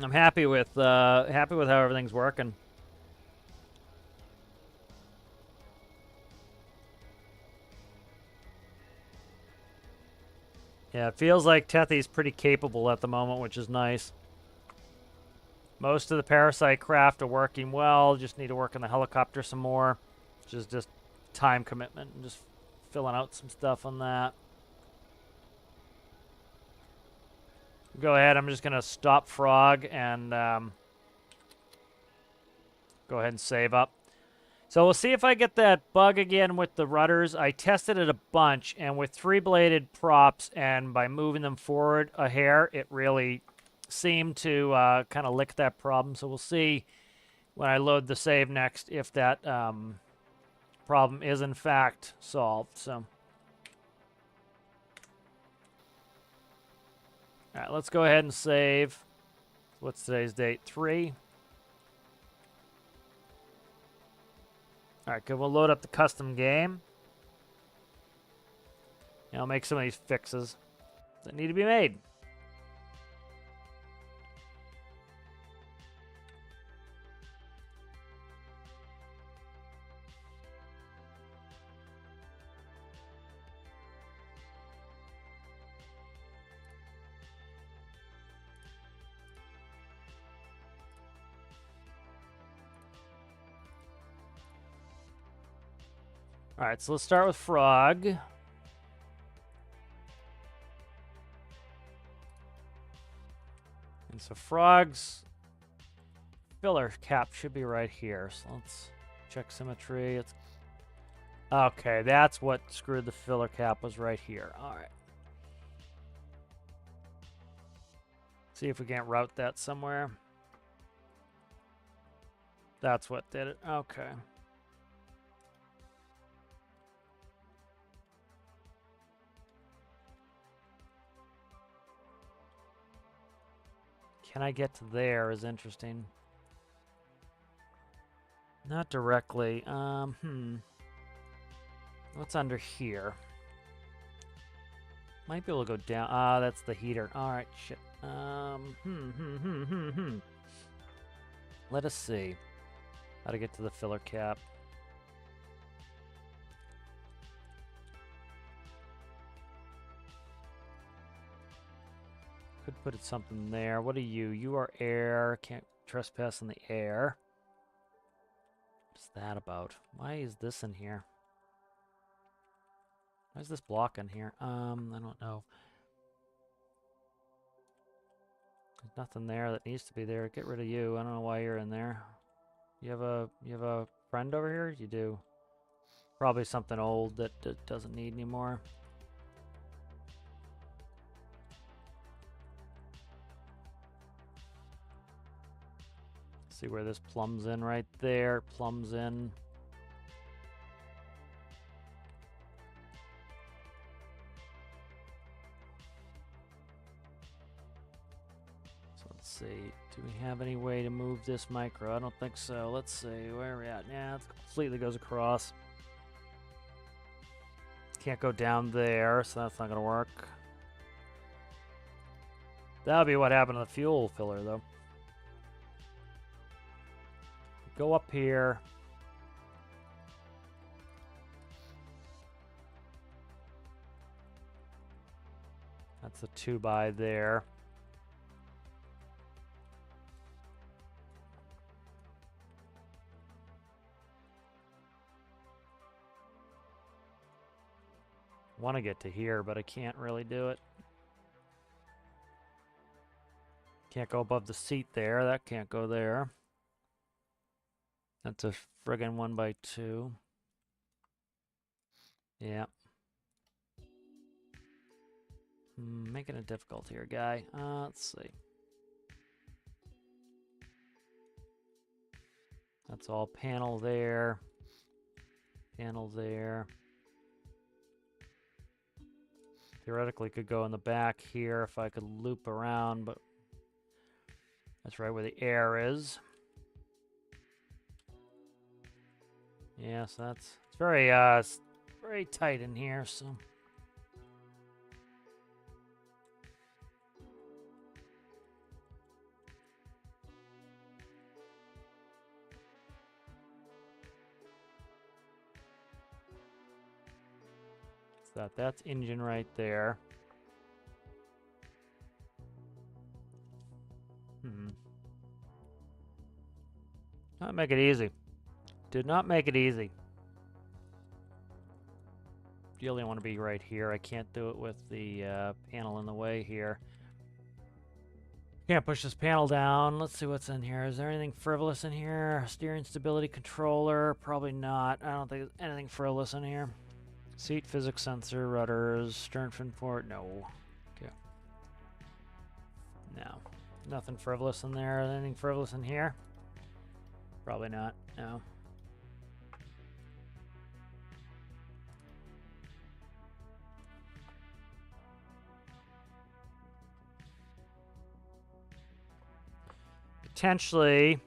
I'm happy with how everything's working. Yeah, it feels like Tethy's pretty capable at the moment, which is nice. Most of the parasite craft are working well. Just need to work on the helicopter some more, which is just time commitment and just filling out some stuff on that. Go ahead. I'm just going to stop Frog and go ahead and save up. So we'll see if I get that bug again with the rudders. I tested it a bunch, and with 3-bladed props and by moving them forward a hair, it really seemed to kind of lick that problem. So we'll see when I load the save next if that problem is in fact solved. So, all right, let's go ahead and save. What's today's date? 3. All right, good. We'll load up the custom game. And I'll make some of these fixes that need to be made. All right, so let's start with Frog. And so Frog's filler cap should be right here. So let's check symmetry. It's okay, that's what screwed the filler cap, was right here. All right. See if we can't route that somewhere. That's what did it. Okay. Can I get to there is interesting. Not directly. What's under here? Might be able to go down. Ah, that's the heater. Alright, shit. Let us see how to get to the filler cap. Could put it something there. What are you? You are air. Can't trespass in the air. What's that about? Why is this in here? Why is this block in here? I don't know. There's nothing there that needs to be there. Get rid of you. I don't know why you're in there. You have a friend over here? You do. Probably something old that doesn't need anymore. See where this plumbs in right there. Plumbs in. So let's see. Do we have any way to move this micro? I don't think so. Let's see. Where are we at? Yeah, it completely goes across. Can't go down there, so that's not going to work. That'll be what happened to the fuel filler, though. Go up here. That's a 2x there. Want to get to here, but I can't really do it. Can't go above the seat there. That can't go there. That's a friggin' 1x2. Yeah. Making it difficult here, guy. Let's see. That's all panel there. Panel there. Theoretically could go in the back here if I could loop around, but that's right where the air is. Yeah, so it's very tight in here, so. That's engine right there. Not make it easy. Did not make it easy. Really want to be right here. I can't do it with the panel in the way here. Can't push this panel down. Let's see what's in here. Is there anything frivolous in here? Steering stability controller? Probably not. I don't think there's anything frivolous in here. Seat physics sensor, rudders, stern fin port. No. Okay. No. Nothing frivolous in there. Anything frivolous in here? Probably not. No. Potentially.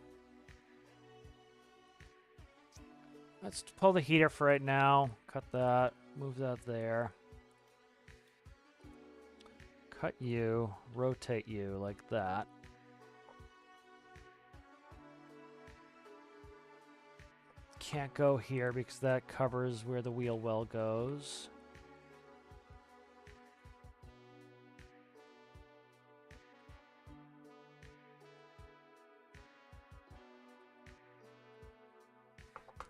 Let's pull the heater for right now. Cut that. Move that there. Cut you. Rotate you like that. Can't go here because that covers where the wheel well goes.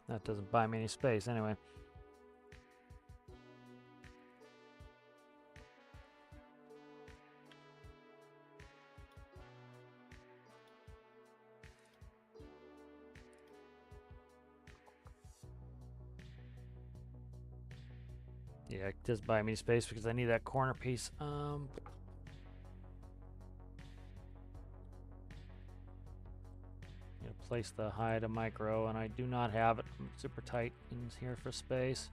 That doesn't buy me any space anyway. Yeah, it does buy me space because I need that corner piece. Gonna place the high to micro, and I do not have it. I'm super tight in here for space.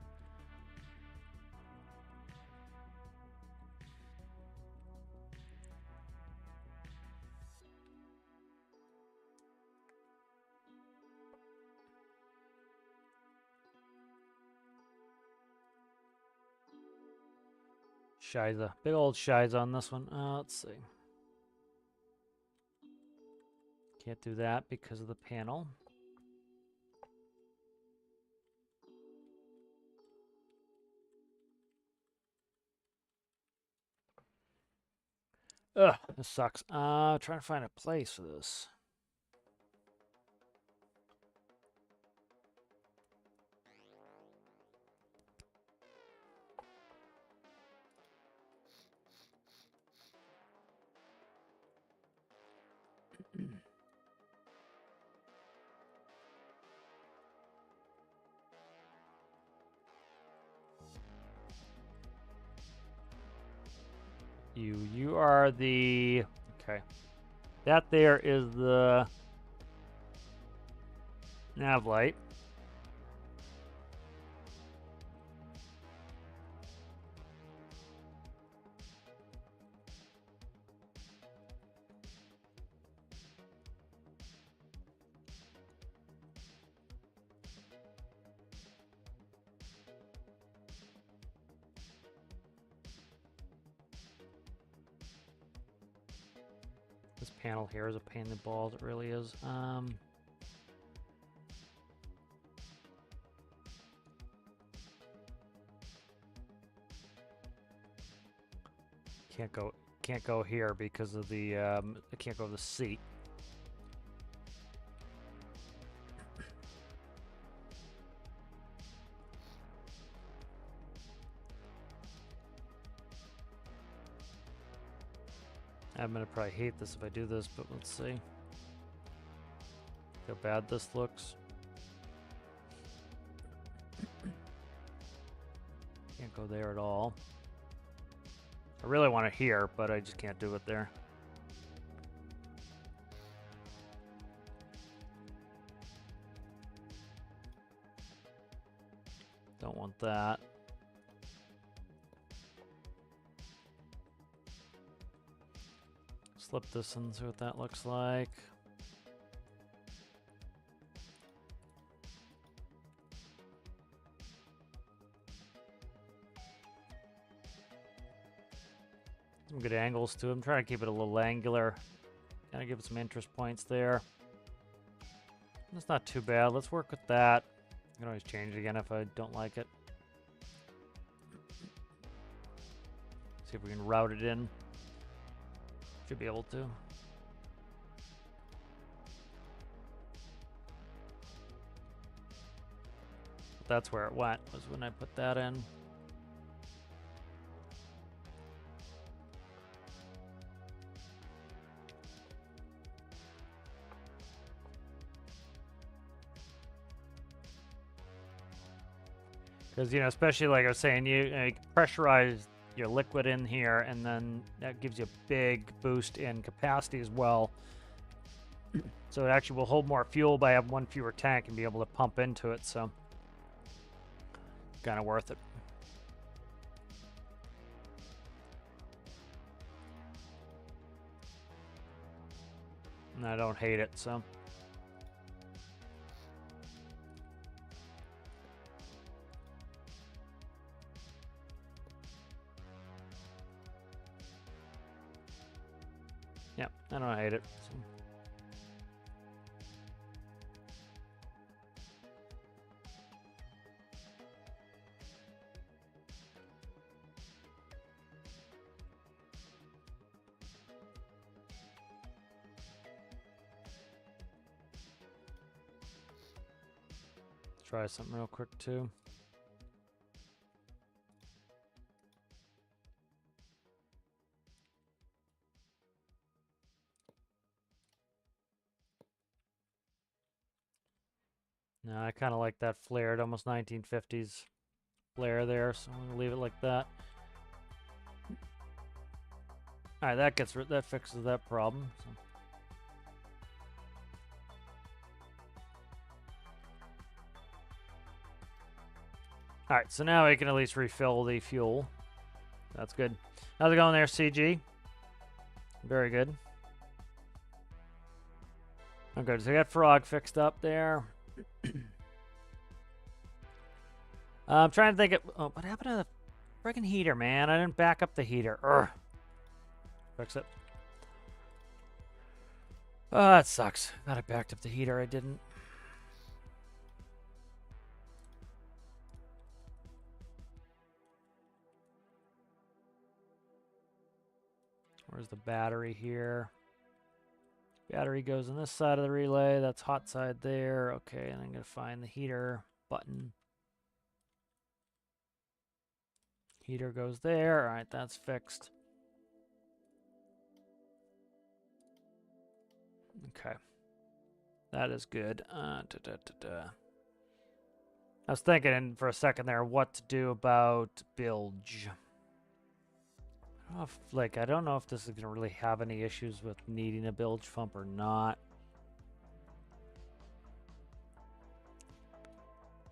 shiza. Big old shiza on this one. Let's see. Can't do that because of the panel. Ugh, this sucks. Trying to find a place for this. You are the... Okay. That there is the nav light. This panel here is a pain in the balls, it really is. Can't go here because of the I can't go to the seat. I'm gonna probably hate this if I do this, but let's see how bad this looks. Can't go there at all. I really want it here, but I just can't do it there. Don't want that. Slip this and see what that looks like. Some good angles too. I'm trying to keep it a little angular. Kind of give it some interest points there. That's not too bad. Let's work with that. I can always change it again if I don't like it. See if we can route it in. Should be able to. That's where it went, was when I put that in. Because, you know, especially like I was saying, you pressurize your liquid in here, and then that gives you a big boost in capacity as well. So it actually will hold more fuel by having one fewer tank and be able to pump into it, so kind of worth it. And I don't hate it, so. Yeah, I don't hate it. So. Let's try something real quick too. No, I kind of like that flared, almost 1950s flare there, so I'm gonna leave it like that. All right, that fixes that problem. So. All right, so now we can at least refill the fuel. That's good. How's it going there, CG? Very good. Okay, so we got Frog fixed up there. I'm trying to think of... Oh, what happened to the Friggin' heater, man. I didn't back up the heater. Urgh. Fix it. Oh, that sucks. Glad I backed up the heater. I didn't. Where's the battery here? Battery goes on this side of the relay. That's hot side there. Okay, and I'm going to find the heater button. Heater goes there. All right, that's fixed. Okay. That is good. I was thinking for a second there what to do about bilge. I don't know if this is going to really have any issues with needing a bilge pump or not.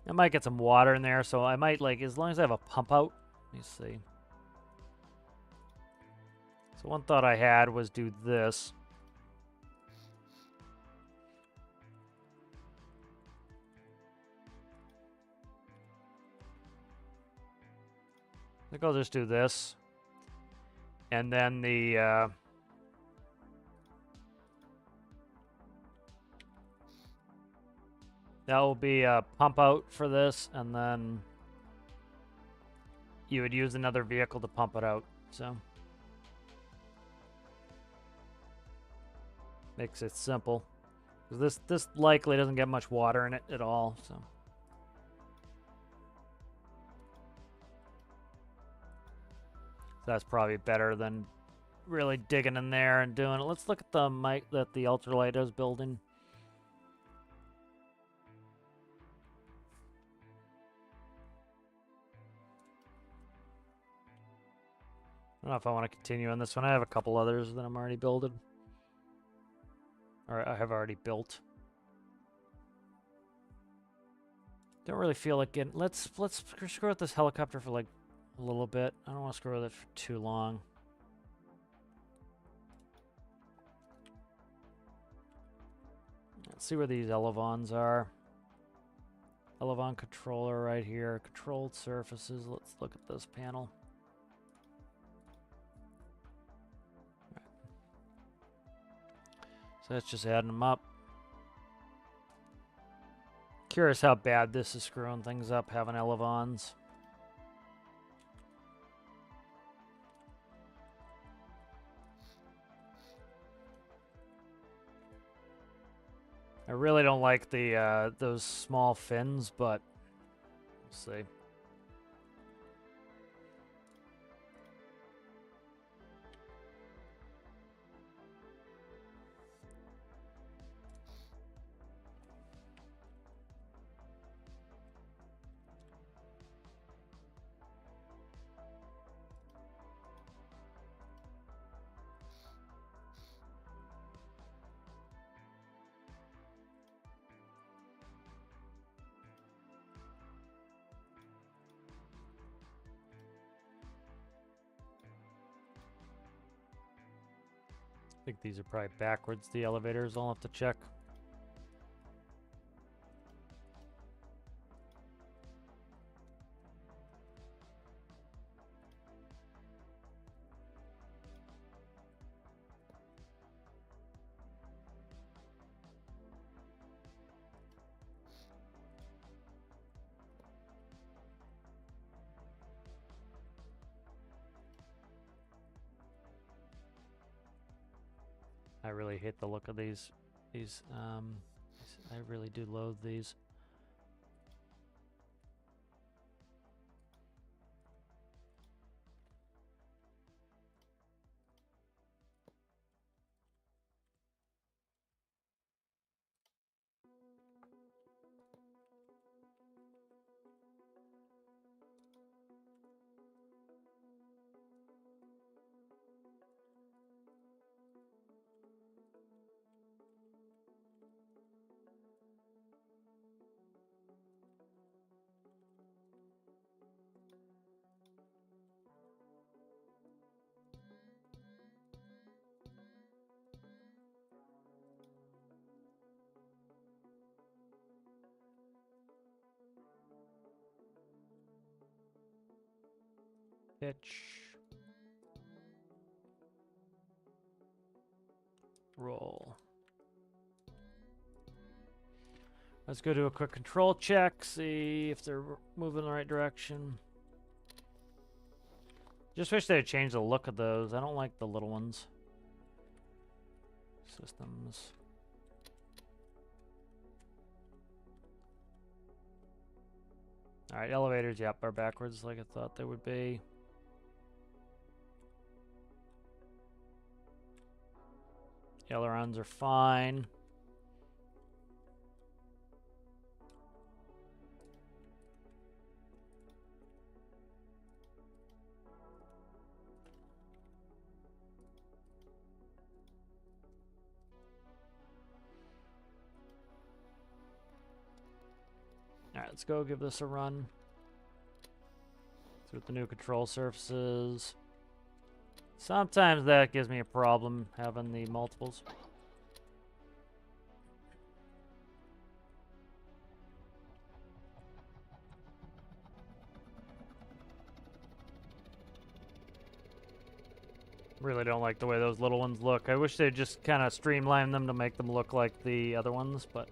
I might get some water in there, so I might, as long as I have a pump out. Let me see. So one thought I had was do this. I think I'll just do this. And then the... that will be a pump out for this, and then you would use another vehicle to pump it out. So makes it simple. Because this likely doesn't get much water in it at all. So that's probably better than really digging in there and doing it. Let's look at the mic that the ultralight is building. I don't know if I want to continue on this one. I have a couple others that I'm already building. Or I have already built. Don't really feel like getting... Let's screw with this helicopter for like a little bit. I don't want to screw with it for too long. Let's see where these elevons are. Elevon controller right here. Controlled surfaces. Let's look at this panel. So that's just adding them up. Curious how bad this is screwing things up, having elevons. I really don't like the those small fins, but we'll see. I think these are probably backwards, the elevators. I'll have to check. I really hate the look of these. I really do loathe these. Pitch. Roll. Let's go do a quick control check, see if they're moving in the right direction. Just wish they had changed the look of those. I don't like the little ones. Systems. Alright, elevators, yep, are backwards like I thought they would be. Ailerons are fine. Alright, let's go give this a run. See what the new control surfaces. Sometimes that gives me a problem, having the multiples. Really don't like the way those little ones look. I wish they'd just kind of streamline them to make them look like the other ones, but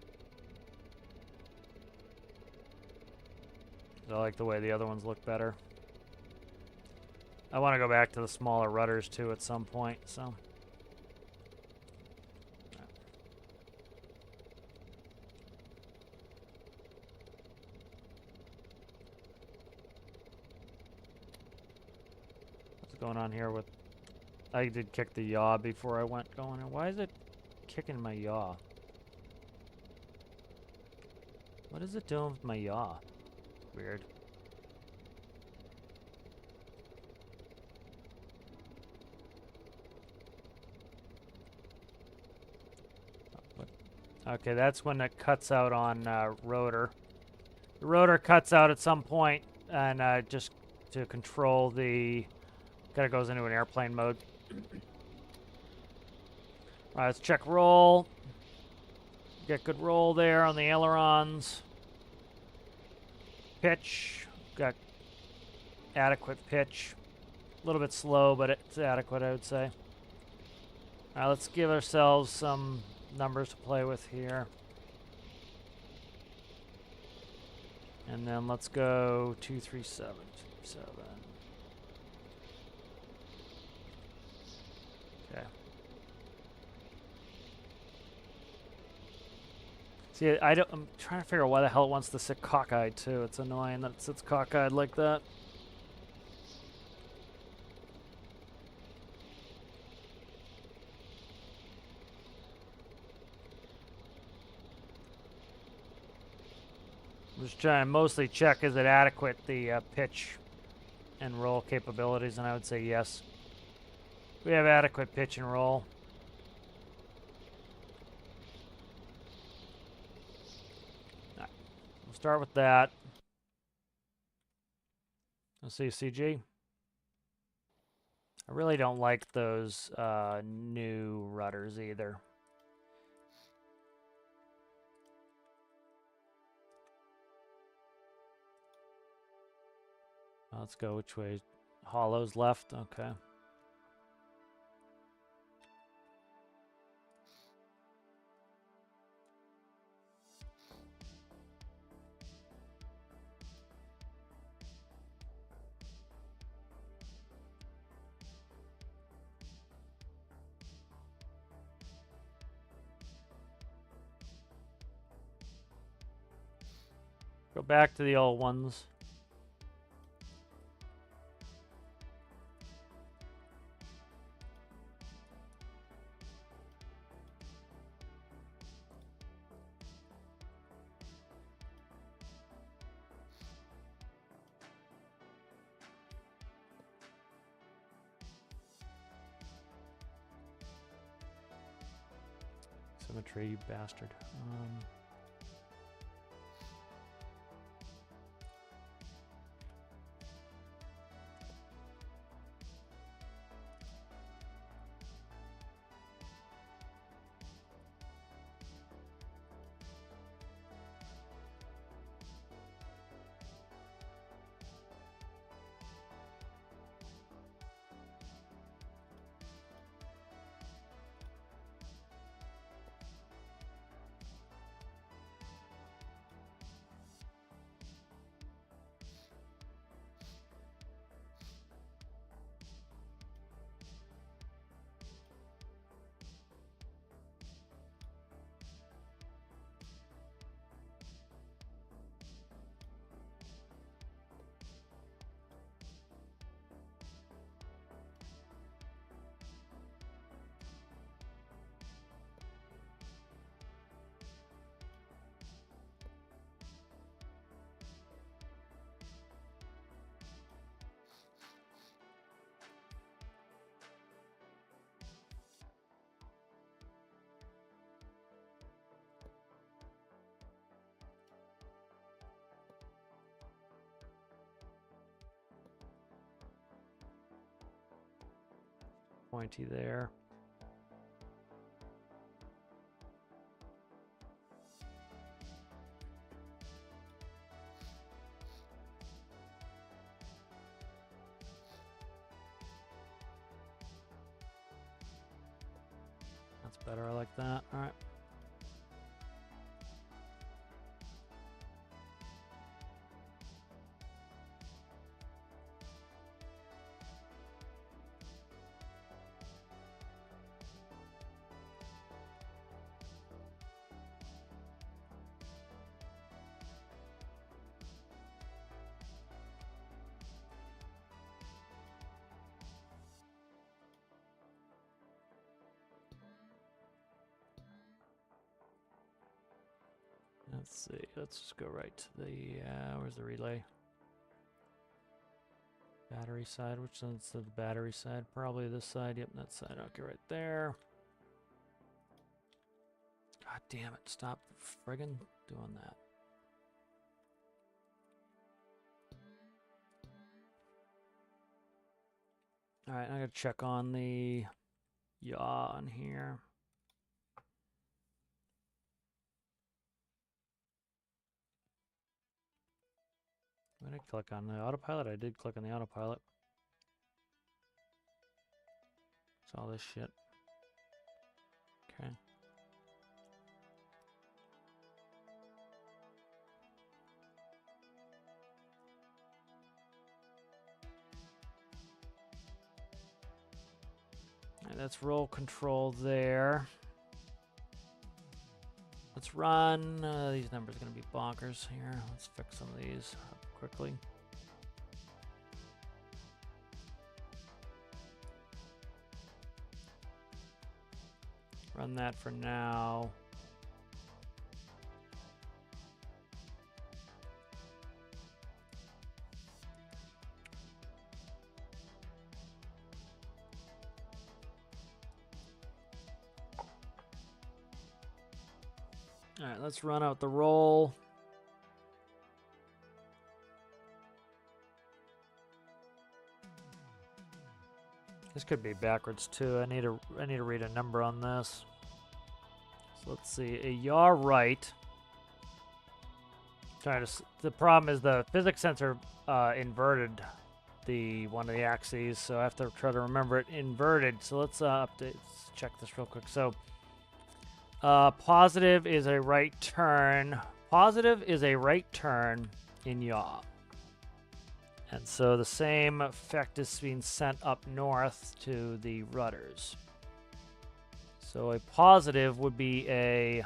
I like the way the other ones look better. I want to go back to the smaller rudders too at some point, so. What's going on here with... I did kick the yaw before I went going. Why is it kicking my yaw? What is it doing with my yaw? Weird. Okay, that's when it cuts out on rotor. The rotor cuts out at some point, and just to control the... Kind of goes into an airplane mode. Alright, let's check roll. Get good roll there on the ailerons. Pitch. Got adequate pitch. A little bit slow, but it's adequate, I would say. Alright, let's give ourselves some numbers to play with here. And then let's go 237. 237. Okay. See, I'm trying to figure out why the hell it wants to sit cockeyed too. It's annoying that it sits cockeyed like that. I'm just trying to mostly check, is it adequate, the pitch and roll capabilities, and I would say yes. We have adequate pitch and roll. Right. We'll start with that. Let's see, CG. I really don't like those new rudders either. Let's go which way? Hollows left? Okay. Go back to the old ones. Symmetry, you bastard. pointy there. That's better, I like that. All right. Let's see, let's just go right to the, where's the relay? Battery side, which one's the battery side? Probably this side, yep, that side, okay, right there. God damn it, stop friggin' doing that. Alright, I gotta check on the yaw on here. Did I click on the autopilot? I did click on the autopilot. It's all this shit. Okay. Right, that's roll control there. Let's run. These numbers are going to be bonkers here. Let's fix some of these up quickly. Run that for now. All right, let's run out the roll. This could be backwards too. I need to read a number on this. So let's see. A yaw right. The problem is the physics sensor inverted one of the axes, so I have to try to remember it inverted. So let's update. Let's check this real quick. So positive is a right turn. Positive is a right turn in yaw. And so the same effect is being sent up north to the rudders. So a positive would be a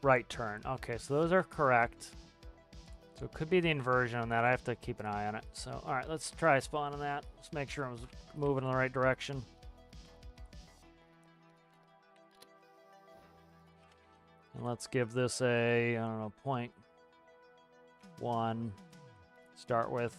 right turn. Okay, so those are correct. So it could be the inversion on that. I have to keep an eye on it. So, all right, let's try spawning that. Let's make sure I'm moving in the right direction. And let's give this a, I don't know, 0.1. Start with.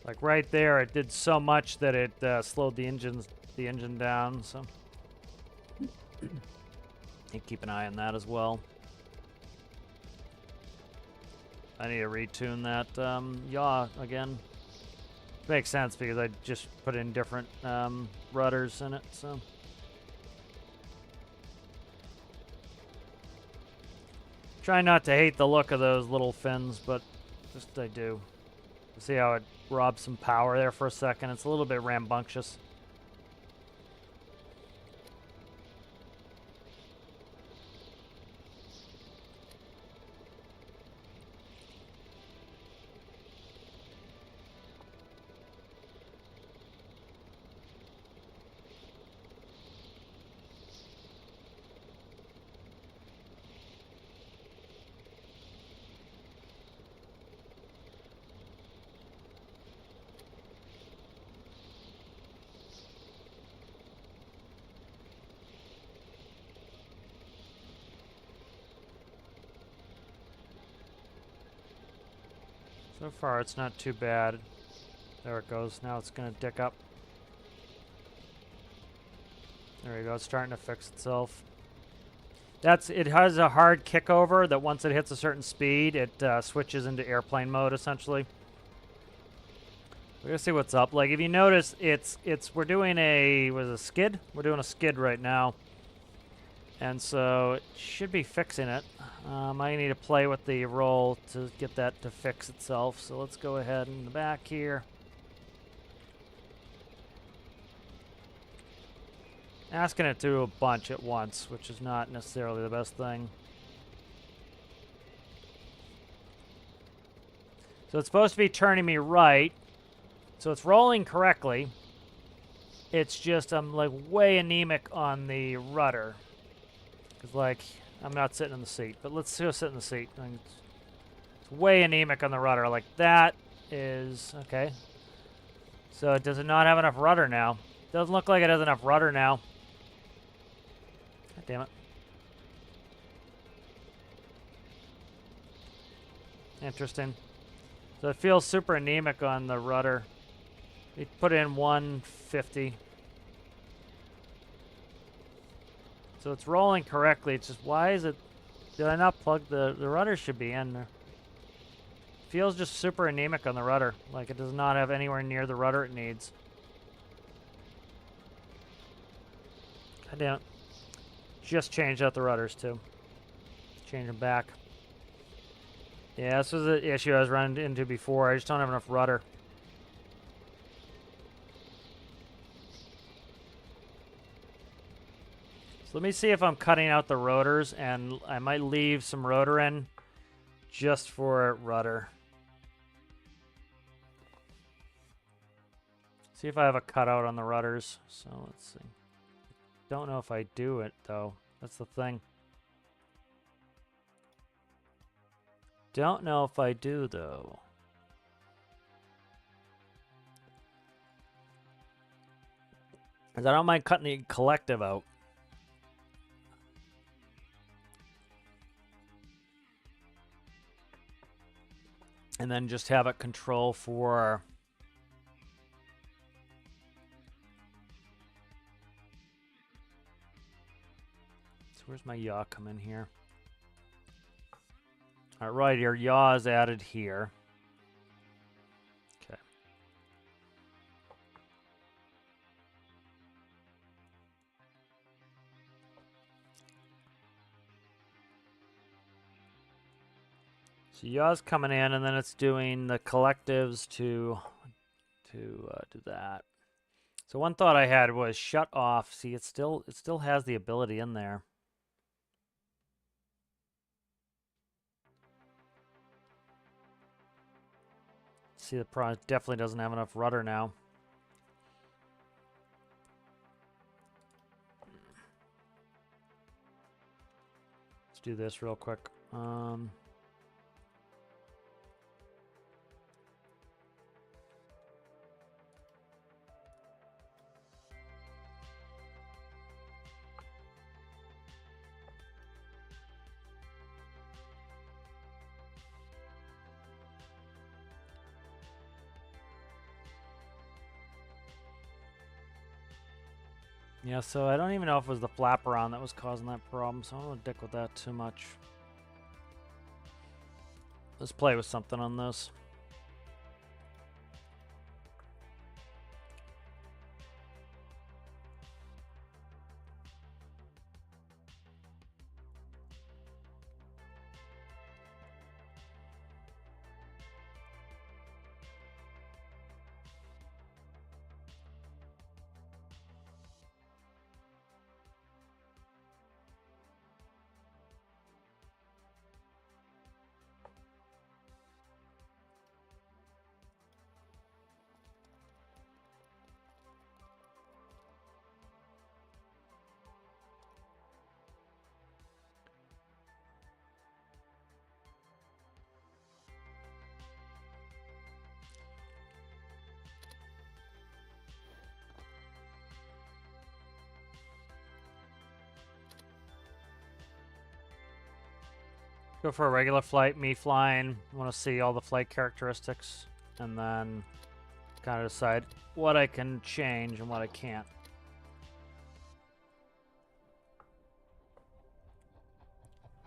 Like right there, it did so much that it slowed the engine down. So you keep an eye on that as well. I need to retune that yaw again. Makes sense because I just put in different rudders in it. So try not to hate the look of those little fins, but just I do. See how it robs some power there for a second. It's a little bit rambunctious. So far, it's not too bad. There it goes. Now it's going to dick up. There we go. It's starting to fix itself. It has a hard kickover that once it hits a certain speed, it switches into airplane mode, essentially. We're going to see what's up. Like, if you notice, we're doing a skid? We're doing a skid right now. And so it should be fixing it. I need to play with the roll to get that to fix itself. So let's go ahead in the back here. Asking it to do a bunch at once, which is not necessarily the best thing. So it's supposed to be turning me right. So it's rolling correctly. It's just I'm like way anemic on the rudder. Because like I'm not sitting in the seat, but let's go sit in the seat. It's way anemic on the rudder. Like that is okay. So does it not have enough rudder now? Doesn't look like it has enough rudder now. God damn it. Interesting. So it feels super anemic on the rudder. We put in 150. So it's rolling correctly. It's just, why is it... Did I not plug the rudder should be in there. Feels just super anemic on the rudder. Like it does not have anywhere near the rudder it needs. God damn it. Just changed out the rudders too. Change them back. Yeah, this was the issue I was running into before. I just don't have enough rudder. So let me see if I'm cutting out the rotors, and I might leave some rotor in just for rudder. See if I have a cutout on the rudders. So let's see. Don't know if I do it though. That's the thing. Don't know if I do though. Because I don't mind cutting the collective out. And then just have it control for... So where's my yaw come in here? All right, your yaw is added here. Okay. So yaw's coming in, and then it's doing the collectives to do that. So one thought I had was shut off. See, it still has the ability in there. See, the product definitely doesn't have enough rudder now. Let's do this real quick. Yeah, so I don't even know if it was the flaparon that was causing that problem, so I don't want to dick with that too much. Let's play with something on this. Go for a regular flight, me flying. Want to see all the flight characteristics, and then kind of decide what I can change and what I can't.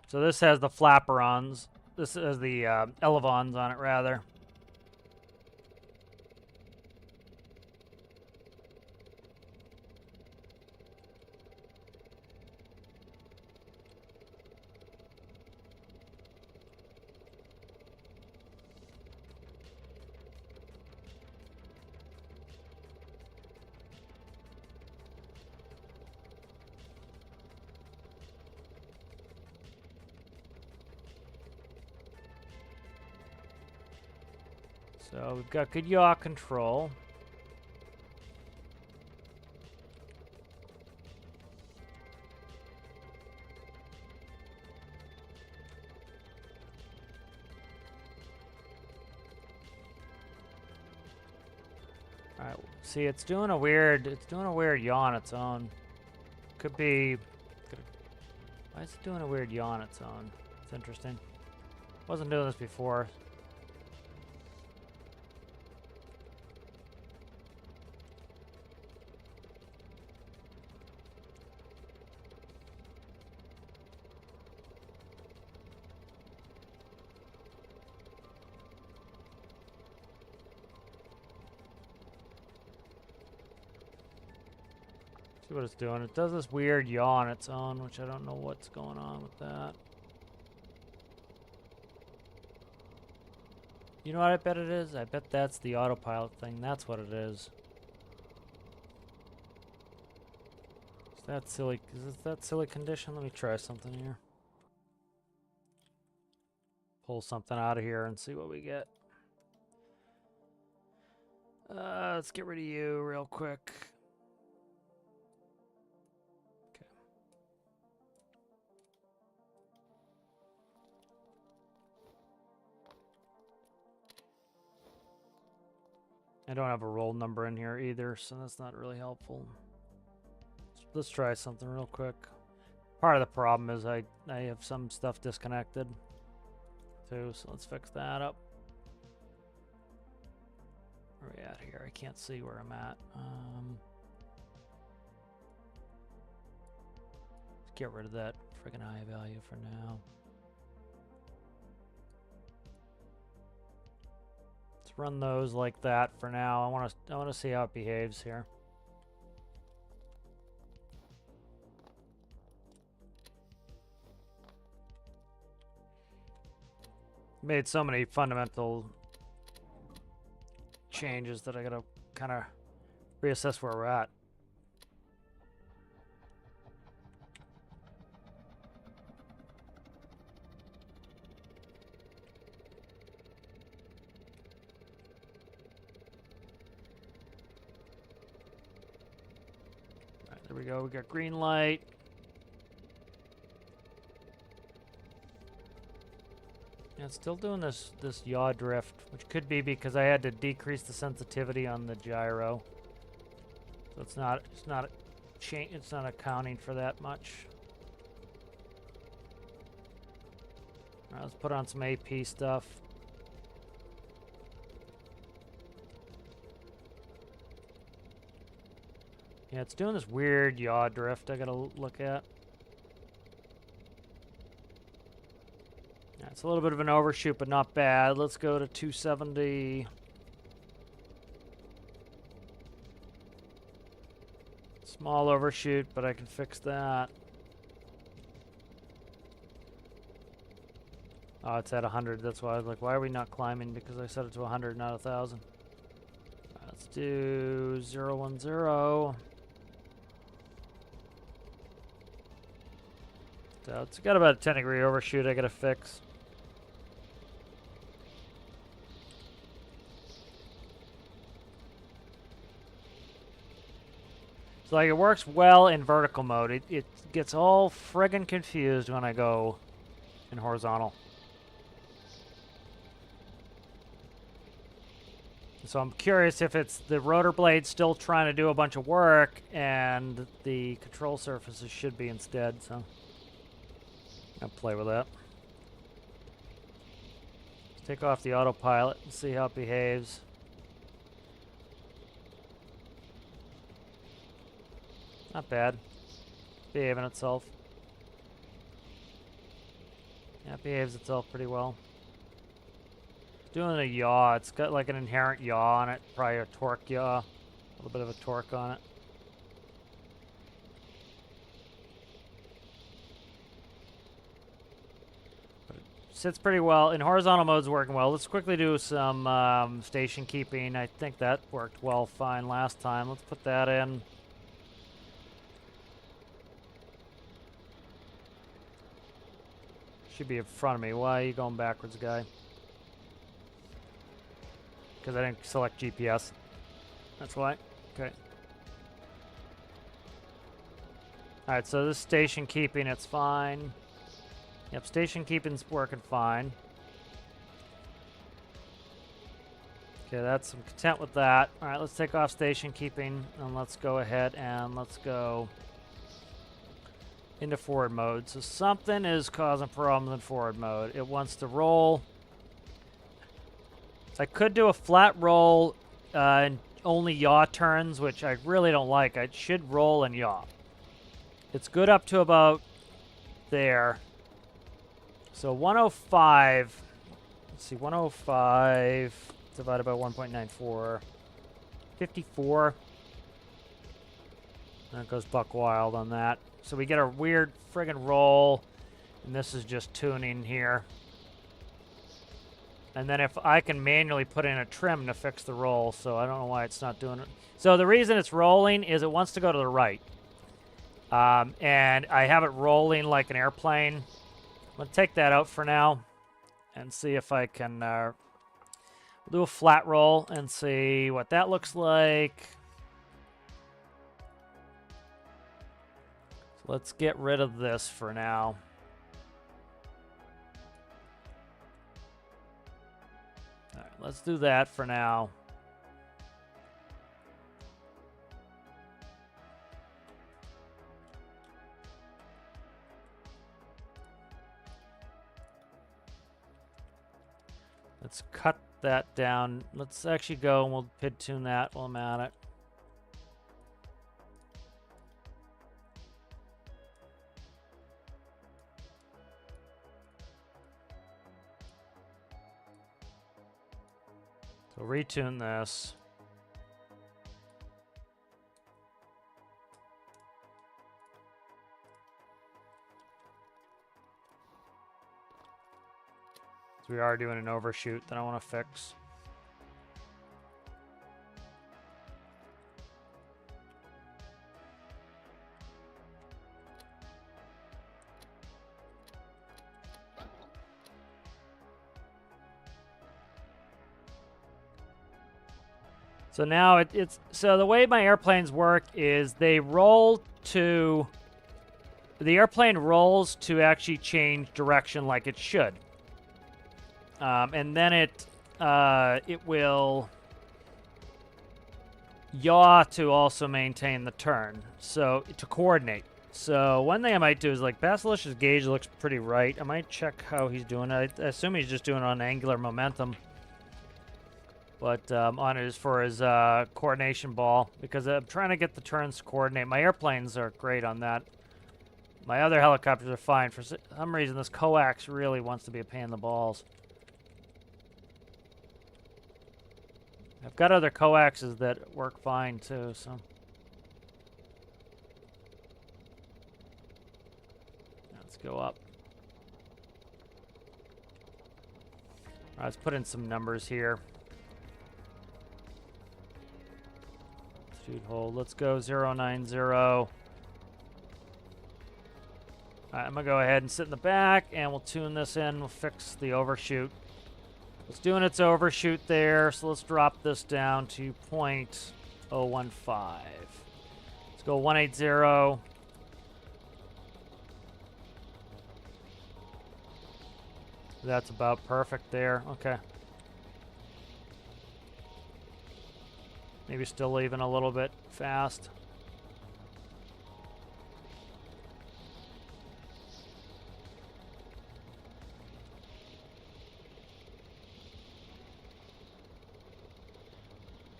So this has the flaperons. This has the elevons on it, rather. So we've got good yaw control. All right, see, it's doing a weird yaw on its own. Could be. Why is it doing a weird yaw on its own? It's interesting. Wasn't doing this before. See what it's doing. It does this weird yaw on its own, which I don't know what's going on with that. You know what I bet it is? I bet that's the autopilot thing. That's what it is. Is that silly? Is it that silly condition? Let me try something here. Pull something out of here and see what we get. Let's get rid of you real quick. I don't have a roll number in here either, so that's not really helpful. Let's try something real quick. Part of the problem is I have some stuff disconnected too, so let's fix that up. Where are we at here? I can't see where I'm at. Let's get rid of that friggin' high value for now. Run those like that for now. I want to see how it behaves here. Made so many fundamental changes that I gotta kind of reassess where we're at. There we go, we got green light. Yeah, it's still doing this yaw drift, which could be because I had to decrease the sensitivity on the gyro. So it's not accounting for that much. All right, let's put on some AP stuff. Yeah, it's doing this weird yaw drift I gotta look at. Yeah, it's a little bit of an overshoot, but not bad. Let's go to 270. Small overshoot, but I can fix that. Oh, it's at 100. That's why I was like, why are we not climbing? Because I set it to 100, not 1,000. Right, let's do 010. So it's got about a 10-degree overshoot I gotta fix. So like it works well in vertical mode. It gets all friggin' confused when I go in horizontal. So I'm curious if it's the rotor blade still trying to do a bunch of work and the control surfaces should be instead, so I'll play with that. Take off the autopilot and see how it behaves. Not bad. Behaving itself. Yeah, it behaves itself pretty well. Doing a yaw. It's got like an inherent yaw on it. Probably a torque yaw. A little bit of a torque on it. But it sits pretty well. In horizontal mode's working well. Let's quickly do some station keeping. I think that worked well fine last time. Let's put that in. Should be in front of me. Why are you going backwards, guy? Because I didn't select GPS. That's why. Okay. Alright, so this station keeping, it's fine. Yep, station keeping's working fine. Okay, that's I'm content with that. Alright, let's take off station keeping and let's go ahead and let's go into forward mode. So something is causing problems in forward mode. It wants to roll. I could do a flat roll and only yaw turns, which I really don't like. I should roll and yaw. It's good up to about there. So 105. Let's see, 105 divided by 1.94. 54. And it goes buck wild on that. So we get a weird friggin' roll, and this is just tuning here. And then if I can manually put in a trim to fix the roll, so I don't know why it's not doing it. So the reason it's rolling is it wants to go to the right. And I have it rolling like an airplane. I'm going to take that out for now and see if I can we'll do a flat roll and see what that looks like. Let's get rid of this for now. All right, let's do that for now. Let's cut that down. Let's actually go and we'll PID tune that while I'm at it. So retune this. So we are doing an overshoot that I want to fix. So now it's so the way my airplanes work is they roll to the airplane rolls to actually change direction like it should, and then it will yaw to also maintain the turn, so to coordinate. So one thing I might do is like Basilicious gauge looks pretty right. I might check how he's doing. I assume he's just doing it on angular momentum. But on his for his coordination ball, because I'm trying to get the turns to coordinate. My airplanes are great on that. My other helicopters are fine. For some reason, this coax really wants to be a pain in the balls. I've got other coaxes that work fine too, so. Let's go up. All right, let's put in some numbers here. Hold. Let's go 090. All right, I'm gonna go ahead and sit in the back, and we'll tune this in. We'll fix the overshoot. It's doing its overshoot there, so let's drop this down to 0.015. Let's go 180. That's about perfect there. Okay. Maybe still leaving a little bit fast.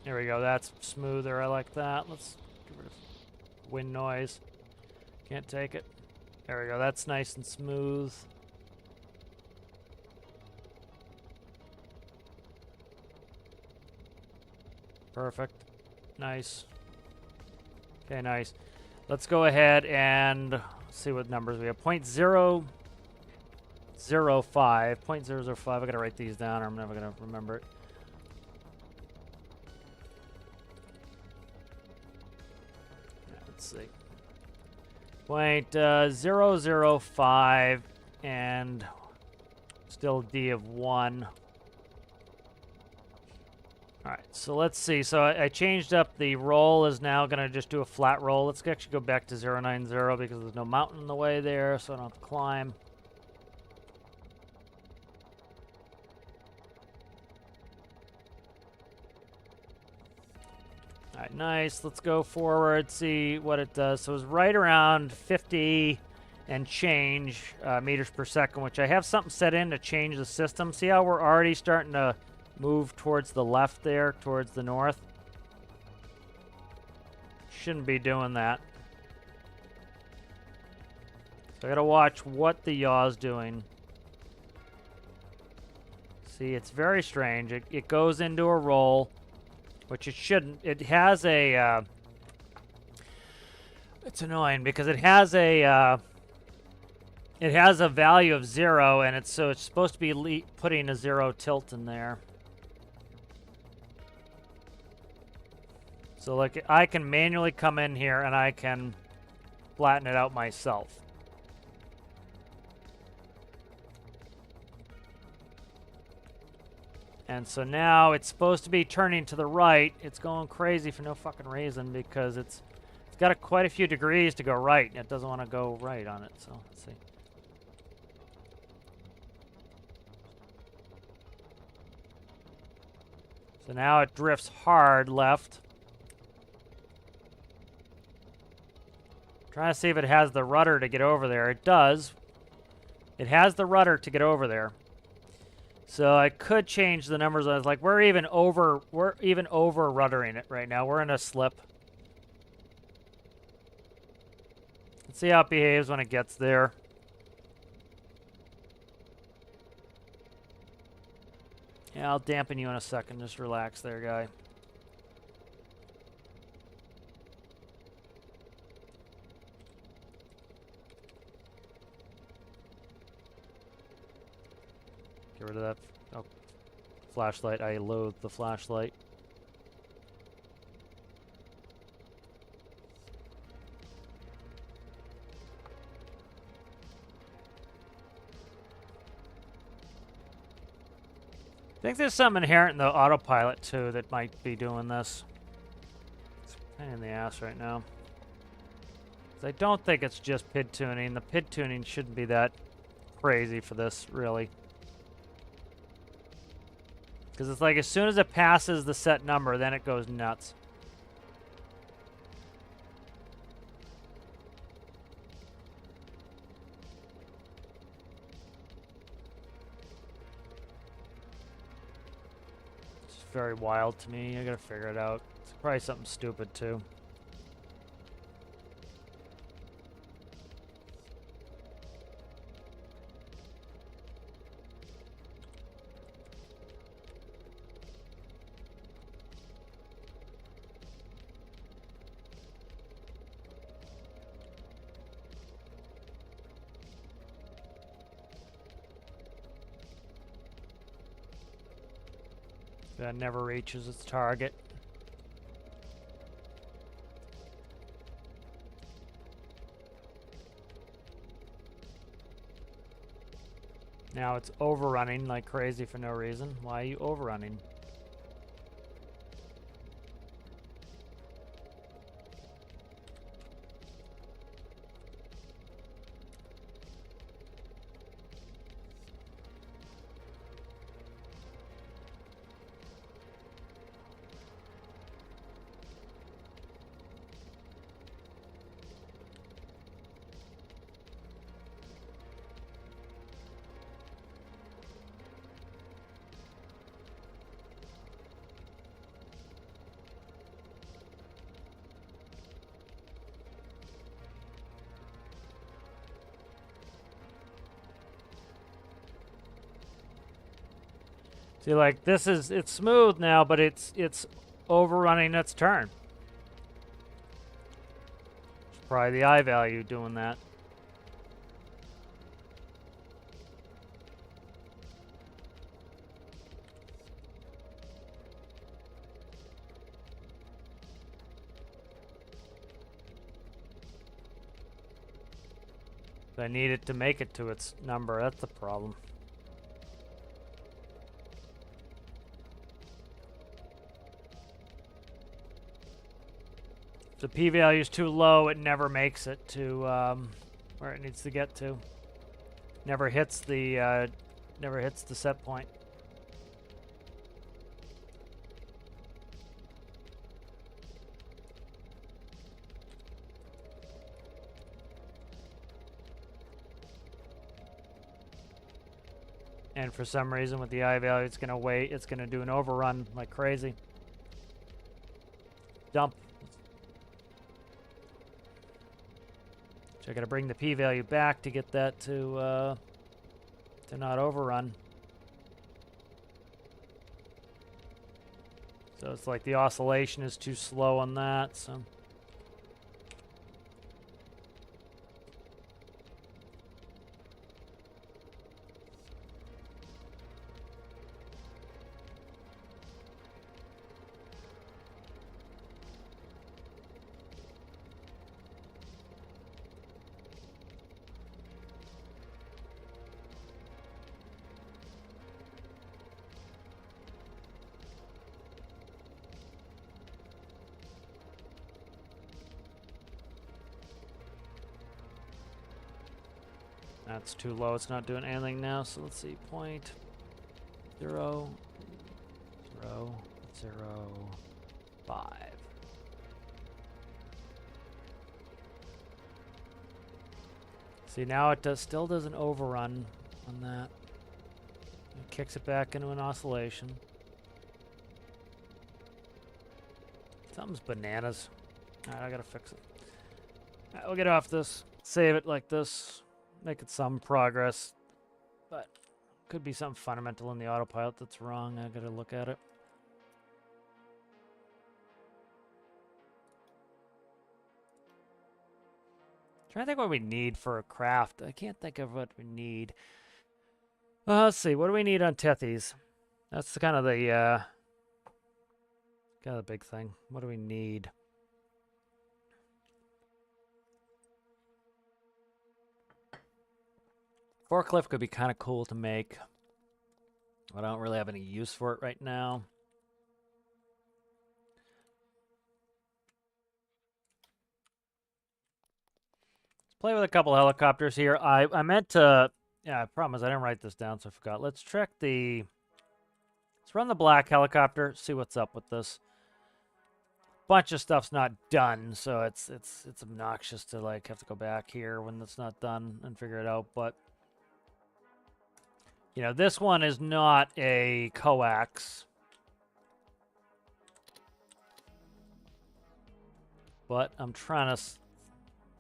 There we go. That's smoother. I like that. Let's give it a wind noise. Can't take it. There we go. That's nice and smooth. Perfect. Nice. Okay, nice. Let's go ahead and see what numbers we have. 0.005. 0.005. I gotta write these down or I'm never gonna remember it. Let's see. 0.005 and still D of 1. Alright, so let's see. So I changed up the roll is now going to just do a flat roll. Let's actually go back to 090 because there's no mountain in the way there, so I don't have to climb. Alright, nice. Let's go forward, see what it does. So it's right around 50 and change meters per second, which I have something set in to change the system. See how we're already starting to move towards the left there, towards the north? Shouldn't be doing that. So I gotta watch what the yaw's doing. See, it's very strange. It goes into a roll, which it shouldn't. It has a... it's annoying because it has a value of 0, and it's supposed to be putting a 0 tilt in there. So like I can manually come in here and I can flatten it out myself. And so now it's supposed to be turning to the right. It's going crazy for no fucking reason because it's got quite a few degrees to go right. It doesn't want to go right on it. So let's see. So now it drifts hard left. Trying to see if it has the rudder to get over there. It does. It has the rudder to get over there. So I could change the numbers. I was like, we're even over ruddering it right now. We're in a slip. Let's see how it behaves when it gets there. Yeah, I'll dampen you in a second. Just relax there, guy. Get rid of that. Oh, flashlight. I loathe the flashlight. I think there's something inherent in the autopilot, too, that might be doing this. It's a pain in the ass right now. I don't think it's just PID tuning. The PID tuning shouldn't be that crazy for this, really. Because it's like as soon as it passes the set number, then it goes nuts. It's very wild to me. I gotta figure it out. It's probably something stupid too. That never reaches its target. Now it's overrunning like crazy for no reason. Why are you overrunning? See, like, it's smooth now, but it's overrunning its turn. It's probably the I value doing that. I need it to make it to its number. That's the problem. If the p-value is too low, it never makes it to where it needs to get to. Never hits the set point. And for some reason with the I value, it's going to wait. It's going to do an overrun like crazy. Dump. So I got to bring the p-value back to get that to not overrun. So it's like the oscillation is too slow on that, so... That's too low. It's not doing anything now. So let's see. 0.005. See, now it still does an overrun on that. It kicks it back into an oscillation. Something's bananas. Alright, I gotta fix it. Alright, we'll get off this. Save it like this. Make it some progress. But could be something fundamental in the autopilot that's wrong. I gotta look at it. Trying to think what we need for a craft. I can't think of what we need. Let's see. What do we need on Tethys? That's kind of the big thing. What do we need? Forklift could be kind of cool to make. I don't really have any use for it right now. Let's play with a couple helicopters here. I meant to... Yeah, I promise I didn't write this down, so I forgot. Let's check the... Let's run the black helicopter, see what's up with this. Bunch of stuff's not done, so it's obnoxious to like have to go back here when it's not done and figure it out, but... You know, this one is not a coax. But I'm trying to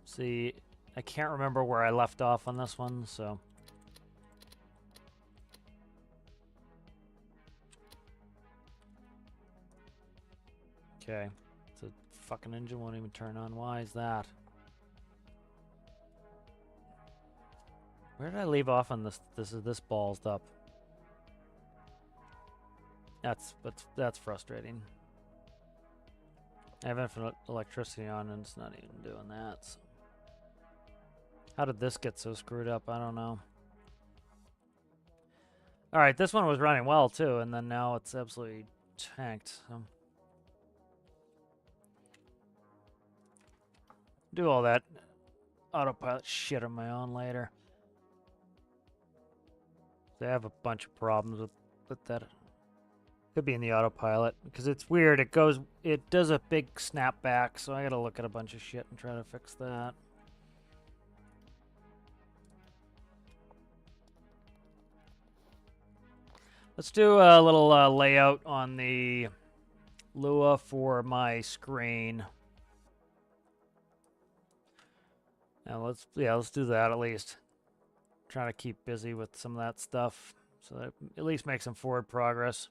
see... I can't remember where I left off on this one, so... Okay. The fucking engine won't even turn on. Why is that? Where did I leave off on this? This ballsed up. That's frustrating. I have infinite electricity on and it's not even doing that. So. How did this get so screwed up? I don't know. Alright, this one was running well too, and then now it's absolutely tanked. So. Do all that autopilot shit on my own later. They have a bunch of problems with that. Could be in the autopilot because it's weird. It does a big snapback, so I gotta look at a bunch of shit and try to fix that. Let's do a little layout on the Lua for my screen. Now let's do that at least. Trying to keep busy with some of that stuff. So that at least makes some forward progress.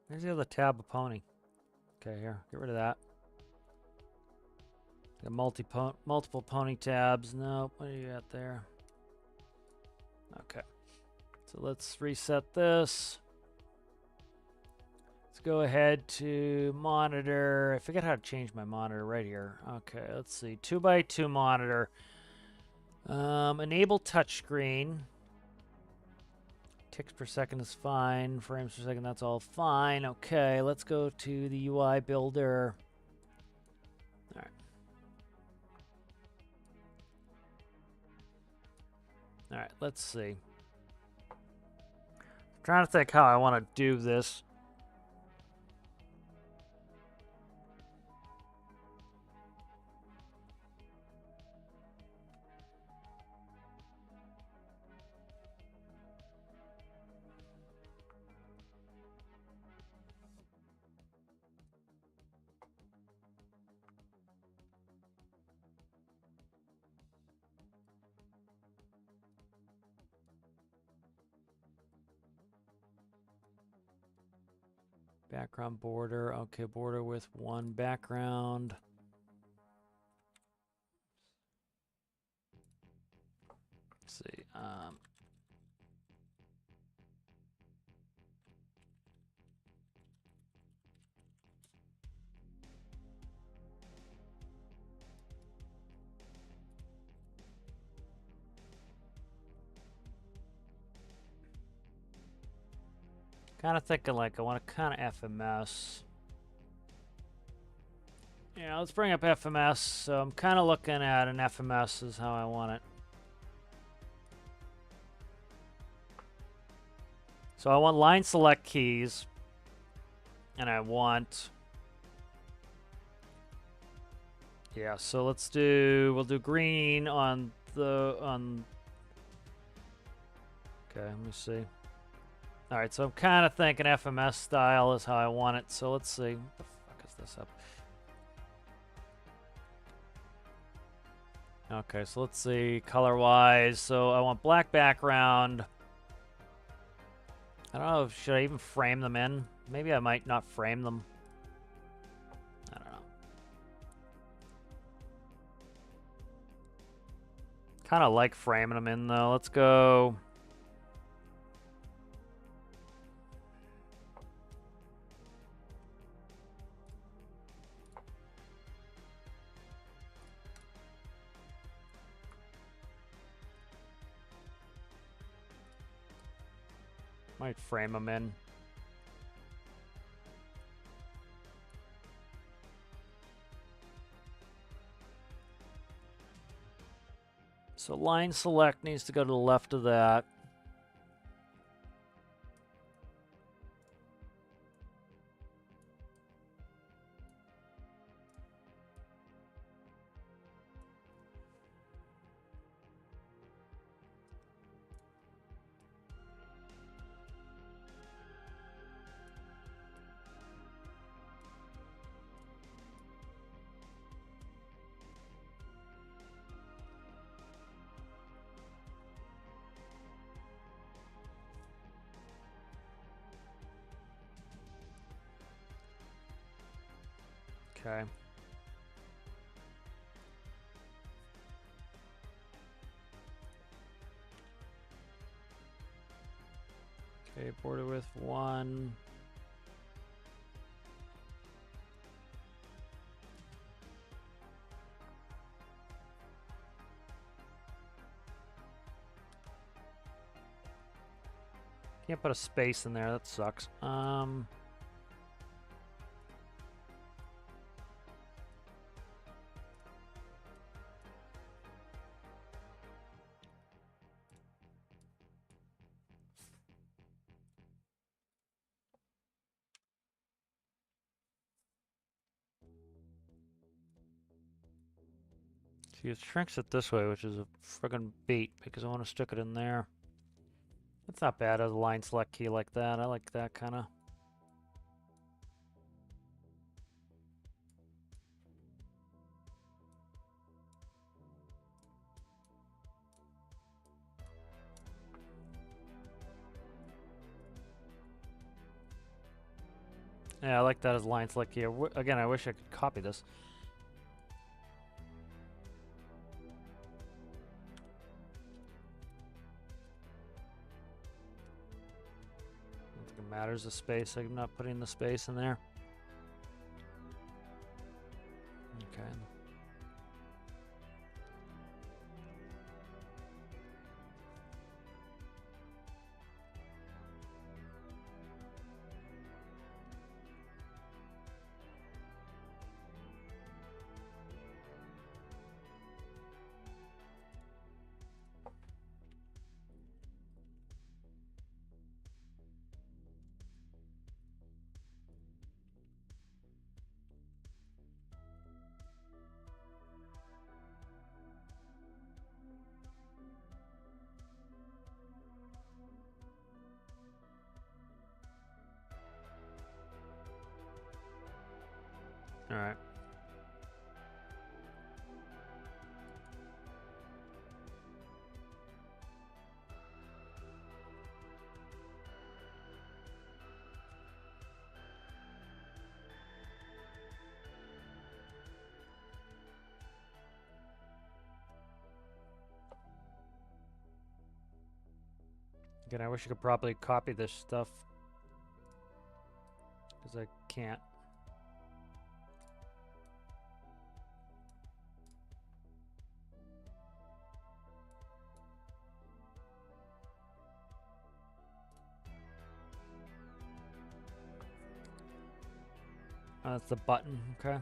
There's the other tab of pony. Okay, here, get rid of that. Got multiple pony tabs. Nope, what do you got there? Okay, so let's reset this. Let's go ahead to monitor. I forget how to change my monitor right here. Okay, let's see. 2x2 monitor. Enable touchscreen. Ticks per second is fine. Frames per second, that's all fine. Okay, let's go to the UI builder. All right. All right, let's see. I'm trying to think how I want to do this. Background border. Okay, border with one background. Let's see. Kind of thinking like I want to kind of FMS. Yeah, let's bring up FMS. So I'm kind of looking at an FMS is how I want it. So I want line select keys. And I want... Yeah, so we'll do green on the, okay, let me see. All right, so I'm kind of thinking FMS style is how I want it. So let's see. What the fuck is this up? Okay, so let's see color-wise. So I want black background. I don't know, should I even frame them in? Maybe I might not frame them. I don't know. Kind of like framing them in, though. Let's go... Might frame them in. So line select needs to go to the left of that. Okay. Okay, border width 1. Can't put a space in there, that sucks. See, it shrinks it this way, which is a friggin' bait, because I want to stick it in there. That's not bad as a line select key like that. I like that kind of. Yeah, I like that as line select here. Again, I wish I could copy this. I don't think it matters the space. I'm not putting the space in there. Okay. All right. Again, I wish I could probably copy this stuff because I can't. That's the button, okay.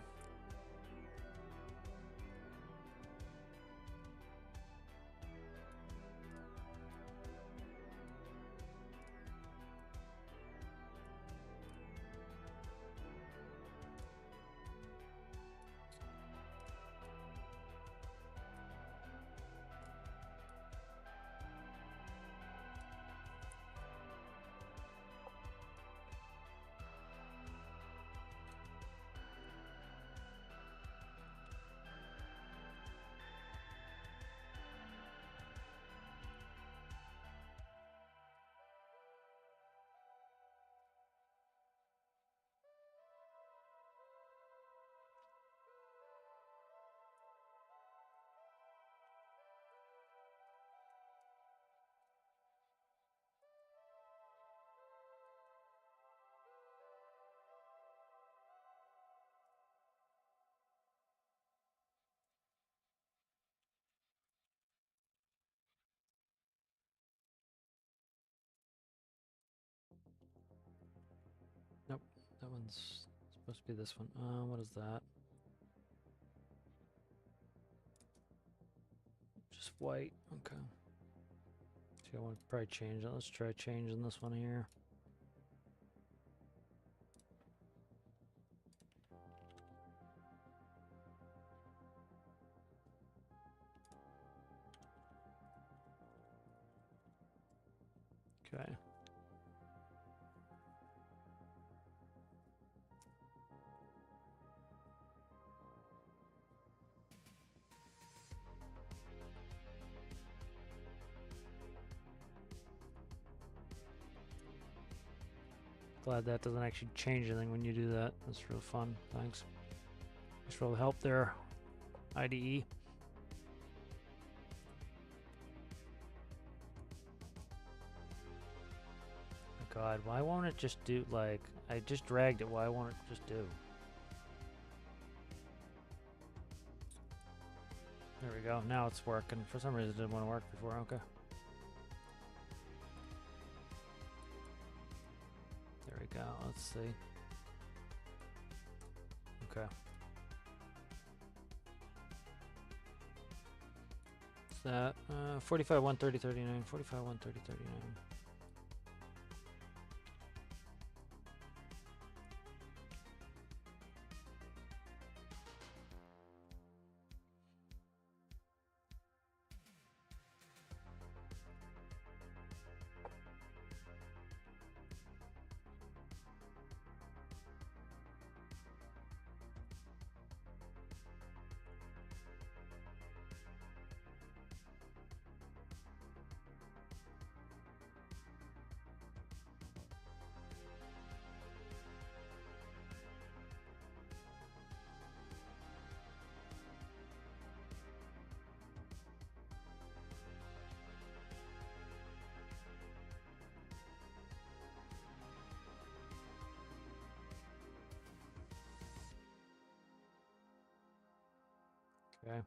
Nope, that one's supposed to be this one. What is that? Just white, okay. So I want to probably change it. Let's try changing this one here. Okay. Glad that doesn't actually change anything when you do that. That's real fun. Thanks. Thanks for all the help there, IDE. God, why won't it just do, like, I just dragged it, why won't it just do? There we go, now it's working. For some reason it didn't want to work before, okay. There we go, let's see. Okay. What's that? 45, 130, 39, 45, 130, 39. Okay.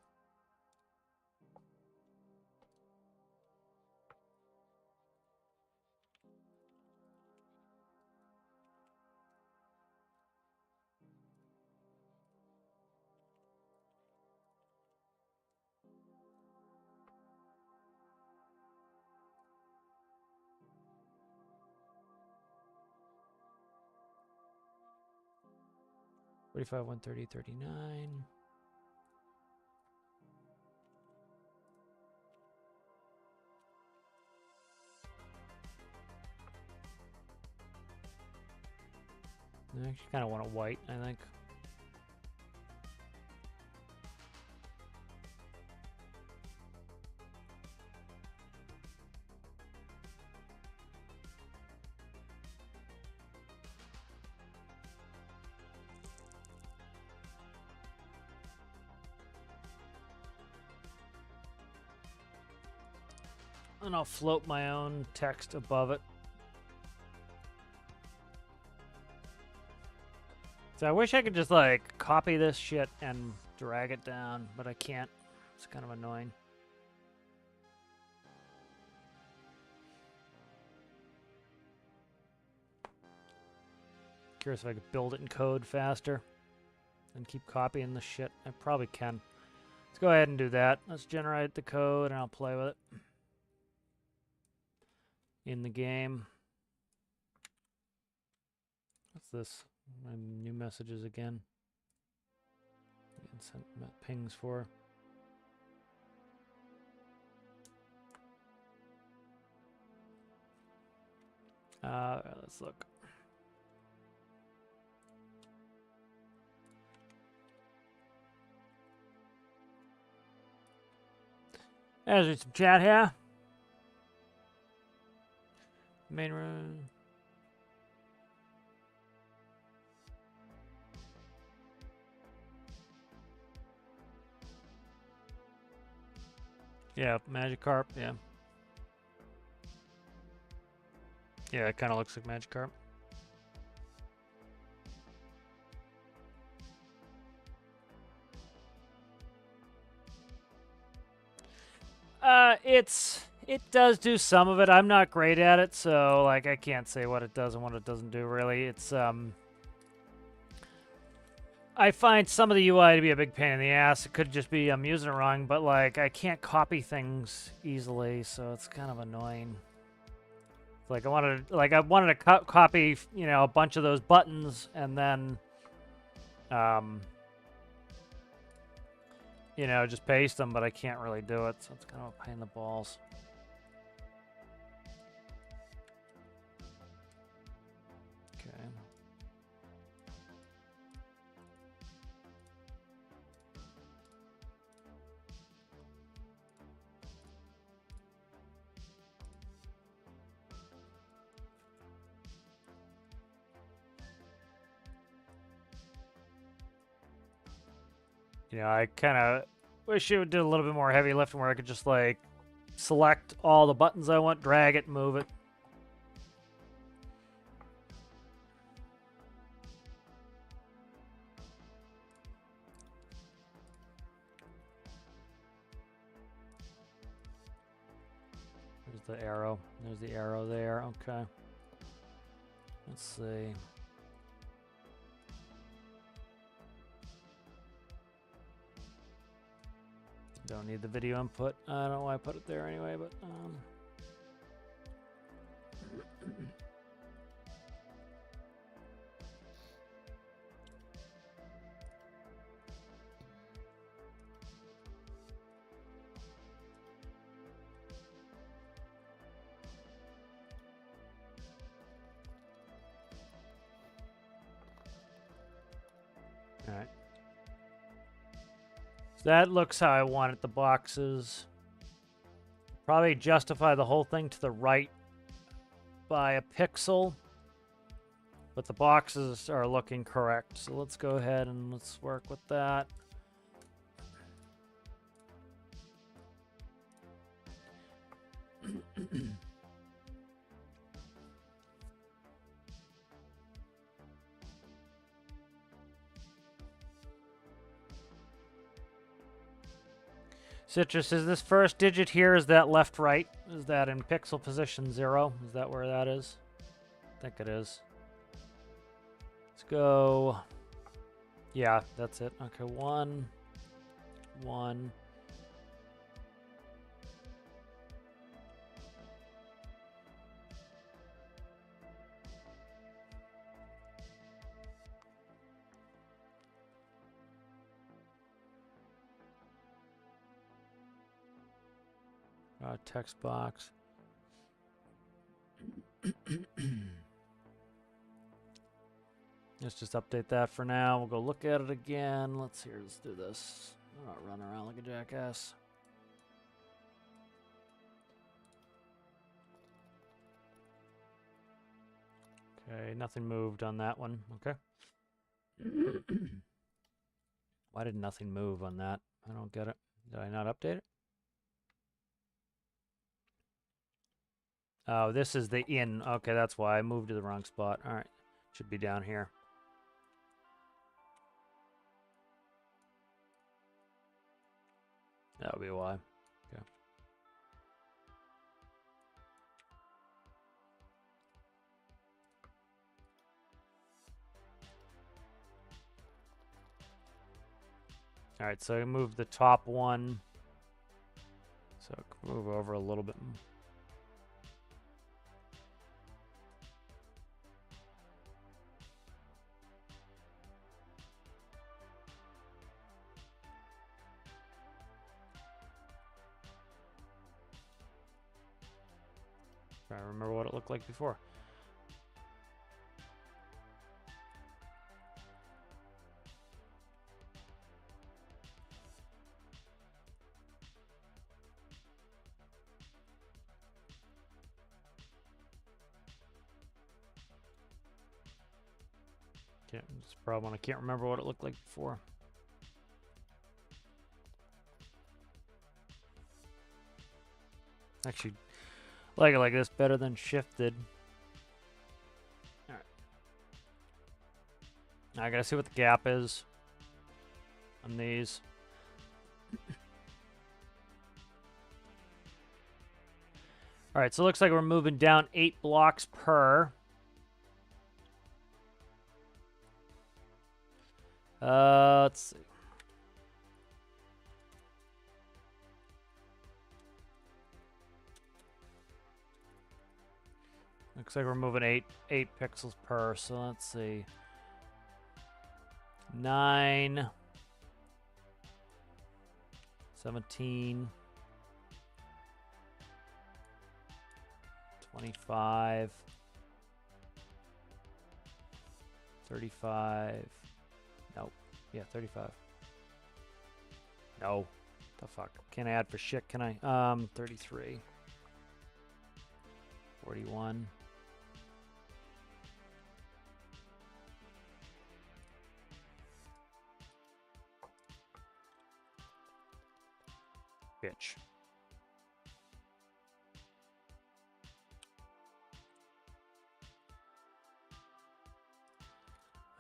$45, $130, $39. I actually kind of want it white, I think. And I'll float my own text above it. So I wish I could just like copy this shit and drag it down, but I can't. It's kind of annoying. Curious if I could build it in code faster and keep copying the shit. I probably can. Let's go ahead and do that. Let's generate the code and I'll play with it in the game. What's this? My new messages again. Sent pings for. Let's look. There's some chat here. Main room. Yeah, Magikarp, yeah. Yeah, it kind of looks like Magikarp. It does do some of it. I'm not great at it, so like I can't say what it does and what it doesn't do really. It's I find some of the UI to be a big pain in the ass. It could just be I'm using it wrong, but like I can't copy things easily, so it's kind of annoying. Like I wanted to copy, you know, a bunch of those buttons and then you know, just paste them, but I can't really do it, so it's kind of a pain in the balls. Okay. You know, I kind of wish it would do a little bit more heavy lifting where I could just, like, select all the buttons I want, drag it, move it. There's the arrow. There's the arrow there. Okay. Let's see. Don't need the video input. I don't know why I put it there anyway, but all right. So that looks how I want it, the boxes. Probably justify the whole thing to the right by a pixel. But the boxes are looking correct. So let's go ahead and let's work with that. Citrus, is this first digit here, is that left, right? Is that in pixel position 0? Is that where that is? I think it is. Let's go. Yeah, that's it. Okay, 1, 1. Text box. Let's just update that for now. We'll go look at it again. Let's do this. I'm not running around like a jackass. Okay, nothing moved on that one. Okay. Why did nothing move on that? I don't get it. Did I not update it? Oh, this is the in. Okay, that's why I moved to the wrong spot. All right. Should be down here. That would be why. Okay. All right, so I moved the top one. So move over a little bit. I remember what it looked like before. It's a problem. I can't remember what it looked like before. Actually, like it like this better than shifted. All right. Now I gotta see what the gap is on these. All right, so it looks like we're moving down 8 blocks per. Let's see. Looks like we're moving 8 pixels per. So let's see. 9, 17, 25, 35. Nope. Yeah, 35. No. The fuck? Can't add for shit, can I? 33. 41. Bitch.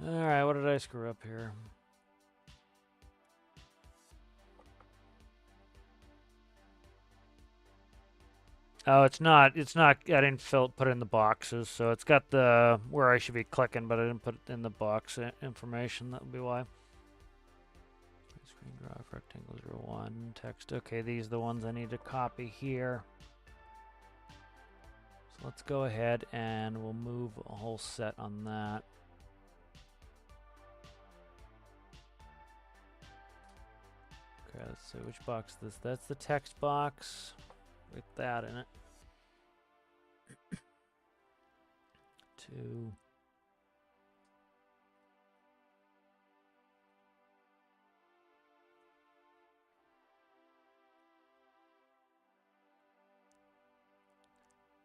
Alright, what did I screw up here? Oh, it's not, I didn't put it in the boxes, so it's got the, where I should be clicking, but I didn't put it in the box information, that would be why. Screen graph, rectangle 01, text, okay, these are the ones I need to copy here. So let's go ahead and we'll move a whole set on that. Okay, let's see which box is this. That's the text box with that in it. 2.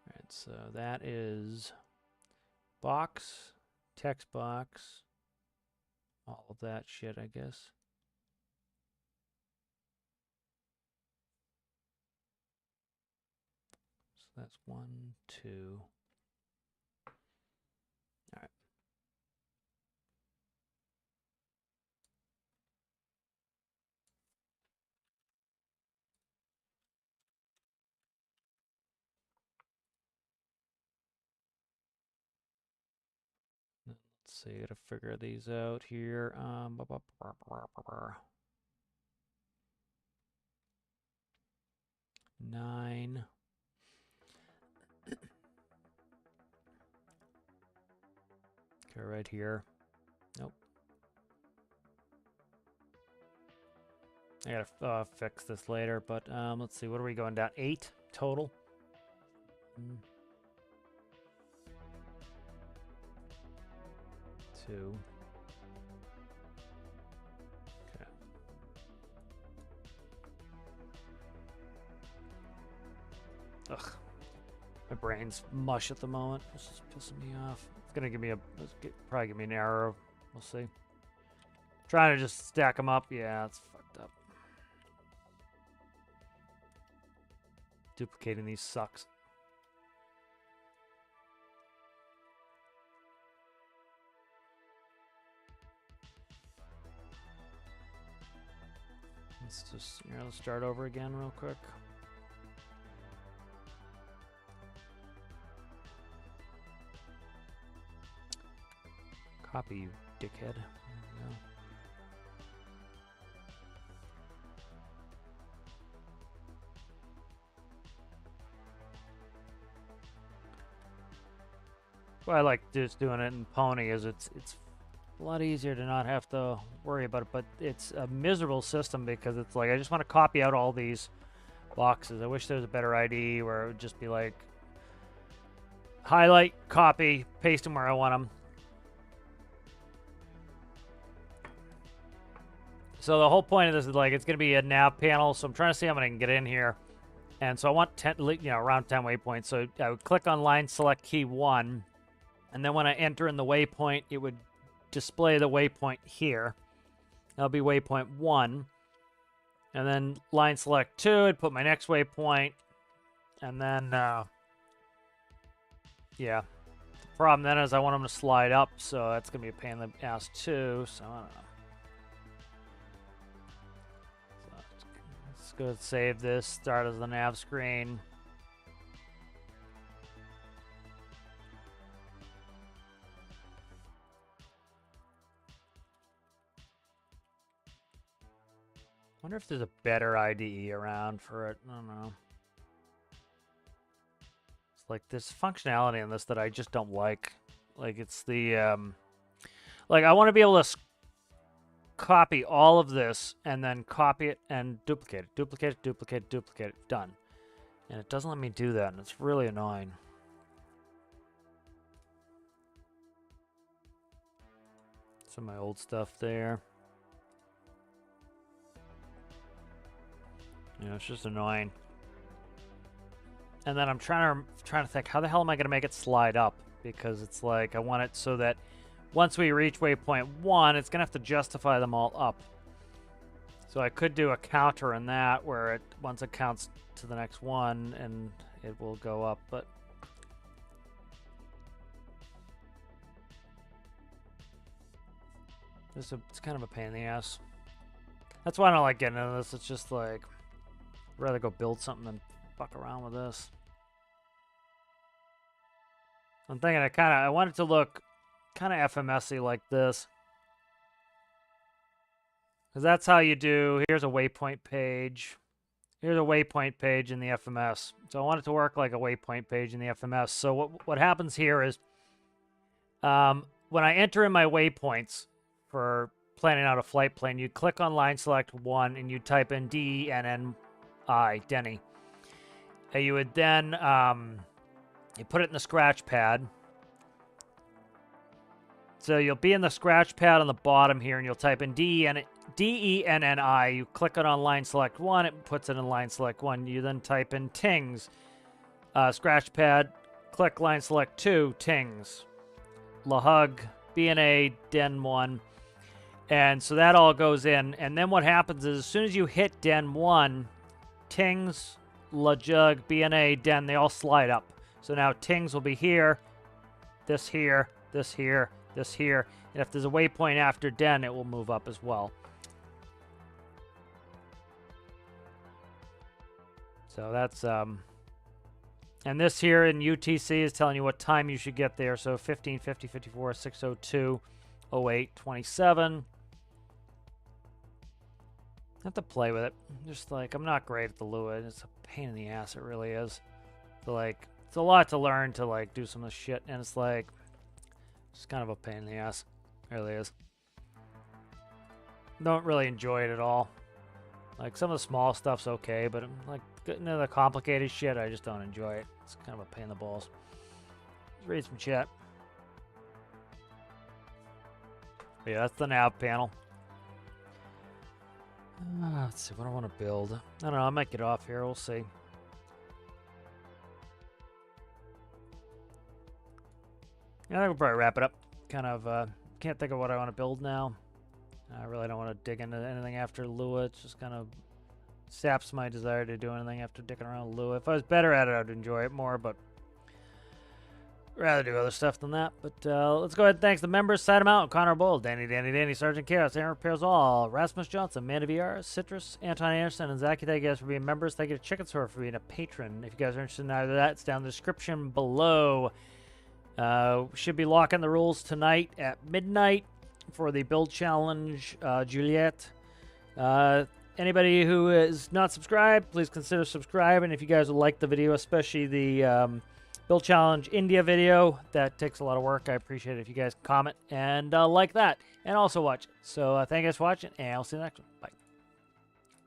Alright, so that is box, text box, all of that shit, I guess. So that's 1, 2. All right. Let's see, gotta figure these out here. 9. Okay, right here. Nope. I gotta fix this later, but let's see, what are we going down? 8 total? 2. Okay. Ugh. My brain's mush at the moment. This is pissing me off. It's gonna give me probably give me an error. We'll see. Trying to just stack them up. Yeah, it's fucked up. Duplicating these sucks. Let's just, let's start over again real quick. Copy, you dickhead. There we go. Well, I like just doing it in Pony is it's a lot easier to not have to worry about it, but it's a miserable system because it's like I just want to copy out all these boxes. I wish there was a better ID where it would just be like highlight, copy, paste them where I want them. So the whole point of this is like it's going to be a nav panel, so I'm trying to see how many I can get in here. And so I want 10, around 10 waypoints. So I would click on line select key 1, and then when I enter in the waypoint, it would display the waypoint here. That'll be waypoint 1. And then line select 2, I'd put my next waypoint. And then, yeah. The problem then is I want them to slide up, so that's going to be a pain in the ass too. So I don't know. Let's go save this, start as the nav screen. Wonder if there's a better IDE around for it. I don't know. It's like there's functionality in this that I just don't like. Like it's the like I want to be able to copy all of this and then copy it and duplicate it, duplicate it, duplicate it, duplicate it, done. And it doesn't let me do that, and it's really annoying. Some of my old stuff there. It's just annoying. And then I'm trying to think, how the hell am I going to make it slide up? Because it's like I want it so that once we reach waypoint 1, it's going to have to justify them all up. So I could do a counter in that where once it counts to the next one and it will go up, but it's kind of a pain in the ass. That's why I don't like getting into this. It's just like I'd rather go build something than fuck around with this. I'm thinking I want it to look kind of FMS-y like this. Because that's how you do, here's a waypoint page. Here's a waypoint page in the FMS. So I want it to work like a waypoint page in the FMS. So what happens here is when I enter in my waypoints for planning out a flight plan, you click on line select 1 and you type in D-E-N-N-I, Denny. And you would then you put it in the scratch pad. So you'll be in the scratch pad on the bottom here, and you'll type in D-E-N-N-I. You click it on line select 1, it puts it in line select 1. You then type in Tings. Scratch pad, click line select 2, Tings. LaHug, BNA, Den 1. And so that all goes in. And then what happens is as soon as you hit Den 1, Tings, LaJug, BNA, Den, they all slide up. So now Tings will be here, this here, this here, this here, and if there's a waypoint after Den, it will move up as well. So that's And this here in UTC is telling you what time you should get there. So 15, 50, 54, 602, 08, 27. I have to play with it. Just like, I'm not great at the Lua. It's a pain in the ass, it really is. So like, it's a lot to learn to like do some of this shit. And it's like, it's kind of a pain in the ass. It really is. Don't really enjoy it at all. Like, some of the small stuff's okay, but like, getting into the complicated shit, I just don't enjoy it. It's kind of a pain in the balls. Let's read some chat. But yeah, that's the nav panel. Let's see, what do I want to build? I don't know, I might get off here, we'll see. Yeah, I think we'll probably wrap it up. Kind of, can't think of what I want to build now. I really don't want to dig into anything after Lua. It's just kind of saps my desire to do anything after dicking around Lua. If I was better at it, I'd enjoy it more, but rather do other stuff than that. But let's go ahead and thanks the members. Side 'em out. Connor Bull, Danny, Sergeant Chaos, Aaron Repairs All, Rasmus Johnson, Amanda VR, Citrus, Anton Anderson, and Zachy. Thank you guys for being members. Thank you to Chicken Store for being a patron. If you guys are interested in either of that, it's down in the description below. Should be locking the rules tonight at midnight for the build challenge, Juliet. Anybody who is not subscribed, please consider subscribing. If you guys would like the video, especially the build challenge India video, that takes a lot of work. I appreciate it if you guys comment and like that, and also watch it. So thank you guys for watching, and I'll see you next one. Bye.